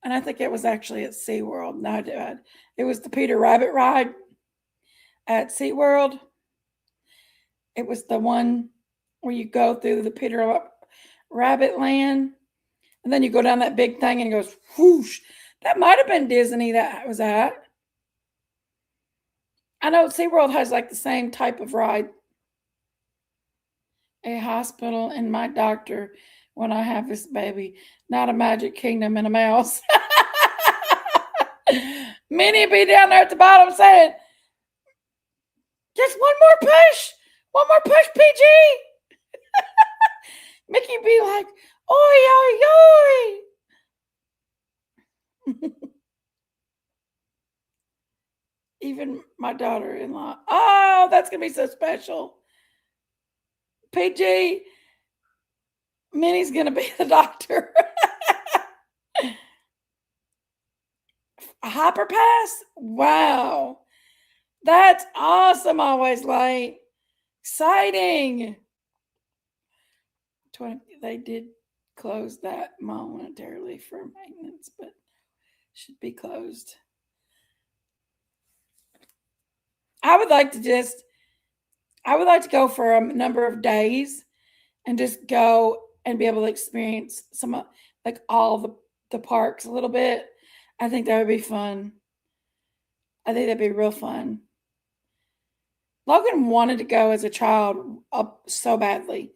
And I think it was actually at SeaWorld. No, I did. It was the Peter Rabbit ride at SeaWorld. It was the one where you go through the Peter Rabbit land, and then you go down that big thing and it goes whoosh. That might have been Disney that was at. I know SeaWorld has like the same type of ride. A hospital and my doctor when I have this baby, not a Magic Kingdom and a mouse. Minnie be down there at the bottom saying, just one more push, PG. Mickey be like, oi, oi, oi. Even my daughter-in-law. Oh, that's going to be so special. PG, Minnie's going to be the doctor. A Hopper Pass? Wow. That's awesome, Always Late. Exciting. They did close that momentarily for maintenance, but should be closed. I would like to go for a number of days and just go and be able to experience some, like all the parks a little bit. I think that would be fun. I think that'd be real fun. Logan wanted to go as a child so badly,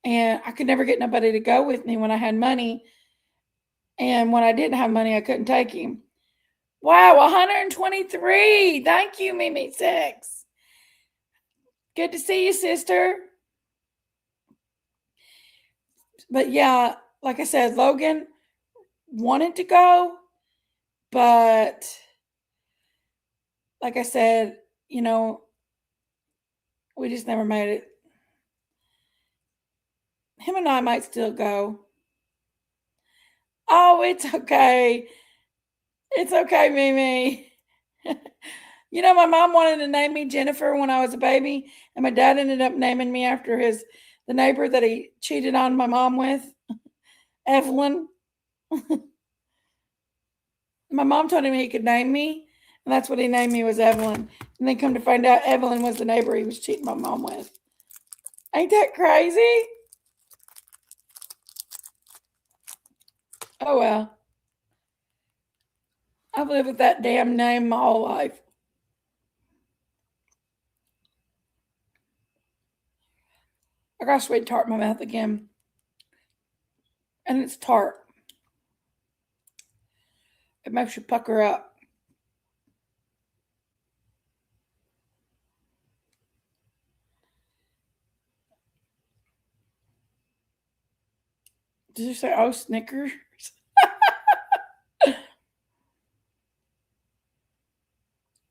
and I could never get nobody to go with me when I had money. And when I didn't have money, I couldn't take him. Wow, 123. Thank you, Mimi6. Good to see you, sister. But yeah, like I said, Logan wanted to go, but like I said, we just never made it. Him and I might still go. Oh, it's okay. It's okay, Mimi. You know, my mom wanted to name me Jennifer when I was a baby, and my dad ended up naming me after the neighbor that he cheated on my mom with, Evelyn. My mom told him he could name me, and that's what he named me was Evelyn. And then come to find out, Evelyn was the neighbor he was cheating my mom with. Ain't that crazy? Oh well. I've lived with that damn name my whole life. I got sweet tart in my mouth again. And it's tart. It makes you pucker up. Did you say, oh, Snickers?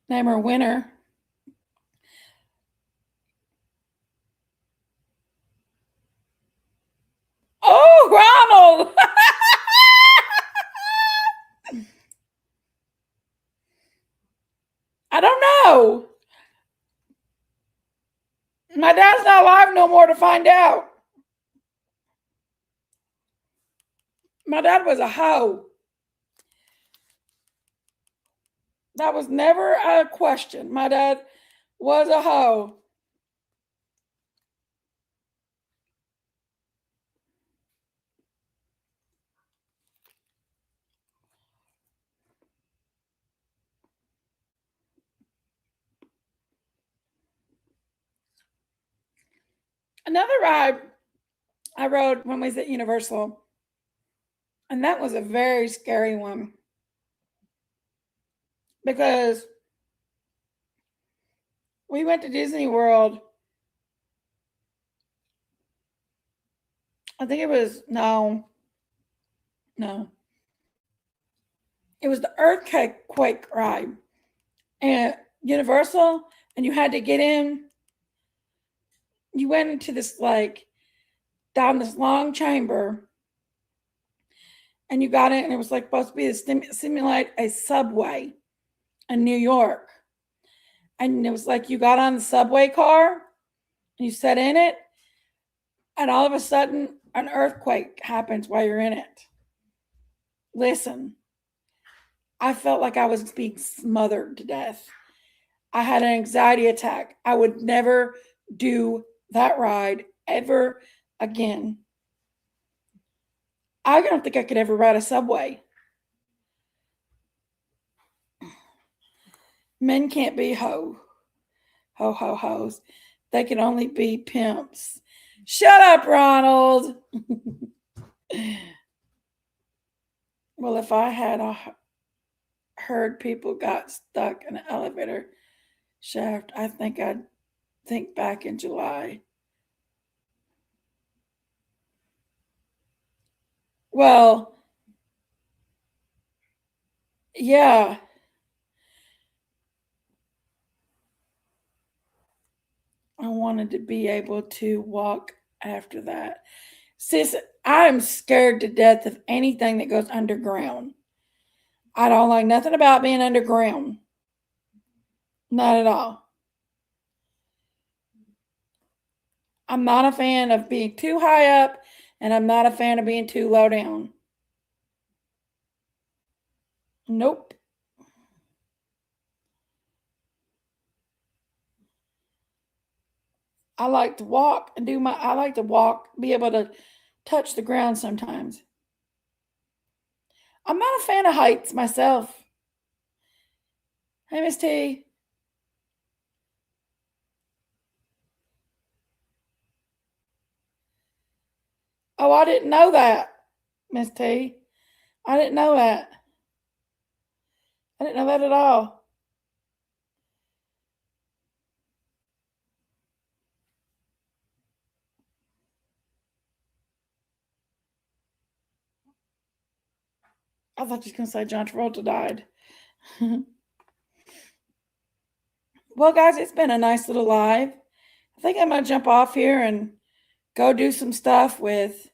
Name her Winner. Oh, Ronald! I don't know. My dad's not alive no more to find out. My dad was a hoe. That was never a question. My dad was a hoe. Another ride I rode when we was at Universal, and that was a very scary one because we went to Disney World. I think it was no. It was the earthquake ride at Universal, and you had to get in. You went into this like down this long chamber, and you got in, and it was like supposed to be to simulate a subway in New York. And it was like you got on the subway car, and you sat in it, and all of a sudden an earthquake happens while you're in it. Listen, I felt like I was being smothered to death. I had an anxiety attack. I would never do that ride ever again. I don't think I could ever ride a subway. Men can't be hoes. They can only be pimps. Shut up, Ronald. Well, if I had heard people got stuck in an elevator shaft, I think I'd think back in July. Well, yeah. I wanted to be able to walk after that. Sis, I'm scared to death of anything that goes underground. I don't like nothing about being underground. Not at all. I'm not a fan of being too high up, and I'm not a fan of being too low down. Nope. I like to walk and I like to walk, be able to touch the ground sometimes. I'm not a fan of heights myself. Hey, Miss T. Oh, I didn't know that, Miss T. I didn't know that. I didn't know that at all. I thought you were going to say John Travolta died. Well, guys, it's been a nice little live. I think I'm going to jump off here and go do some stuff with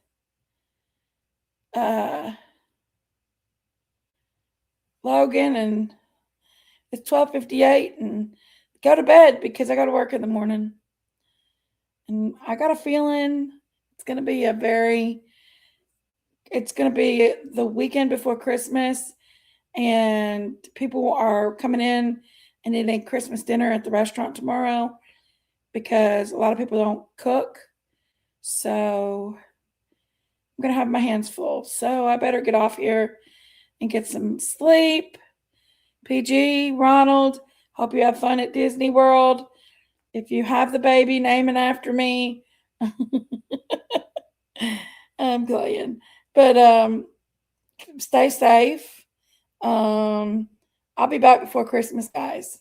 Logan, and it's 12:58, and go to bed because I got to work in the morning. And I got a feeling it's going to be it's going to be the weekend before Christmas, and people are coming in and eating Christmas dinner at the restaurant tomorrow because a lot of people don't cook. So I'm going to have my hands full. So I better get off here and get some sleep. PG, Ronald, hope you have fun at Disney World. If you have the baby, name it after me. I'm playing. But stay safe. I'll be back before Christmas, guys.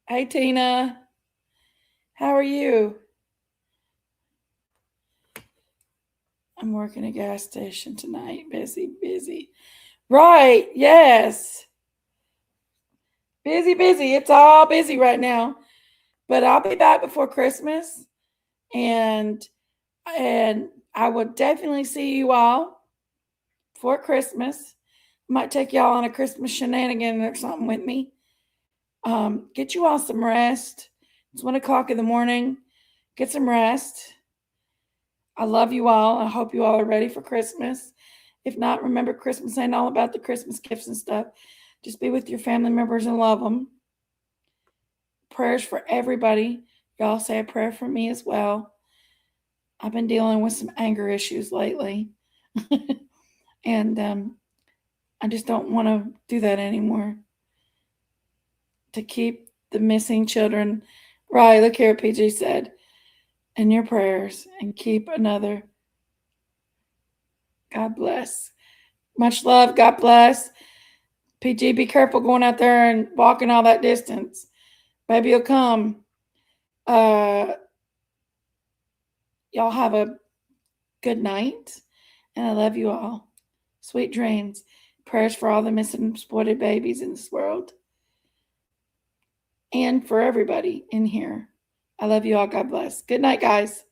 Hey, Tina. How are you? I'm working a gas station tonight. Busy. Right. Yes. Busy. It's all busy right now. But I'll be back before Christmas. And I will definitely see you all for Christmas. Might take y'all on a Christmas shenanigan or something with me. Get you all some rest. It's 1:00 in the morning. Get some rest. I love you all. I hope you all are ready for Christmas. If not, remember, Christmas ain't all about the Christmas gifts and stuff. Just be with your family members and love them. Prayers for everybody. Y'all say a prayer for me as well. I've been dealing with some anger issues lately. And I just don't want to do that anymore. To keep the missing children. Right, look here, PG said. In your prayers, and keep another. God bless. Much love. God bless. PG, be careful going out there and walking all that distance. Baby will come. Y'all have a good night, and I love you all. Sweet dreams. Prayers for all the missing and exploited babies in this world, and for everybody in here. I love you all. God bless. Good night, guys.